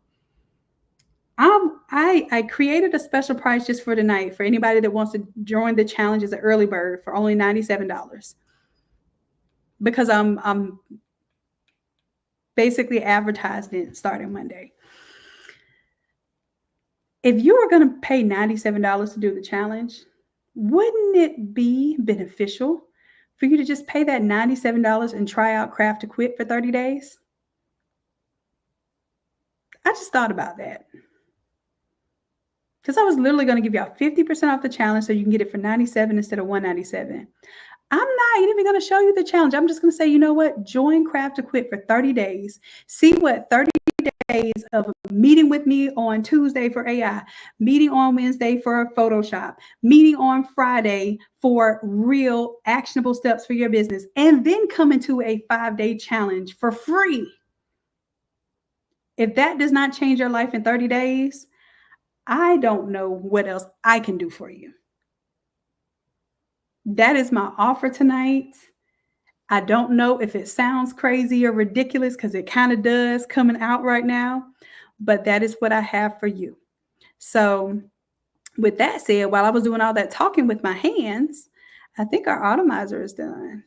I created a special price just for tonight for anybody that wants to join the challenge as an early bird for only $97, because I'm basically advertised it starting Monday. If you were going to pay $97 to do the challenge, wouldn't it be beneficial for you to just pay that $97 and try out Craft to Quit for 30 days? I just thought about that. Because I was literally going to give y'all 50% off the challenge so you can get it for $97 instead of $197. I'm not even going to show you the challenge. I'm just going to say, you know what? Join Craft to Quit for 30 days. See what 30 days of meeting with me on Tuesday for AI, meeting on Wednesday for Photoshop, meeting on Friday for real actionable steps for your business, and then come into a 5-day challenge for free. If that does not change your life in 30 days, I don't know what else I can do for you. That is my offer tonight. I don't know if it sounds crazy or ridiculous, because it kind of does coming out right now, but that is what I have for you. So with that said, while I was doing all that talking with my hands, I think our Automizer is done.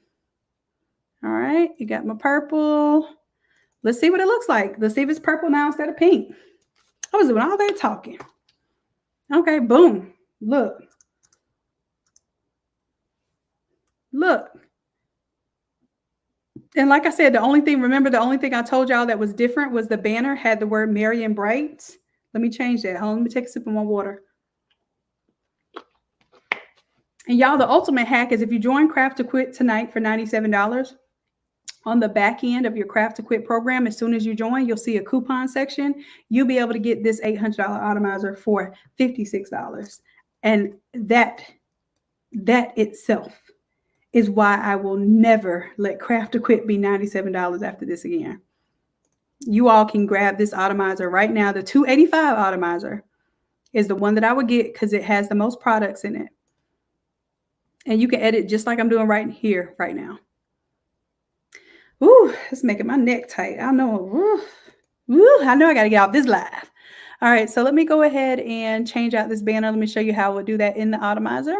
All right, you got my purple. Let's see what it looks like. Let's see if it's purple now instead of pink. I was doing all that talking. Okay, boom. Look. Look. And like I said, the only thing I told y'all that was different was the banner had the word Merry and Bright. Let me change that. Hold on, let me take a sip of my water. And y'all, the ultimate hack is if you join Craft to Quit tonight for $97, on the back end of your Craft to Quit program, as soon as you join, you'll see a coupon section. You'll be able to get this $800 Automizer for $56. And that itself is why I will never let Craft to Quit be $97 after this again. You all can grab this Automizer right now. The $285 Automizer is the one that I would get because it has the most products in it. And you can edit just like I'm doing right here, right now. Ooh, it's making my neck tight. I know. I know I got to get off this live. All right, so let me go ahead and change out this banner. Let me show you how we'll do that in the Automizer.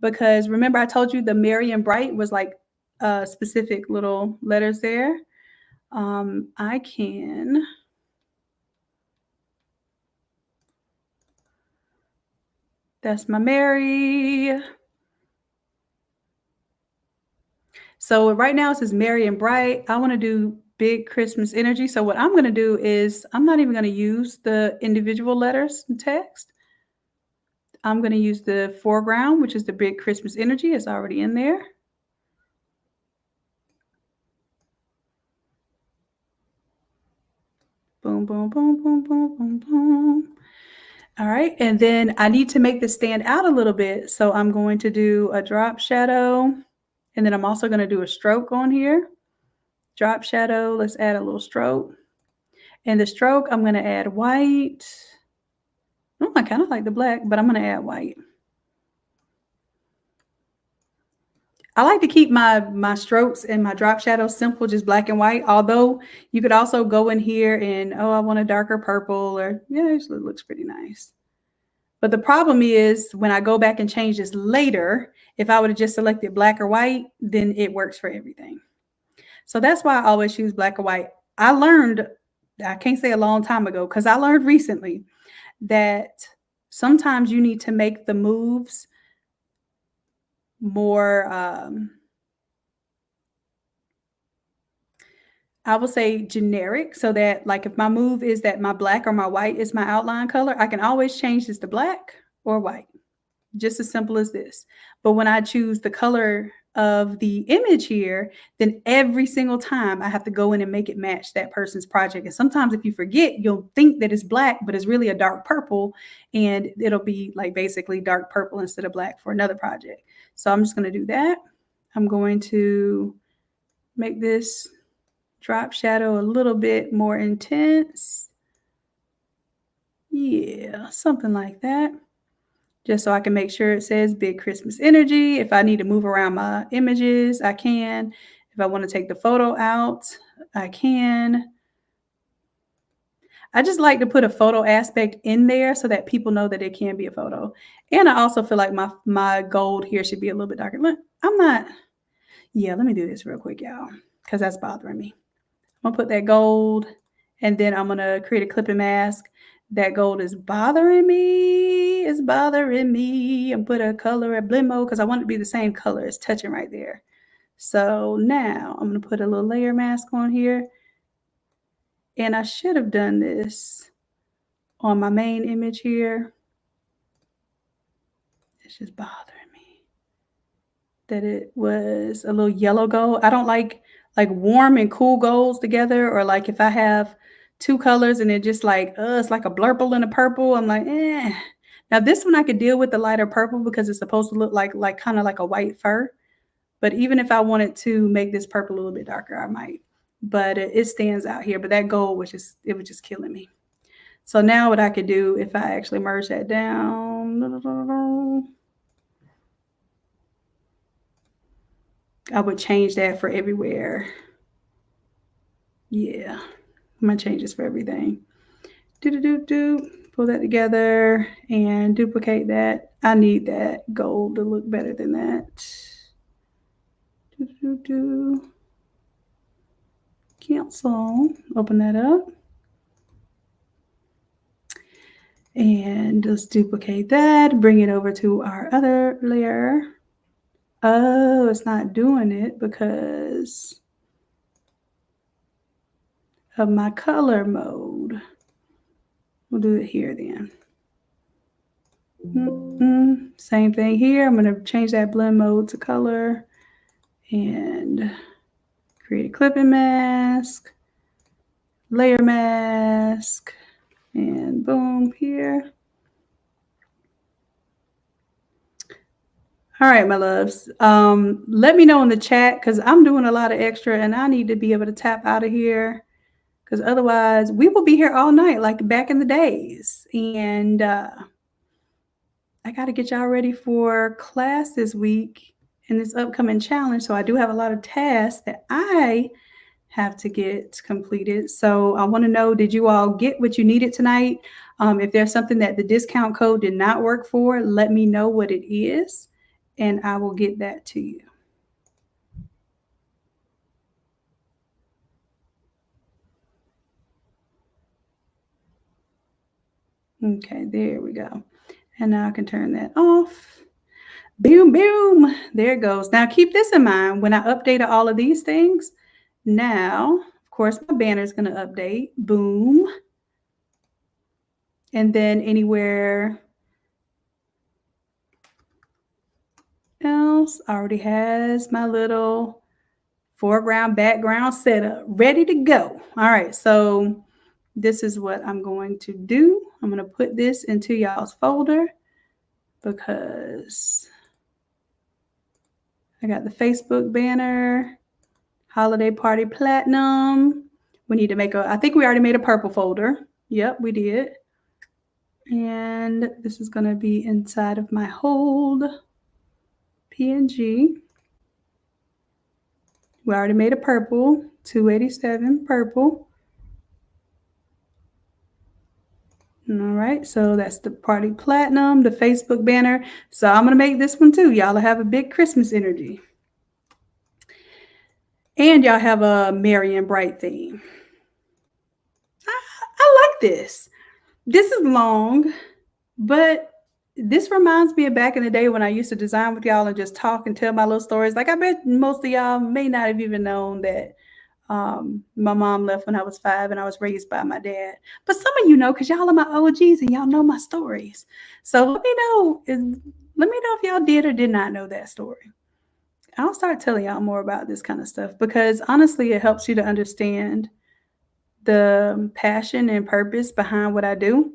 Because remember, I told you the Merry and Bright was like specific little letters there. I can. That's my Merry. So right now it says Merry and Bright. I want to do big Christmas energy. So what I'm going to do is I'm not even going to use the individual letters in text. I'm going to use the foreground, which is the big Christmas energy. It's already in there. Boom, boom, boom, boom, boom, boom, boom. All right. And then I need to make this stand out a little bit. So I'm going to do a drop shadow. And then I'm also going to do a stroke on here. Drop shadow. Let's add a little stroke. And the stroke, I'm going to add white. Oh, I kind of like the black, but I'm going to add white. I like to keep my strokes and my drop shadows simple, just black and white. Although you could also go in here and, oh, I want a darker purple, or yeah, it looks pretty nice. But the problem is when I go back and change this later, if I would have just selected black or white, then it works for everything. So that's why I always choose black or white. I learned, I can't say a long time ago, because I learned recently that sometimes you need to make the moves more, I will say generic, so that like if my move is that my black or my white is my outline color, I can always change this to black or white. Just as simple as this. But when I choose the color of the image here, then every single time I have to go in and make it match that person's project. And sometimes if you forget, you'll think that it's black, but it's really a dark purple, and it'll be like basically dark purple instead of black for another project. So I'm just going to do that. I'm going to make this drop shadow a little bit more intense. Yeah, something like that. just so I can make sure it says Big Christmas Energy. If I need to move around my images, I can. If I want to take the photo out, I can. I just like to put a photo aspect in there so that people know that it can be a photo. And I also feel like my gold here should be a little bit darker. Look, I'm not, yeah, let me do this real quick, y'all, because that's bothering me. I'm gonna put that gold, and then I'm gonna create a clipping mask. That gold is bothering me. It's bothering me. I'm put a color at blend mode because I want it to be the same color. It's touching right there. So now I'm gonna put a little layer mask on here. And I should have done this on my main image here. It's just bothering me that it was a little yellow gold. I don't like warm and cool golds together, or like if I have two colors and it just like, it's like a blurple and a purple. I'm like, eh. Now this one I could deal with the lighter purple because it's supposed to look like kind of like a white fur. But even if I wanted to make this purple a little bit darker, I might. But it stands out here. But that gold was just killing me. So now what I could do, if I actually merge that down, I would change that for everywhere. Yeah, I'm gonna change this for everything. Pull that together and duplicate that. I need that gold to look better than that. Cancel, open that up. And let's duplicate that, bring it over to our other layer. Oh, it's not doing it because of my color mode. We'll do it here then. Same thing here. I'm going to change that blend mode to color and create a clipping mask, layer mask, and boom, here. All right, my loves. Let me know in the chat because I'm doing a lot of extra and I need to be able to tap out of here because otherwise we will be here all night like back in the days. And I got to get y'all ready for class this week in this upcoming challenge. So I do have a lot of tasks that I have to get completed. So I want to know, did you all get what you needed tonight? If there's something that the discount code did not work for, let me know what it is and I will get that to you. Okay, there we go. And now I can turn that off. Boom, boom. There it goes. Now keep this in mind when I update all of these things. Now, of course, my banner is going to update. Boom. And then anywhere else already has my little foreground, background setup ready to go. All right, so this is what I'm going to do. I'm going to put this into y'all's folder because I got the Facebook banner, holiday party platinum. We need to make I think we already made a purple folder. Yep, we did. And this is going to be inside of my hold PNG. We already made a purple, 287 purple. All right, so that's the party platinum, the Facebook banner. So I'm going to make this one too. Y'all have a big Christmas energy. And y'all have a merry and bright theme. I like this. This is long, but this reminds me of back in the day when I used to design with y'all and just talk and tell my little stories. Like I bet most of y'all may not have even known that my mom left when I was 5 and I was raised by my dad. But some of you know because y'all are my OGs and y'all know my stories. So let me know if y'all did or did not know that story. I'll start telling y'all more about this kind of stuff because honestly, it helps you to understand the passion and purpose behind what I do.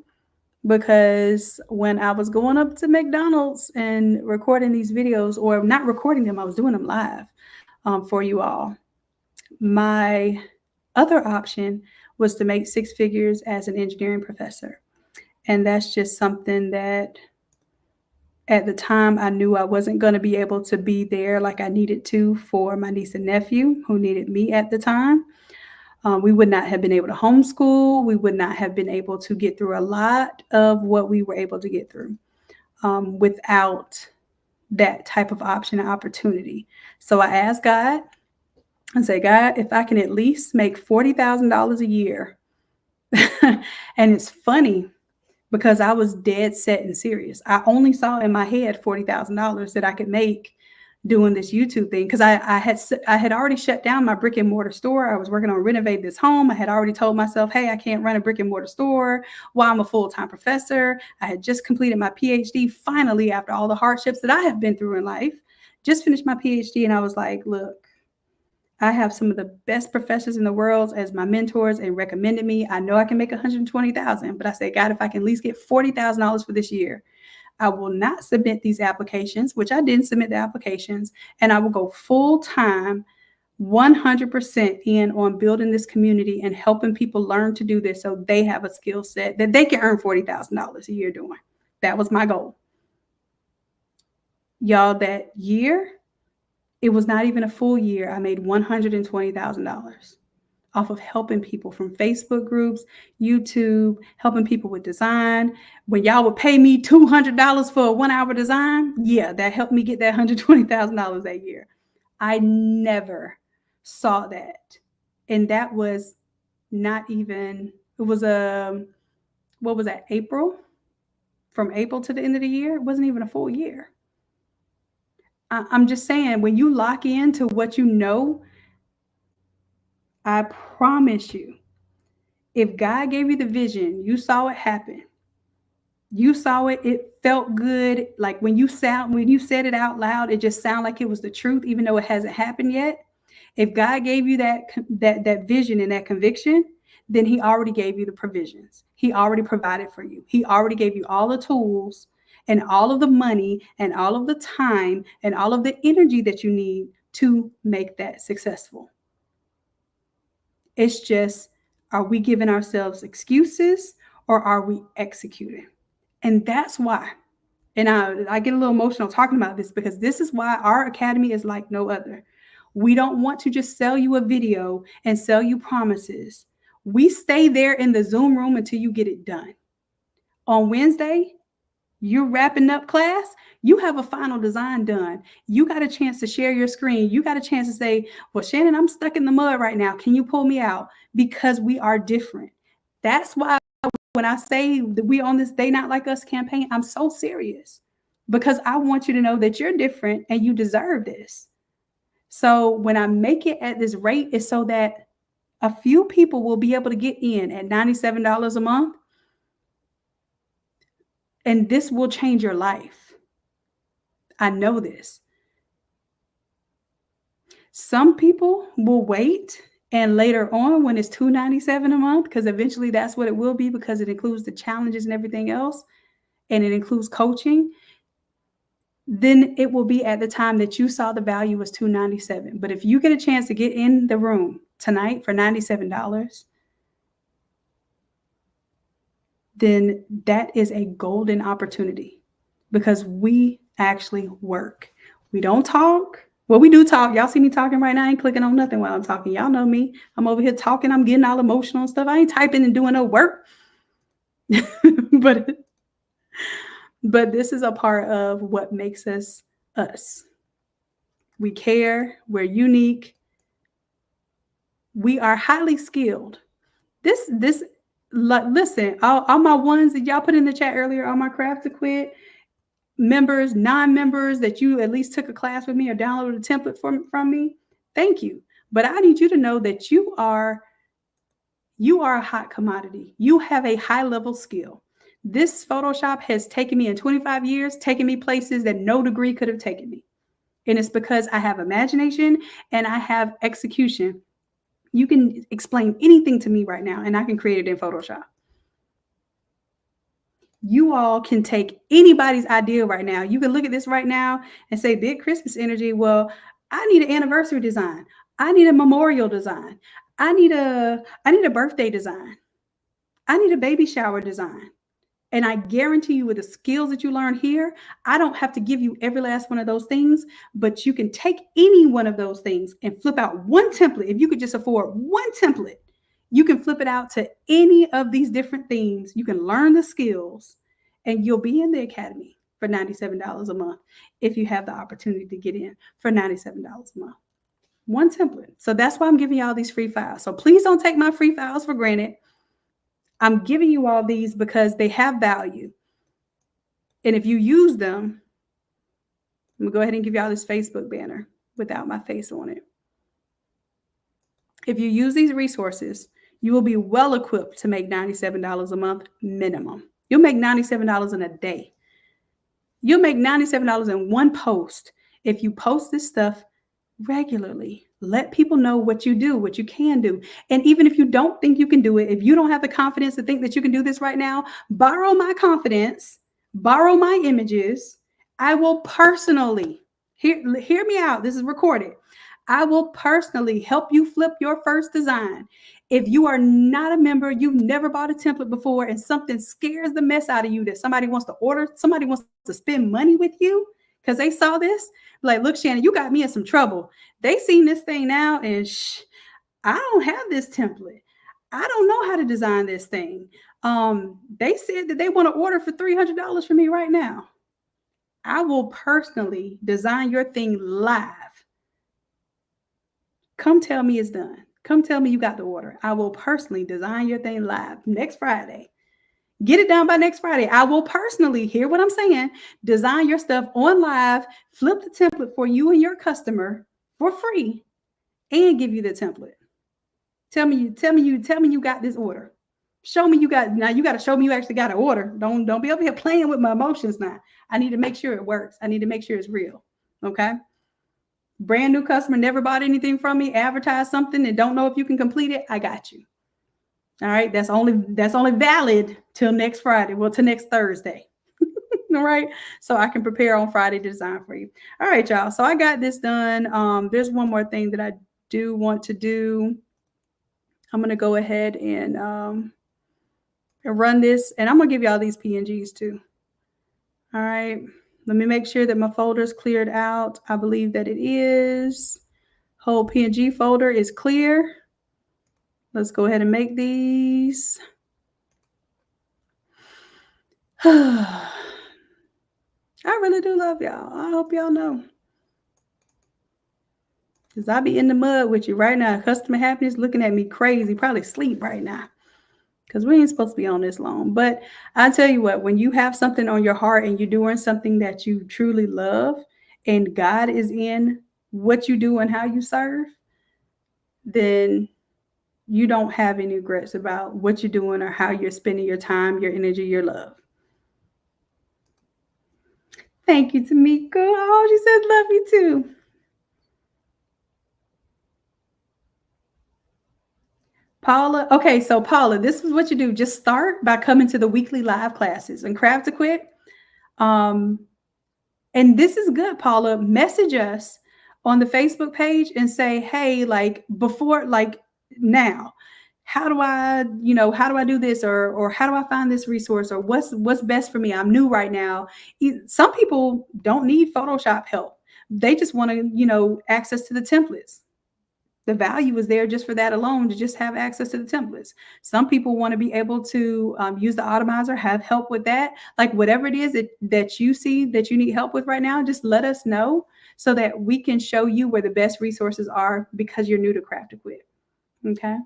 Because when I was going up to McDonald's and recording these videos, or not recording them, I was doing them live for you all. My other option was to make 6 figures as an engineering professor. And that's just something that At the time, I knew I wasn't going to be able to be there like I needed to for my niece and nephew who needed me at the time. We would not have been able to homeschool. We would not have been able to get through a lot of what we were able to get through without that type of option and opportunity. So I asked God and say, God, if I can at least make $40,000 a year, and it's funny because I was dead set and serious. I only saw in my head $40,000 that I could make doing this YouTube thing because I had already shut down my brick and mortar store. I was working on renovating this home. I had already told myself, hey, I can't run a brick and mortar store while I'm a full-time professor. I had just completed my PhD finally after all the hardships that I have been through in life. Just finished my PhD and I was like, look, I have some of the best professors in the world as my mentors and recommended me. I know I can make 120,000, but I said, God, if I can at least get $40,000 for this year, I will not submit these applications, which I didn't submit the applications, and I will go full time, 100% in on building this community and helping people learn to do this so they have a skill set that they can earn $40,000 a year doing. That was my goal. Y'all, that year, it was not even a full year. I made $120,000 off of helping people from Facebook groups, YouTube, helping people with design. When y'all would pay me $200 for a 1 hour design, yeah, that helped me get that $120,000 that year. I never saw that. And that was not even, it was what was that, April? From April to the end of the year, it wasn't even a full year. I'm just saying, when you lock into what you know, I promise you, if God gave you the vision, you saw it happen. You saw it, it felt good. Like when you said it out loud, it just sounded like it was the truth, even though it hasn't happened yet. If God gave you that vision and that conviction, then he already gave you the provisions. He already provided for you. He already gave you all the tools and all of the money and all of the time and all of the energy that you need to make that successful. It's just, are we giving ourselves excuses or are we executing? And that's why, and I get a little emotional talking about this because this is why our academy is like no other. We don't want to just sell you a video and sell you promises. We stay there in the Zoom room until you get it done. On Wednesday, you're wrapping up class, you have a final design done. You got a chance to share your screen. You got a chance to say, well, Shanon, I'm stuck in the mud right now. Can you pull me out? Because we are different. That's why when I say that we on this They Not Like Us campaign, I'm so serious because I want you to know that you're different and you deserve this. So when I make it at this rate, it's so that a few people will be able to get in at $97 a month. And this will change your life. I know this. Some people will wait and later on when it's $297 a month, because eventually that's what it will be because it includes the challenges and everything else, and it includes coaching, then it will be at the time that you saw the value was $297. But if you get a chance to get in the room tonight for $97, then that is a golden opportunity because we actually work. We don't talk. Well, we do talk. Y'all see me talking right now. I ain't clicking on nothing while I'm talking. Y'all know me. I'm over here talking. I'm getting all emotional and stuff. I ain't typing and doing no work. but this is a part of what makes us us. We care. We're unique. We are highly skilled. Listen, all my ones that y'all put in the chat earlier, all my craft to quit members, non-members that you at least took a class with me or downloaded a template from me, thank you. But I need you to know that you are a hot commodity. You have a high level skill. This Photoshop has taken me in 25 years, taken me places that no degree could have taken me. And it's because I have imagination and I have execution. You can explain anything to me right now and I can create it in Photoshop. You all can take anybody's idea right now. You can look at this right now and say, big Christmas energy. Well, I need an anniversary design. I need a memorial design. I need a birthday design. I need a baby shower design. And I guarantee you with the skills that you learn here, I don't have to give you every last one of those things, but you can take any one of those things and flip out one template. If you could just afford one template, you can flip it out to any of these different themes. You can learn the skills and you'll be in the academy for $97 a month if you have the opportunity to get in for $97 a month. One template. So that's why I'm giving you all these free files. So please don't take my free files for granted. I'm giving you all these because they have value. And if you use them, I'm going to go ahead and give y'all this Facebook banner without my face on it. If you use these resources, you will be well equipped to make $97 a month minimum. You'll make $97 in a day. You'll make $97 in one post if you post this stuff regularly. Let people know what you do, what you can do. And even if you don't think you can do it, if you don't have the confidence to think that you can do this right now, borrow my confidence, borrow my images. I will personally, hear me out. This is recorded. I will personally help you flip your first design. If you are not a member, you've never bought a template before, and something scares the mess out of you that somebody wants to order, somebody wants to spend money with you because they saw this, like, look, Shanon, you got me in some trouble. They seen this thing now, and I don't have this template. I don't know how to design this thing. They said that they want to order for $300 from me right now. I will personally design your thing live. Come tell me it's done. Come tell me you got the order. I will personally design your thing live next Friday. Get it done by next Friday. I will personally, hear what I'm saying, design your stuff on live, flip the template for you and your customer for free, and give you the template. Tell me you got this order. Show me you got, now you got to show me you actually got an order. Don't be over here playing with my emotions now. I need to make sure it works. I need to make sure it's real. Okay? Brand new customer, never bought anything from me, advertise something and don't know if you can complete it. I got you. All right. That's only valid till next Friday. Well, till next Thursday. All right. So I can prepare on Friday to design for you. All right, y'all. So I got this done. There's one more thing that I do want to do. I'm going to go ahead and run this, and I'm going to give y'all these PNGs too. All right. Let me make sure that my folder is cleared out. I believe that it is. Whole PNG folder is clear. Let's go ahead and make these. I really do love y'all. I hope y'all know. Because I be in the mud with you right now. Customer happiness looking at me crazy. Probably sleep right now. Because we ain't supposed to be on this long. But I tell you what, when you have something on your heart and you're doing something that you truly love and God is in what you do and how you serve, then you don't have any regrets about what you're doing or how you're spending your time, your energy, your love. Thank you, Tamika. Oh, she said love you too. Paula. Okay, so Paula, this is what you do. Just start by coming to the weekly live classes and Craft to Quit. And this is good, Paula. Message us on the Facebook page and say, hey, like before, like now, how do I do this, or how do I find this resource, or what's best for me? I'm new right now. Some people don't need Photoshop help. They just want to, access to the templates. The value is there just for that alone, to just have access to the templates. Some people want to be able to use the Automizer, have help with that. Like whatever it is that you see that you need help with right now, just let us know so that we can show you where the best resources are because you're new to Craft to Quit. Okay.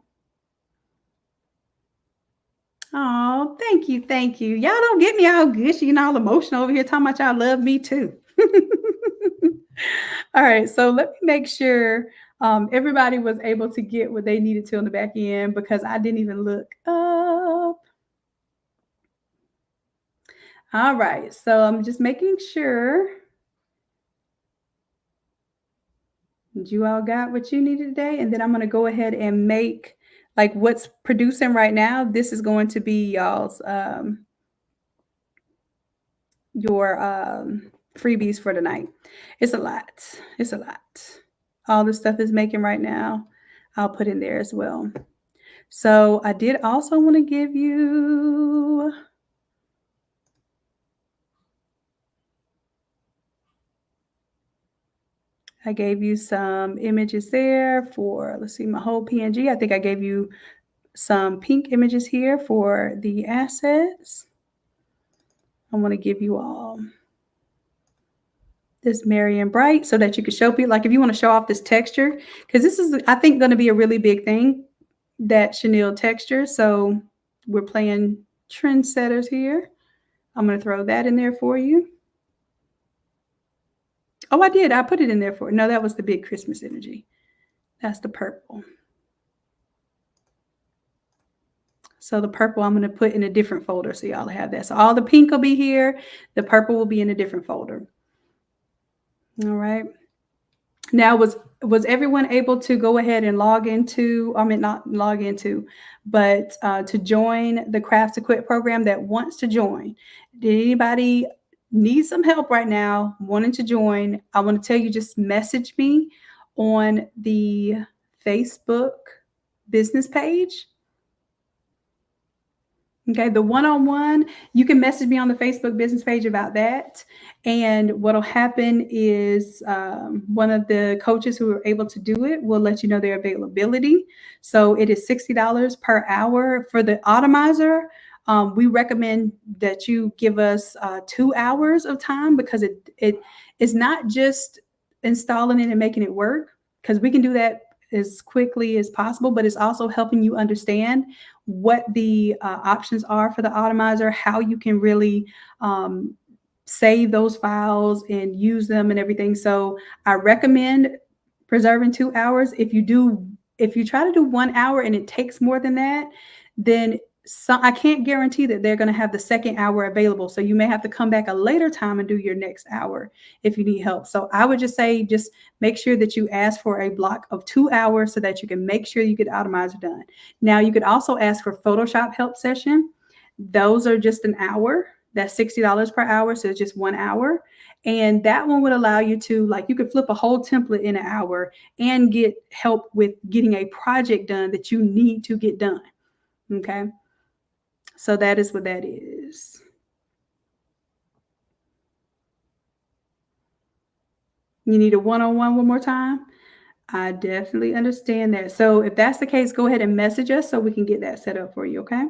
Oh, thank you. Thank you. Y'all don't get me all gushy and all emotional over here talking about y'all love me too. All right. So let me make sure everybody was able to get what they needed to on the back end, because I didn't even look up. All right. So I'm just making sure that you all got what you needed today. And then I'm going to go ahead and make like what's producing right now. This is going to be y'all's your freebies for tonight. It's a lot. It's a lot. All the stuff is making right now, I'll put in there as well. So I did also want to give you I gave you some images there for, let's see, my whole PNG. I think I gave you some pink images here for the assets. I want to give you all this merry and bright so that you can show people, like if you want to show off this texture, because this is, I think, going to be a really big thing, that chenille texture. So we're playing trendsetters here. I'm going to throw that in there for you. Oh, I did. I put it in there for, no, that was the big Christmas energy. That's the purple. So the purple I'm going to put in a different folder so y'all have that. So all the pink will be here. The purple will be in a different folder. All right. Now, was everyone able to go ahead and log into, I mean, not log into, but to join the Craft to Quit program that wants to join? Did anybody need some help right now wanting to join? I want to tell you, just message me on the Facebook business page. Okay, the one-on-one, you can message me on the Facebook business page about that. And what'll happen is one of the coaches who are able to do it will let you know their availability. So it is $60 per hour. For the Automizer, we recommend that you give us 2 hours of time, because it is not just installing it and making it work, because we can do that as quickly as possible, but it's also helping you understand what the options are for the Automizer, how you can really save those files and use them and everything. So I recommend preserving 2 hours. If you try to do 1 hour and it takes more than that, then I can't guarantee that they're going to have the second hour available. So you may have to come back a later time and do your next hour if you need help. So I would just say, just make sure that you ask for a block of 2 hours so that you can make sure you get Automizer done. Now, you could also ask for Photoshop help session. Those are just an hour. That's $60 per hour. So it's just 1 hour. And that one would allow you to, like, you could flip a whole template in an hour and get help with getting a project done that you need to get done. Okay. So that is what that is. You need a one-on-one one more time? I definitely understand that. So if that's the case, go ahead and message us so we can get that set up for you, okay?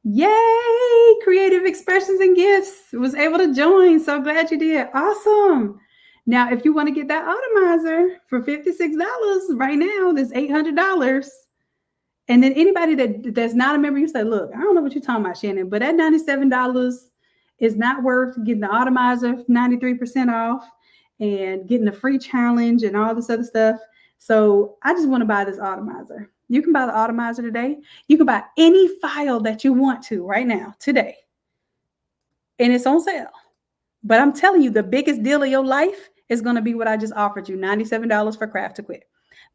Yay! Creative Expressions and Gifts was able to join. So glad you did. Awesome. Now, if you want to get that Automizer for $56 right now, that's $800. And then anybody that's not a member, you say, look, I don't know what you're talking about, Shannon, but at $97 is not worth getting the Automizer 93% off and getting a free challenge and all this other stuff. So I just want to buy this Automizer. You can buy the Automizer today. You can buy any file that you want to right now, today. And it's on sale. But I'm telling you, the biggest deal of your life is going to be what I just offered you, $97 for Craft to Quit.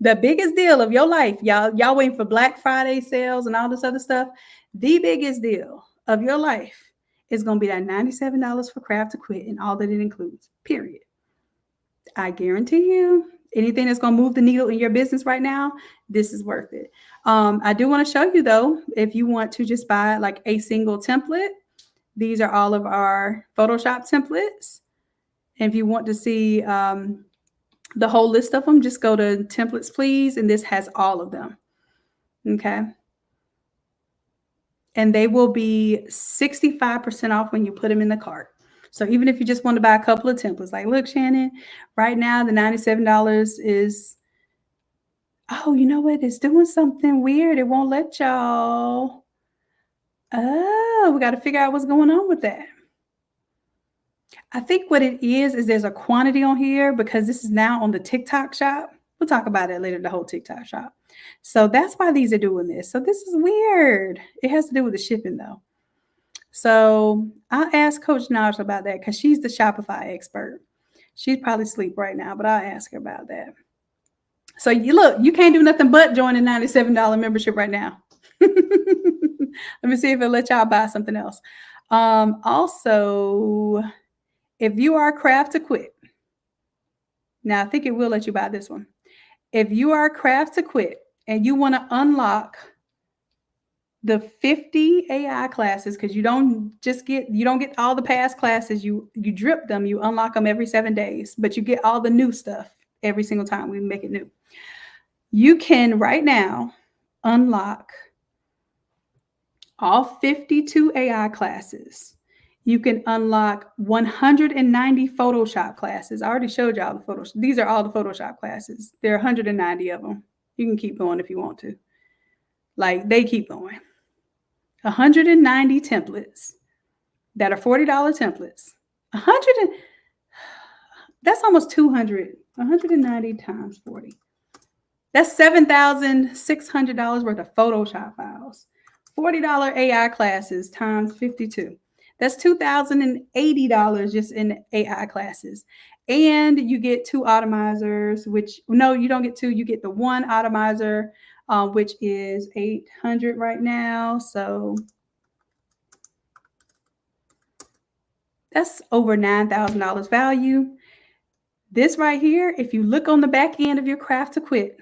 The biggest deal of your life, y'all waiting for Black Friday sales and all this other stuff. The biggest deal of your life is going to be that $97 for Craft to Quit and all that it includes, period. I guarantee you, anything that's going to move the needle in your business right now, this is worth it. I do want to show you, though, if you want to just buy like a single template, these are all of our Photoshop templates. And if you want to see the whole list of them, just go to templates, please. And this has all of them. Okay. And they will be 65% off when you put them in the cart. So even if you just want to buy a couple of templates, like, look, Shannon, right now the $97 is, oh, you know what? It's doing something weird. It won't let y'all. Oh, we got to figure out what's going on with that. I think what it is there's a quantity on here because this is now on the TikTok shop. We'll talk about it later, the whole TikTok shop. So that's why these are doing this. So this is weird. It has to do with the shipping, though. So I'll ask Coach Naj about that because she's the Shopify expert. She's probably asleep right now, but I'll ask her about that. So you can't do nothing but join a $97 membership right now. Let me see if it'll let y'all buy something else. Also, if you are Craft to Quit, now I think it will let you buy this one. If you are Craft to Quit and you want to unlock the 50 AI classes, because you don't get all the past classes. You drip them, you unlock them every 7 days, but you get all the new stuff every single time we make it new. You can right now unlock all 52 AI classes. You can unlock 190 Photoshop classes. I already showed y'all the Photoshop. These are all the Photoshop classes. There are 190 of them. You can keep going if you want to. Like, they keep going. 190 templates that are $40 templates. 100 that's almost 200. 190 times 40. That's $7,600 worth of Photoshop files. $40 AI classes times 52. That's $2,080 just in AI classes. And you get 2 Automizers, which, no, you don't get 2. You get the 1 Automizer, which is $800 right now. So that's over $9,000 value. This right here, if you look on the back end of your Craft to Quit,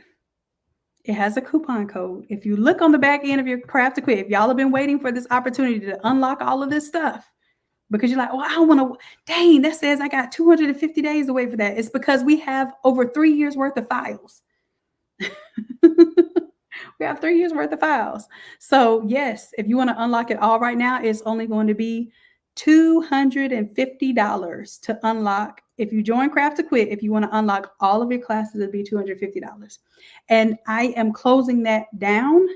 it has a coupon code. If you look on the back end of your Craft to Quit, if y'all have been waiting for this opportunity to unlock all of this stuff, because you're like, oh, I want to, dang, that says I got 250 days to wait for that. It's because we have over 3 years worth of files. We have 3 years worth of files. So yes, if you want to unlock it all right now, it's only going to be $250 to unlock. If you join Craft to Quit, if you want to unlock all of your classes, it'll be $250. And I am closing that down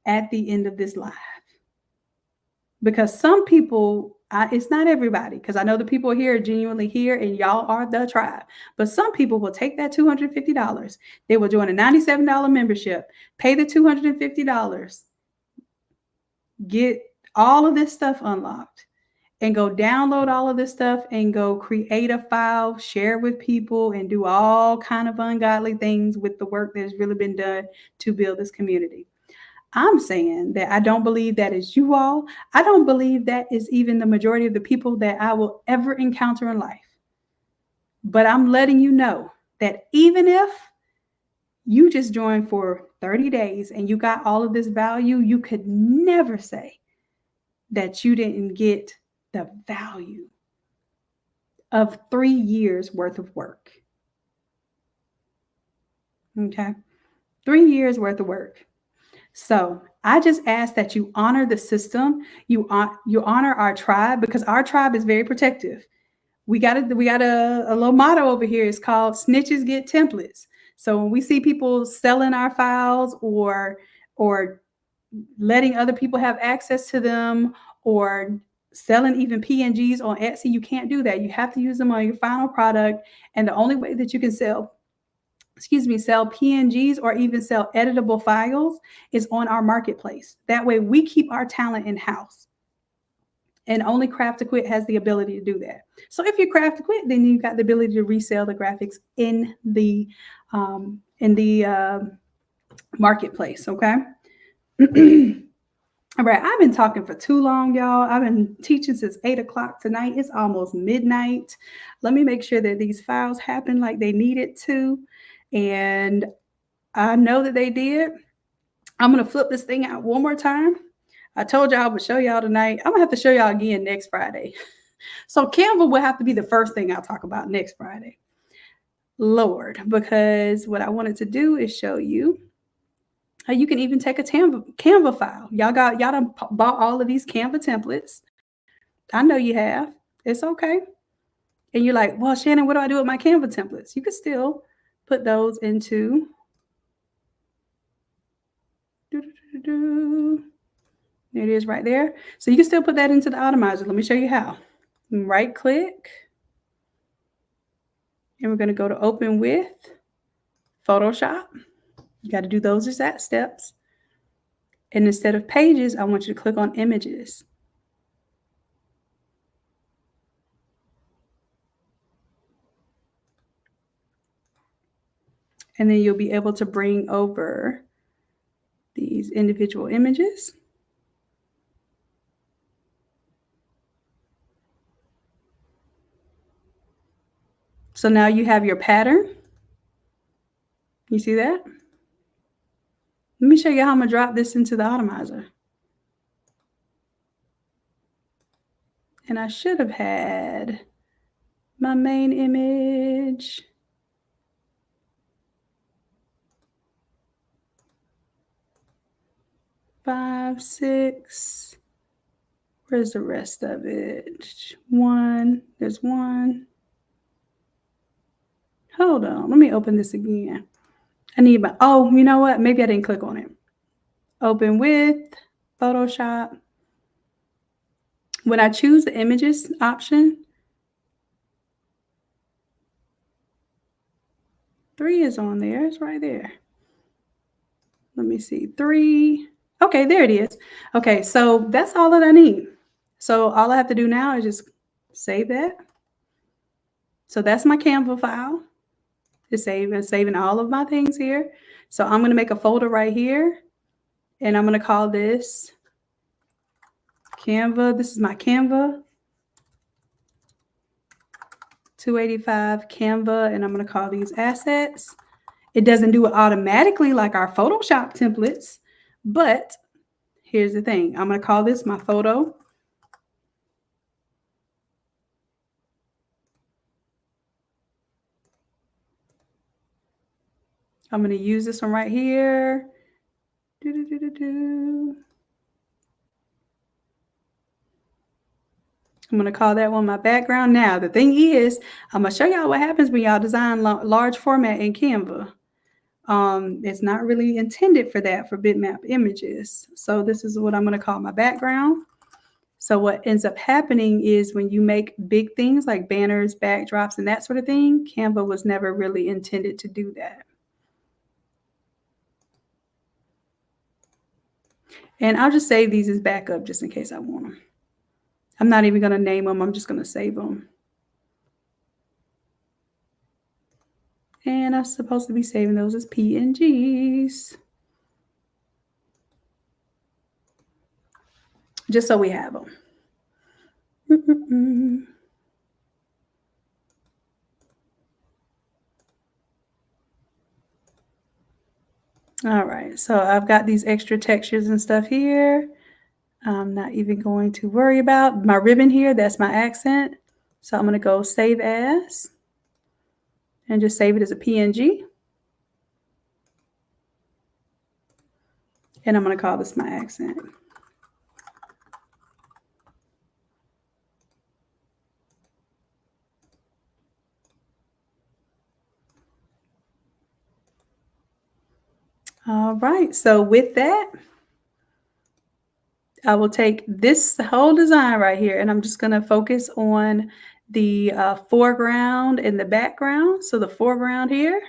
at the end of this live. Because some people, it's not everybody, because I know the people here are genuinely here and y'all are the tribe. But some people will take that $250. They will join a $97 membership, pay the $250, get all of this stuff unlocked, and go download all of this stuff and go create a file, share with people, and do all kind of ungodly things with the work that has really been done to build this community. I'm saying that I don't believe that is you all. I don't believe that is even the majority of the people that I will ever encounter in life. But I'm letting you know that even if you just joined for 30 days and you got all of this value, you could never say that you didn't get the value of 3 years worth of work. Okay? 3 years worth of work. So I just ask that you honor the system. You honor our tribe, because our tribe is very protective. We got a little motto over here. It's called "Snitches Get Templates." So when we see people selling our files or letting other people have access to them, or selling even PNGs on Etsy, you can't do that. You have to use them on your final product. And the only way that you can sell PNGs or even sell editable files is on our marketplace. That way we keep our talent in-house. And only Craft to Quit has the ability to do that. So if you're Craft to Quit, then you've got the ability to resell the graphics in the marketplace, okay? All right, I've been talking for too long, y'all. I've been teaching since 8 o'clock tonight. It's almost midnight. Let me make sure that these files happen like they needed to. And I know that they did. I'm going to flip this thing out one more time. I told y'all I would show y'all tonight. I'm going to have to show y'all again next Friday. So Canva will have to be the first thing I'll talk about next Friday. Lord, because what I wanted to do is show you how you can even take a Canva file. Y'all done bought all of these Canva templates. I know you have. It's okay. And you're like, well, Shannon, what do I do with my Canva templates? You can still put those into there it is right there. So you can still put that into the Automizer. Let me show you how. Right click. And we're going to go to open with Photoshop. You got to do those exact steps. And instead of pages, I want you to click on images. And then you'll be able to bring over these individual images. So now you have your pattern. You see that? Let me show you how I'm going to drop this into the Automizer. And I should have had my main image. Five, six. Where's the rest of it? One. There's one. Hold on. Let me open this again. I need my, oh, you know what? Maybe I didn't click on it. Open with Photoshop. When I choose the images option, 3 is on there. It's right there. Let me see. 3. Okay, there it is. Okay, so that's all that I need. So all I have to do now is just save that. So that's my Canva file. It's saving all of my things here. So I'm going to make a folder right here, and I'm going to call this Canva. This is my Canva 285 Canva, and I'm going to call these assets. It doesn't do it automatically like our Photoshop templates, but here's the thing. I'm going to call this my photo. I'm going to use this one right here. I'm going to call that one my background. Now, the thing is, I'm going to show y'all what happens when y'all design large format in Canva. It's not really intended for that, for bitmap images. So this is what I'm going to call my background. So what ends up happening is when you make big things like banners, backdrops, and that sort of thing, Canva was never really intended to do that. And I'll just save these as backup just in case I want them. I'm not even going to name them. I'm just going to save them. And I'm supposed to be saving those as PNGs. Just so we have them. All right, so I've got these extra textures and stuff here. I'm not even going to worry about my ribbon here. That's my accent. So I'm going to go save as and just save it as a PNG. And I'm going to call this my accent. All right, so with that, I will take this whole design right here, and I'm just going to focus on the foreground and the background. So the foreground here.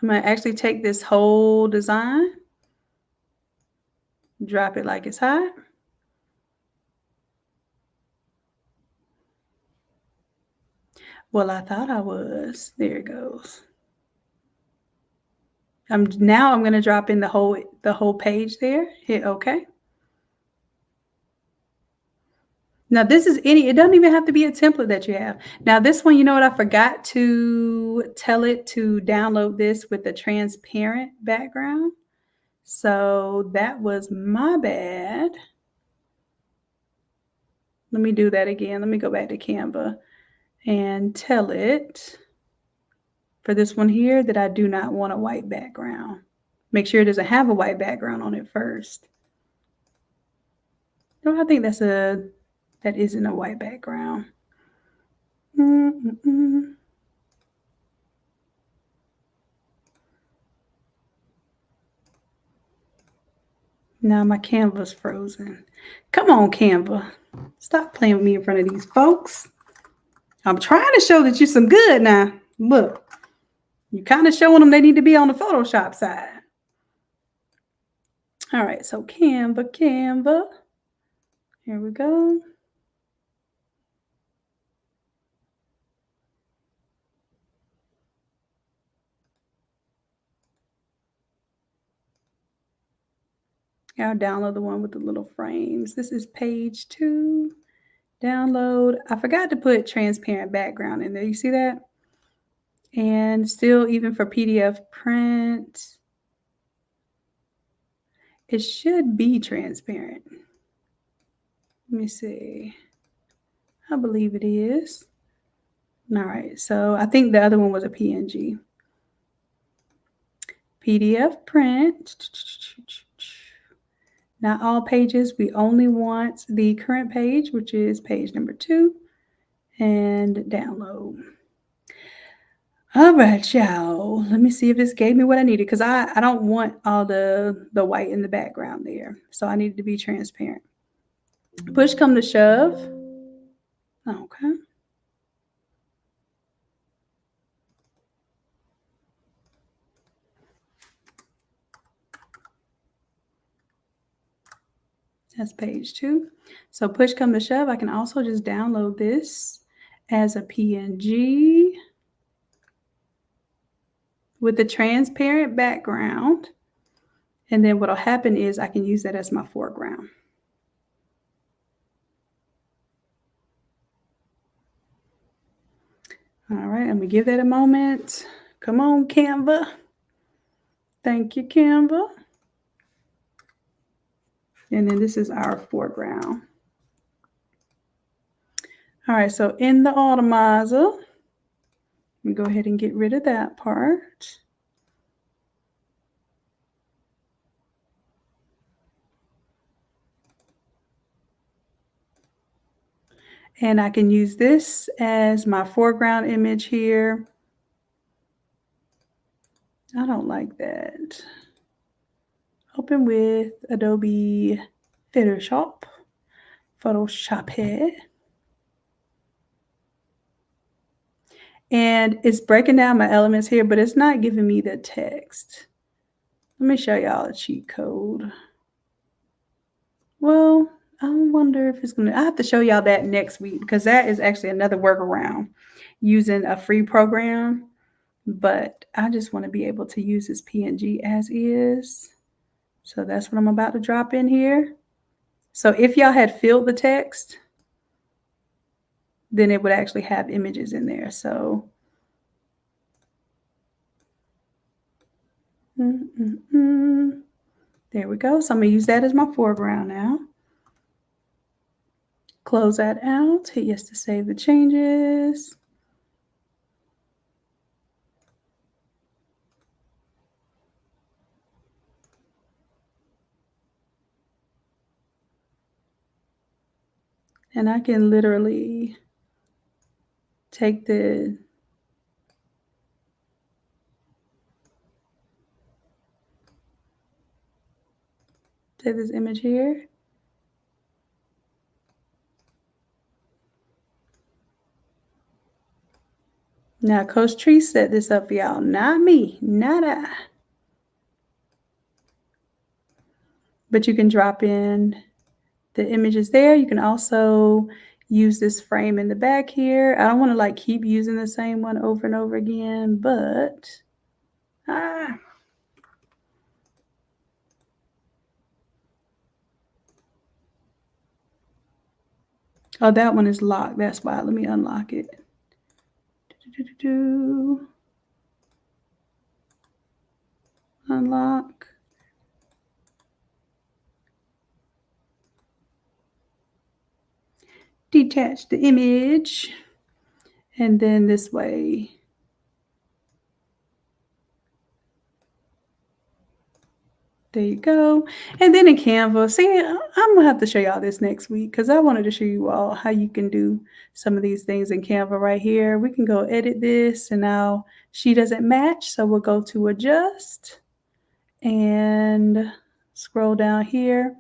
I'm going to actually take this whole design, drop it like it's hot. Well, I thought I was. There it goes. Now I'm going to drop in the whole page there. Hit OK. Now this is it doesn't even have to be a template that you have. Now this one, you know what? I forgot to tell it to download this with a transparent background. So that was my bad. Let me do that again. Let me go back to Canva and tell it for this one here that I do not want a white background. Make sure it doesn't have a white background on it first. No, I think that isn't a white background. Now my Canva's frozen. Come on, Canva. Stop playing with me in front of these folks. I'm trying to show that you're some good now. Look, you're kind of showing them they need to be on the Photoshop side. All right, so Canva. Here we go. I'll download the one with the little frames. This is page 2. Download. I forgot to put transparent background in there. You see that? And still, even for PDF print, It should be transparent. Let me see. I believe it is. All right, so I think the other one was a PNG. PDF print. Not all pages. We only want the current page, which is page number 2, and download. All right, y'all. Let me see if this gave me what I needed, because I don't want all the white in the background there. So I need it to be transparent. Push come to shove. Okay. That's page 2. So push come to shove, I can also just download this as a PNG with the transparent background. And then what'll happen is I can use that as my foreground. All right, I'm gonna give that a moment. Come on, Canva. Thank you, Canva. And then this is our foreground. All right, so in the Automizer, let me go ahead and get rid of that part. And I can use this as my foreground image here. I don't like that. Open with Adobe Photoshop. Photoshop it. And it's breaking down my elements here, but it's not giving me the text. Let me show y'all a cheat code. Well, I wonder if it's gonna, I have to show y'all that next week, because that is actually another workaround using a free program. But I just want to be able to use this PNG as is. So that's what I'm about to drop in here. So if y'all had filled the text, then it would actually have images in there. So there we go. So I'm going to use that as my foreground now. Close that out. Hit yes to save the changes. And I can literally take this image here. Now, Coach Tree set this up for y'all, not me, not I. But you can drop in the images there. You can also use this frame in the back here. I don't want to like keep using the same one over and over again, but oh, that one is locked. That's why. Let me unlock it. Unlock. Detach the image. And then this way. There you go. And then in Canva, see, I'm going to have to show y'all this next week, because I wanted to show you all how you can do some of these things in Canva right here. We can go edit this, and now she doesn't match. So we'll go to adjust and scroll down here.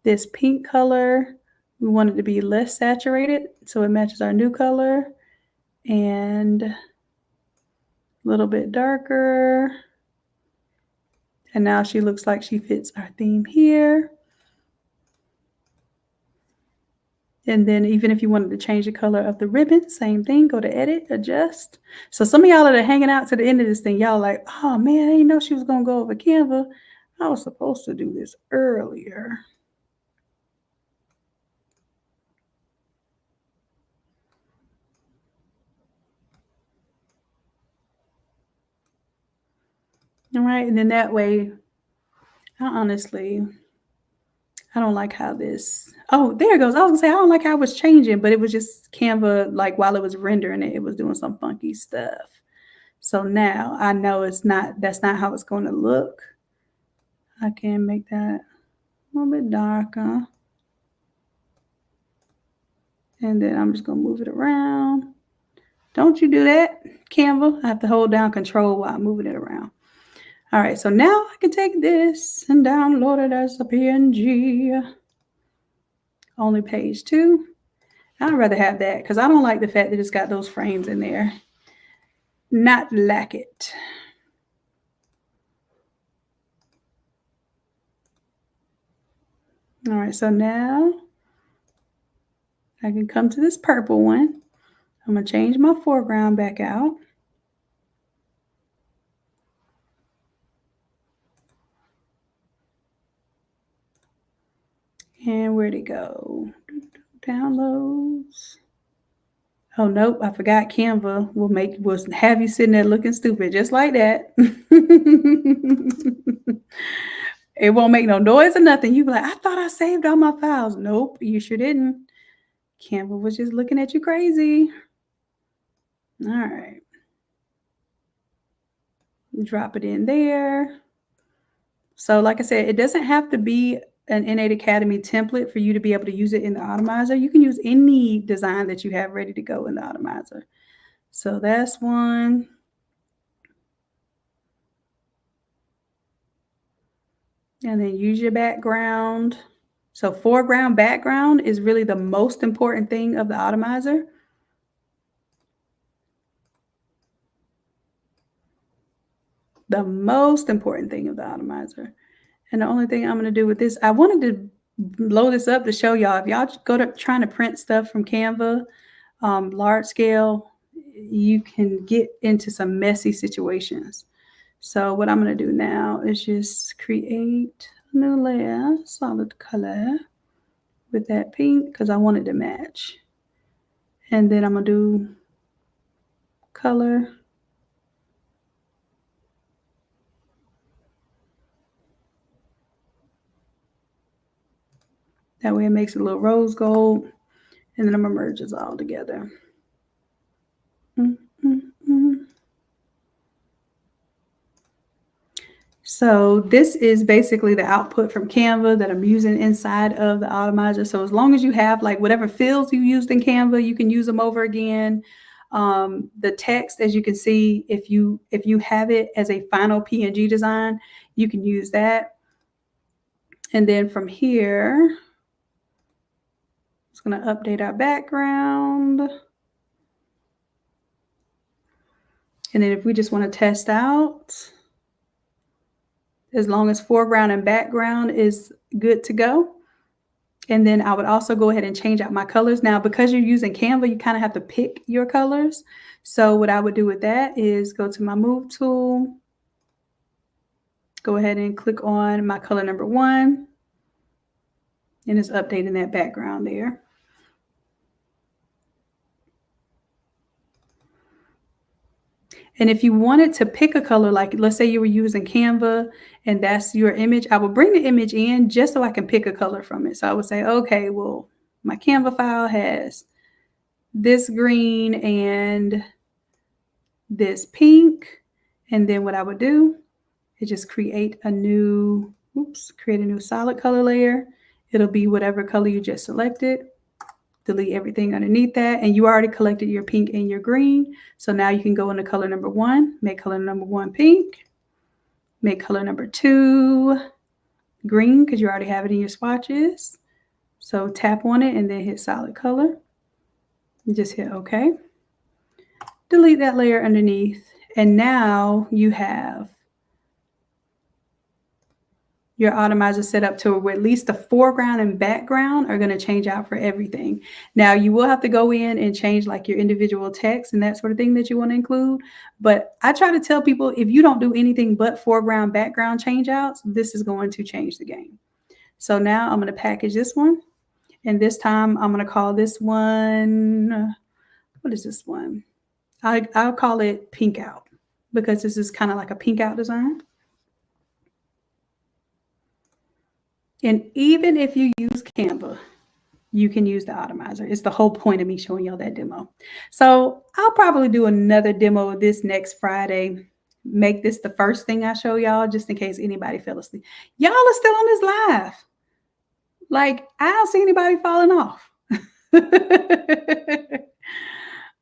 This pink color, we want it to be less saturated so it matches our new color, and a little bit darker. And now she looks like she fits our theme here. And then even if you wanted to change the color of the ribbon, same thing, go to edit, adjust. So some of y'all that are hanging out to the end of this thing, y'all like, oh man, I didn't know she was gonna go over Canva. I was supposed to do this earlier. All right, and then that way, I honestly, I don't like how this, oh, there it goes. I was gonna say, I don't like how it was changing, but it was just Canva, like while it was rendering it, it was doing some funky stuff. So now I know that's not how it's going to look. I can make that a little bit darker. And then I'm just gonna move it around. Don't you do that, Canva. I have to hold down control while I'm moving it around. All right, so now I can take this and download it as a PNG. Only page 2. I'd rather have that because I don't like the fact that it's got those frames in there. Not like it. All right, so now I can come to this purple one. I'm going to change my foreground back out. And where'd it go? Downloads. Oh, nope, I forgot Canva will have you sitting there looking stupid just like that. It won't make no noise or nothing. You be like, I thought I saved all my files. Nope, you sure didn't. Canva was just looking at you crazy. All right. Drop it in there. So like I said, it doesn't have to be an Innate Academy template for you to be able to use it in the Automizer. You can use any design that you have ready to go in the Automizer. So that's one. And then use your background. So foreground, background is really the most important thing of the Automizer. The most important thing of the Automizer. And the only thing I'm going to do with this, I wanted to blow this up to show y'all. If y'all go to trying to print stuff from Canva, large scale, you can get into some messy situations. So what I'm going to do now is just create a new layer, solid color with that pink because I want it to match. And then I'm going to do color. That way it makes it a little rose gold. And then I'm going to merge this all together. So this is basically the output from Canva that I'm using inside of the Automizer. So as long as you have like whatever fills you used in Canva, you can use them over again. The text, as you can see, if you have it as a final PNG design, you can use that. And then from here, it's going to update our background. And then if we just want to test out, as long as foreground and background is good to go. And then I would also go ahead and change out my colors. Now, because you're using Canva, you kind of have to pick your colors. So what I would do with that is go to my move tool, go ahead and click on my color number 1, and it's updating that background there. And if you wanted to pick a color, like let's say you were using Canva and that's your image, I would bring the image in just so I can pick a color from it. So I would say, okay, well, my Canva file has this green and this pink. And then what I would do is just create a new solid color layer. It'll be whatever color you just selected. Delete everything underneath that. And you already collected your pink and your green. So now you can go into color number 1, make color number 1 pink, make color number 2 green because you already have it in your swatches. So tap on it and then hit solid color. And just hit OK. Delete that layer underneath. And now you have your Automizer set up to where at least the foreground and background are going to change out for everything. Now, you will have to go in and change like your individual text and that sort of thing that you want to include. But I try to tell people, if you don't do anything but foreground, background change outs, this is going to change the game. So now I'm going to package this one. And this time I'm going to call this one, what is this one? I'll call it Pink Out because this is kind of like a pink out design. And even if you use Canva, you can use the Automizer. It's the whole point of me showing y'all that demo. So I'll probably do another demo of this next Friday. Make this the first thing I show y'all, just in case anybody fell asleep. Y'all are still on this live. Like, I don't see anybody falling off.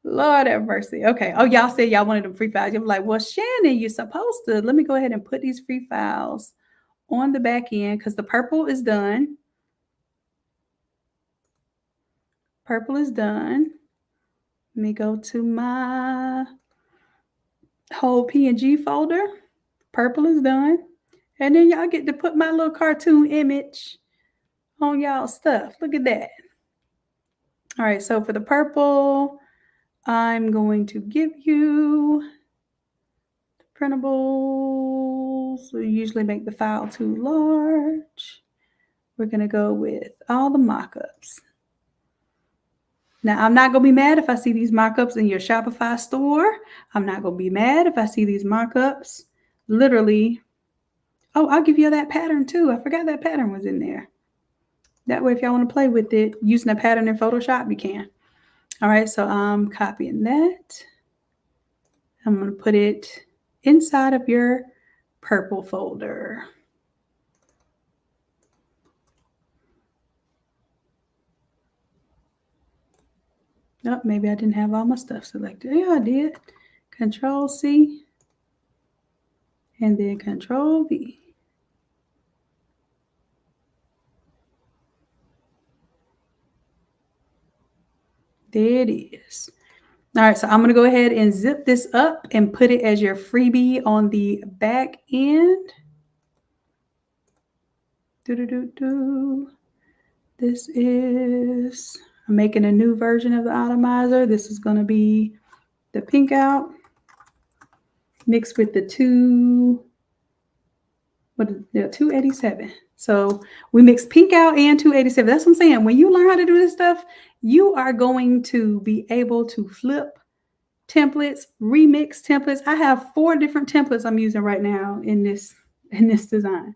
Lord have mercy. Okay. Oh, y'all said y'all wanted them free files. You're like, well, Shannon, you're supposed to. Let me go ahead and put these free files on the back end because the purple is done. Purple is done. Let me go to my whole PNG folder. Purple is done. And then y'all get to put my little cartoon image on y'all stuff. Look at that. All right, so for the purple, I'm going to give you the printables. We usually make the file too large. We're going to go with all the mockups. Now, I'm not going to be mad if I see these mockups in your Shopify store. I'm not going to be mad if I see these mockups literally. Oh, I'll give you that pattern too. I forgot that pattern was in there. That way, if y'all want to play with it, using a pattern in Photoshop, you can. All right, so I'm copying that. I'm going to put it inside of your purple folder. Oh, maybe I didn't have all my stuff selected. Yeah, I did. Control C and then Control V. There it is. All right, so I'm going to go ahead and zip this up and put it as your freebie on the back end. This is, I'm making a new version of the Automizer. This is going to be the pink out mixed with the 287. So we mix pink out and 287. That's what I'm saying. When you learn how to do this stuff, you are going to be able to flip templates, remix templates. I have 4 different templates I'm using right now in this design.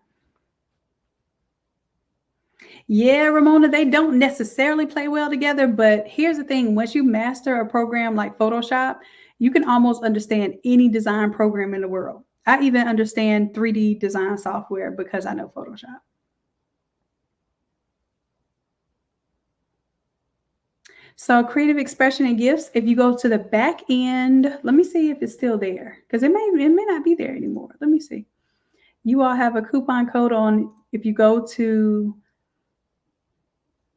Yeah, Ramona, they don't necessarily play well together, but here's the thing. Once you master a program like Photoshop, you can almost understand any design program in the world. I even understand 3D design software because I know Photoshop. So creative expression and gifts, if you go to the back end, let me see if it's still there because it may not be there anymore. Let me see. You all have a coupon code on if you go to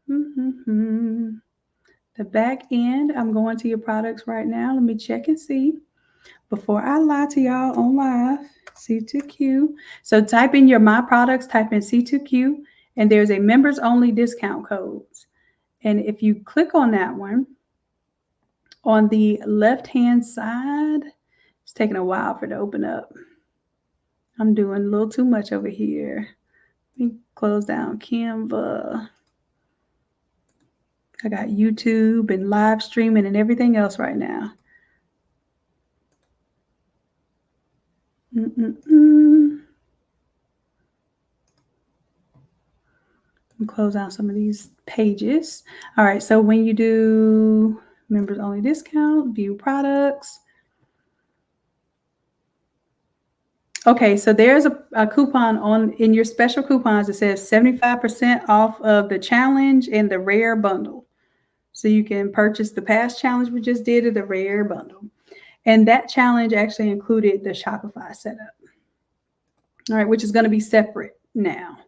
the back end. I'm going to your products right now. Let me check and see before I lie to y'all on live. C2Q. So type in your My Products, type in C2Q, and there's a members only discount codes. And if you click on that one, on the left-hand side, it's taking a while for it to open up. I'm doing a little too much over here. Let me close down Canva. I got YouTube and live streaming and everything else right now. Close out some of these pages. All right, so when you do members only discount, view products. Okay, so there's a coupon in your special coupons that says 75% off of the challenge and the rare bundle. So you can purchase the past challenge we just did or the rare bundle. And that challenge actually included the Shopify setup. All right, which is going to be separate now.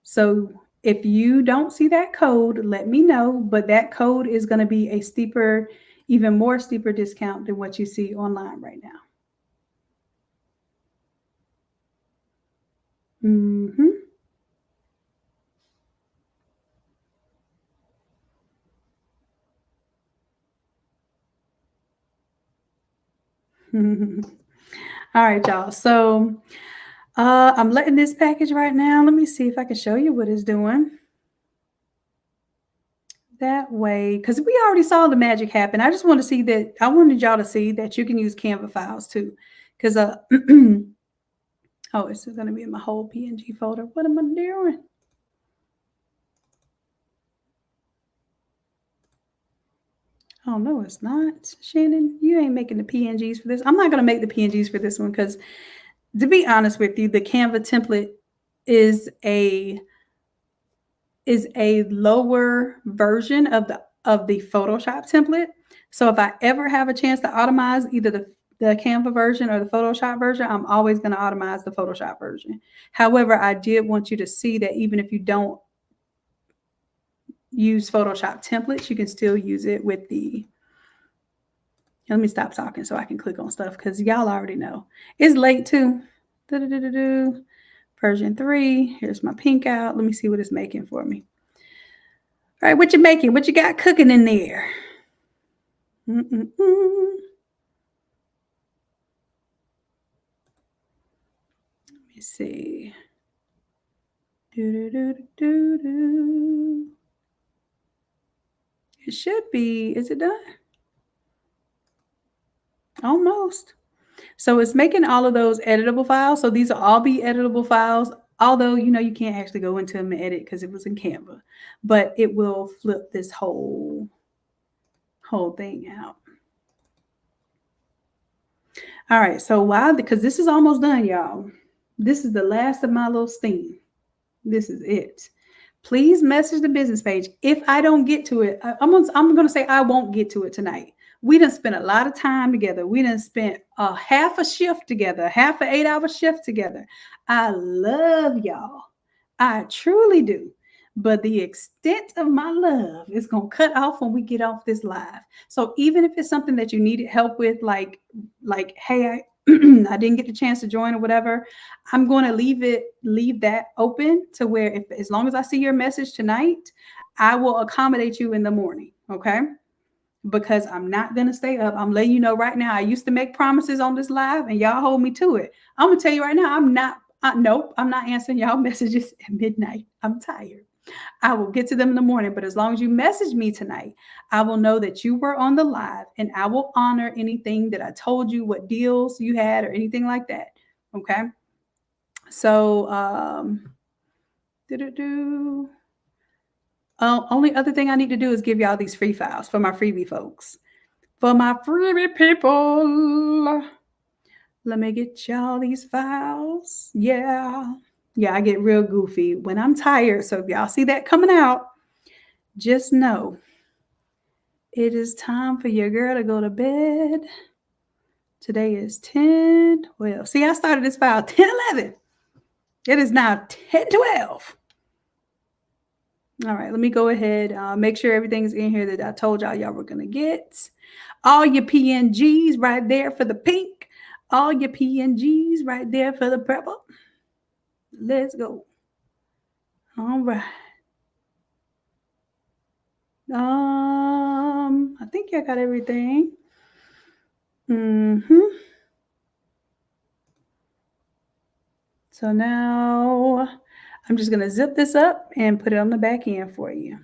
So if you don't see that code, let me know. But that code is going to be a steeper, even more steeper discount than what you see online right now. All right, y'all. So I'm letting this package right now. Let me see if I can show you what it's doing. That way, because we already saw the magic happen. I just want to see that. I wanted y'all to see that you can use Canva files too. Because Oh, it's going to be in my whole PNG folder. What am I doing? Oh, no, it's not. Shannon, you ain't making the PNGs for this. I'm not going to make the PNGs for this one because, to be honest with you, the Canva template is a lower version of the Photoshop template. So if I ever have a chance to automize either the Canva version or the Photoshop version, I'm always going to automize the Photoshop version. However, I did want you to see that even if you don't use Photoshop templates, you can still use it with the. Let me stop talking so I can click on stuff because y'all already know. It's late too. Version 3. Here's my pink out. Let me see what it's making for me. All right, what you making? What you got cooking in there? Let me see. It should be. Is it done? Almost. So it's making all of those editable files. So these will all be editable files. Although, you can't actually go into them and edit because it was in Canva. But it will flip this whole thing out. All right. So why? Because this is almost done, y'all. This is the last of my little steam. This is it. Please message the business page. If I don't get to it, I'm going to say I won't get to it tonight. We done spent a lot of time together. We done spent a half a shift together, half an 8-hour shift together. I love y'all. I truly do. But the extent of my love is going to cut off when we get off this live. So even if it's something that you needed help with, like, hey, I didn't get the chance to join or whatever, I'm going to leave that open to where as long as I see your message tonight, I will accommodate you in the morning. Okay. Because I'm not going to stay up. I'm letting you know right now. I used to make promises on this live and y'all hold me to it. I'm going to tell you right now, I'm not answering y'all messages at midnight. I'm tired. I will get to them in the morning, but as long as you message me tonight, I will know that you were on the live and I will honor anything that I told you, what deals you had or anything like that. Okay. So, only other thing I need to do is give y'all these free files for my freebie folks. For my freebie people. Let me get y'all these files. Yeah, I get real goofy when I'm tired. So if y'all see that coming out, just know it is time for your girl to go to bed. Today is 10:12. See, I started this file 10:11. It is now 10:12. All right, let me go ahead. Make sure everything's in here that I told y'all were going to get. All your PNGs right there for the pink. All your PNGs right there for the purple. Let's go. All right. I think I got everything. So now I'm just going to zip this up and put it on the back end for you.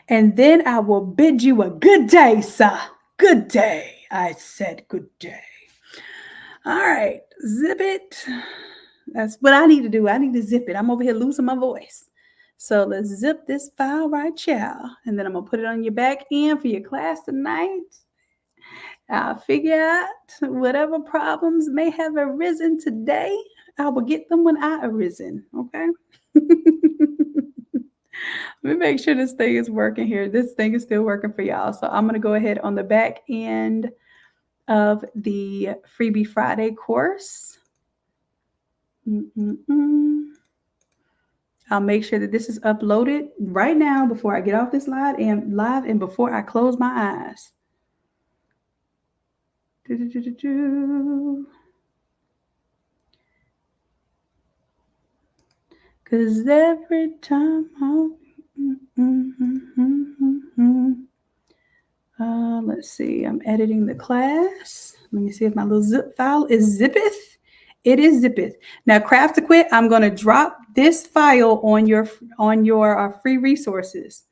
And then I will bid you a good day, sir. Good day. I said good day. All right. Zip it. That's what I need to do. I need to zip it. I'm over here losing my voice. So let's zip this file right here. And then I'm going to put it on your back end for your class tonight. I'll figure out whatever problems may have arisen today. I will get them when I arisen. Okay. Let me make sure this thing is working here. This thing is still working for y'all. So I'm going to go ahead on the back end of the Freebie Friday course. I'll make sure that this is uploaded right now before I get off this live and before I close my eyes. Because every time let's see, I'm editing the class. Let me see if my little zip file is zippeth. It is zippeth. Now, Craft to Quit, I'm going to drop this file on your free resources.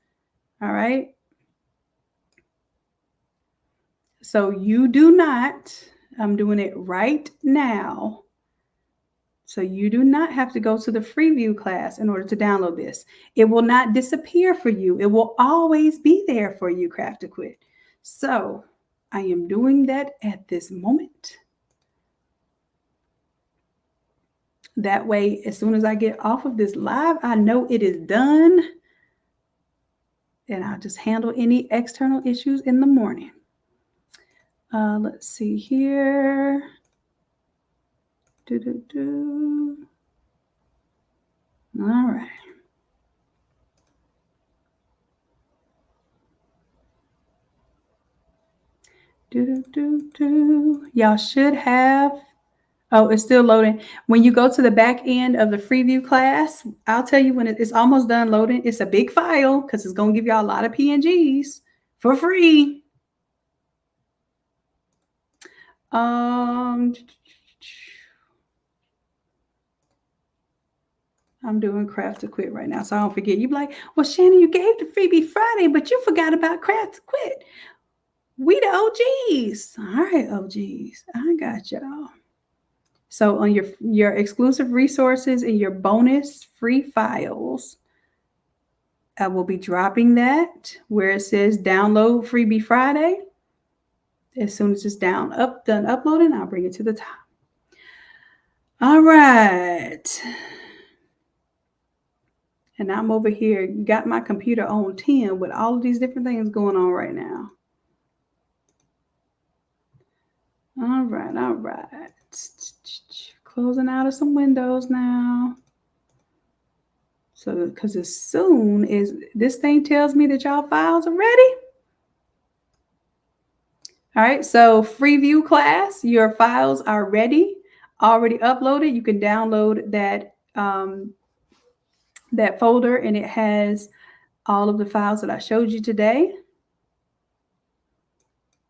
All right. So you do not, I'm doing it right now. So you do not have to go to the Freeview class in order to download this. It will not disappear for you. It will always be there for you, Craft to Quit. So I am doing that at this moment. That way, as soon as I get off of this live, I know it is done. And I'll just handle any external issues in the morning. Let's see here. All right. Y'all should have. Oh, it's still loading. When you go to the back end of the Freeview class, I'll tell you when it's almost done loading. It's a big file because it's going to give y'all a lot of PNGs for free. I'm doing Craft to Quit right now, so I don't forget. You be like, well, Shannon, you gave the freebie Friday, but you forgot about Craft to Quit. We the OGs. All right, OGs. I got y'all. So on your exclusive resources and your bonus free files, I will be dropping that where it says download freebie Friday. As soon as it's done uploading, I'll bring it to the top. All right. And I'm over here, got my computer on 10 with all of these different things going on right now. All right. Closing out of some windows now. So, because as soon as this thing tells me that y'all files are ready. All right, so Freeview class, your files are ready, already uploaded. You can download that, that folder, and it has all of the files that I showed you today.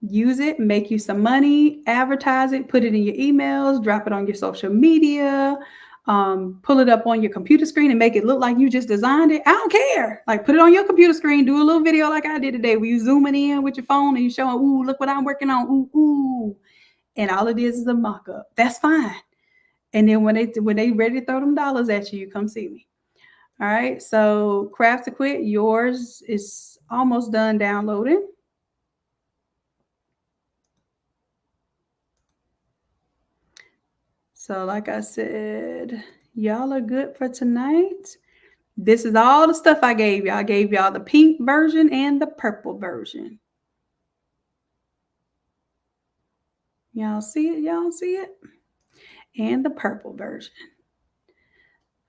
Use it, make you some money, advertise it, put it in your emails, drop it on your social media, pull it up on your computer screen and make it look like you just designed it. I don't care. Like, put it on your computer screen, do a little video like I did today where you zooming in with your phone and you showing, ooh, look what I'm working on. Ooh. And all it is a mock-up. That's fine. And then when they ready to throw them dollars at you, you come see me. All right. So Craft to Quit, yours is almost done downloading. So like I said, y'all are good for tonight. This is all the stuff I gave y'all. I gave y'all the pink version and the purple version. Y'all see it? Y'all see it? And the purple version.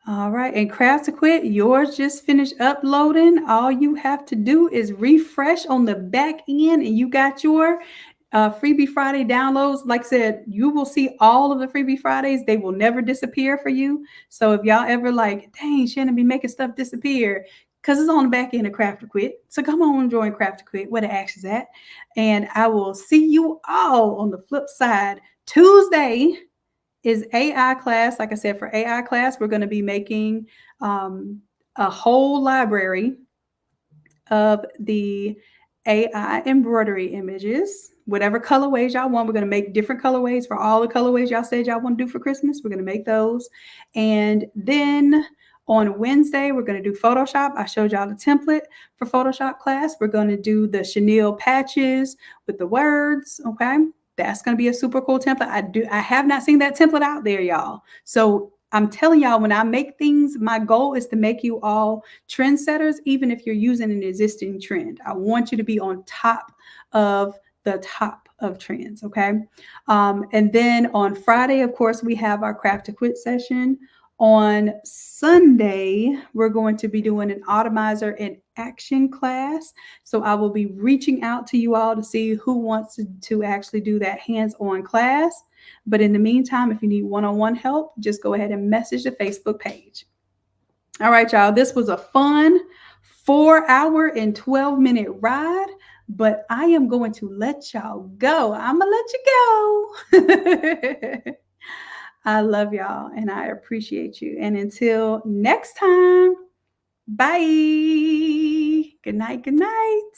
All right. And Craft to Quit, yours just finished uploading. All you have to do is refresh on the back end and you got your Freebie Friday downloads. Like I said, you will see all of the Freebie Fridays. They will never disappear for you. So if y'all ever like, dang, Shannon be making stuff disappear, because it's on the back end of Craft to Quit. So come on and join Craft to Quit, where the action's at. And I will see you all on the flip side. Tuesday is AI class. Like I said, for AI class, we're going to be making a whole library of the AI embroidery images, whatever colorways y'all want. We're going to make different colorways for all the colorways y'all said y'all want to do for Christmas. We're going to make those. And then on Wednesday, we're going to do Photoshop. I showed y'all the template for Photoshop class. We're going to do the Chenille patches with the words. Okay. That's going to be a super cool template. I have not seen that template out there, y'all. So I'm telling y'all, when I make things, my goal is to make you all trendsetters, even if you're using an existing trend. I want you to be on top of the top of trends, okay? And then on Friday, of course, we have our Craft to Quit session. On Sunday, we're going to be doing an Automizer in action class. So I will be reaching out to you all to see who wants to actually do that hands-on class. But in the meantime, if you need one-on-one help, just go ahead and message the Facebook page. All right, y'all. This was a fun 4-hour and 12-minute ride, but I am going to let y'all go. I'm going to let you go. I love y'all and I appreciate you. And until next time, bye. Good night. Good night.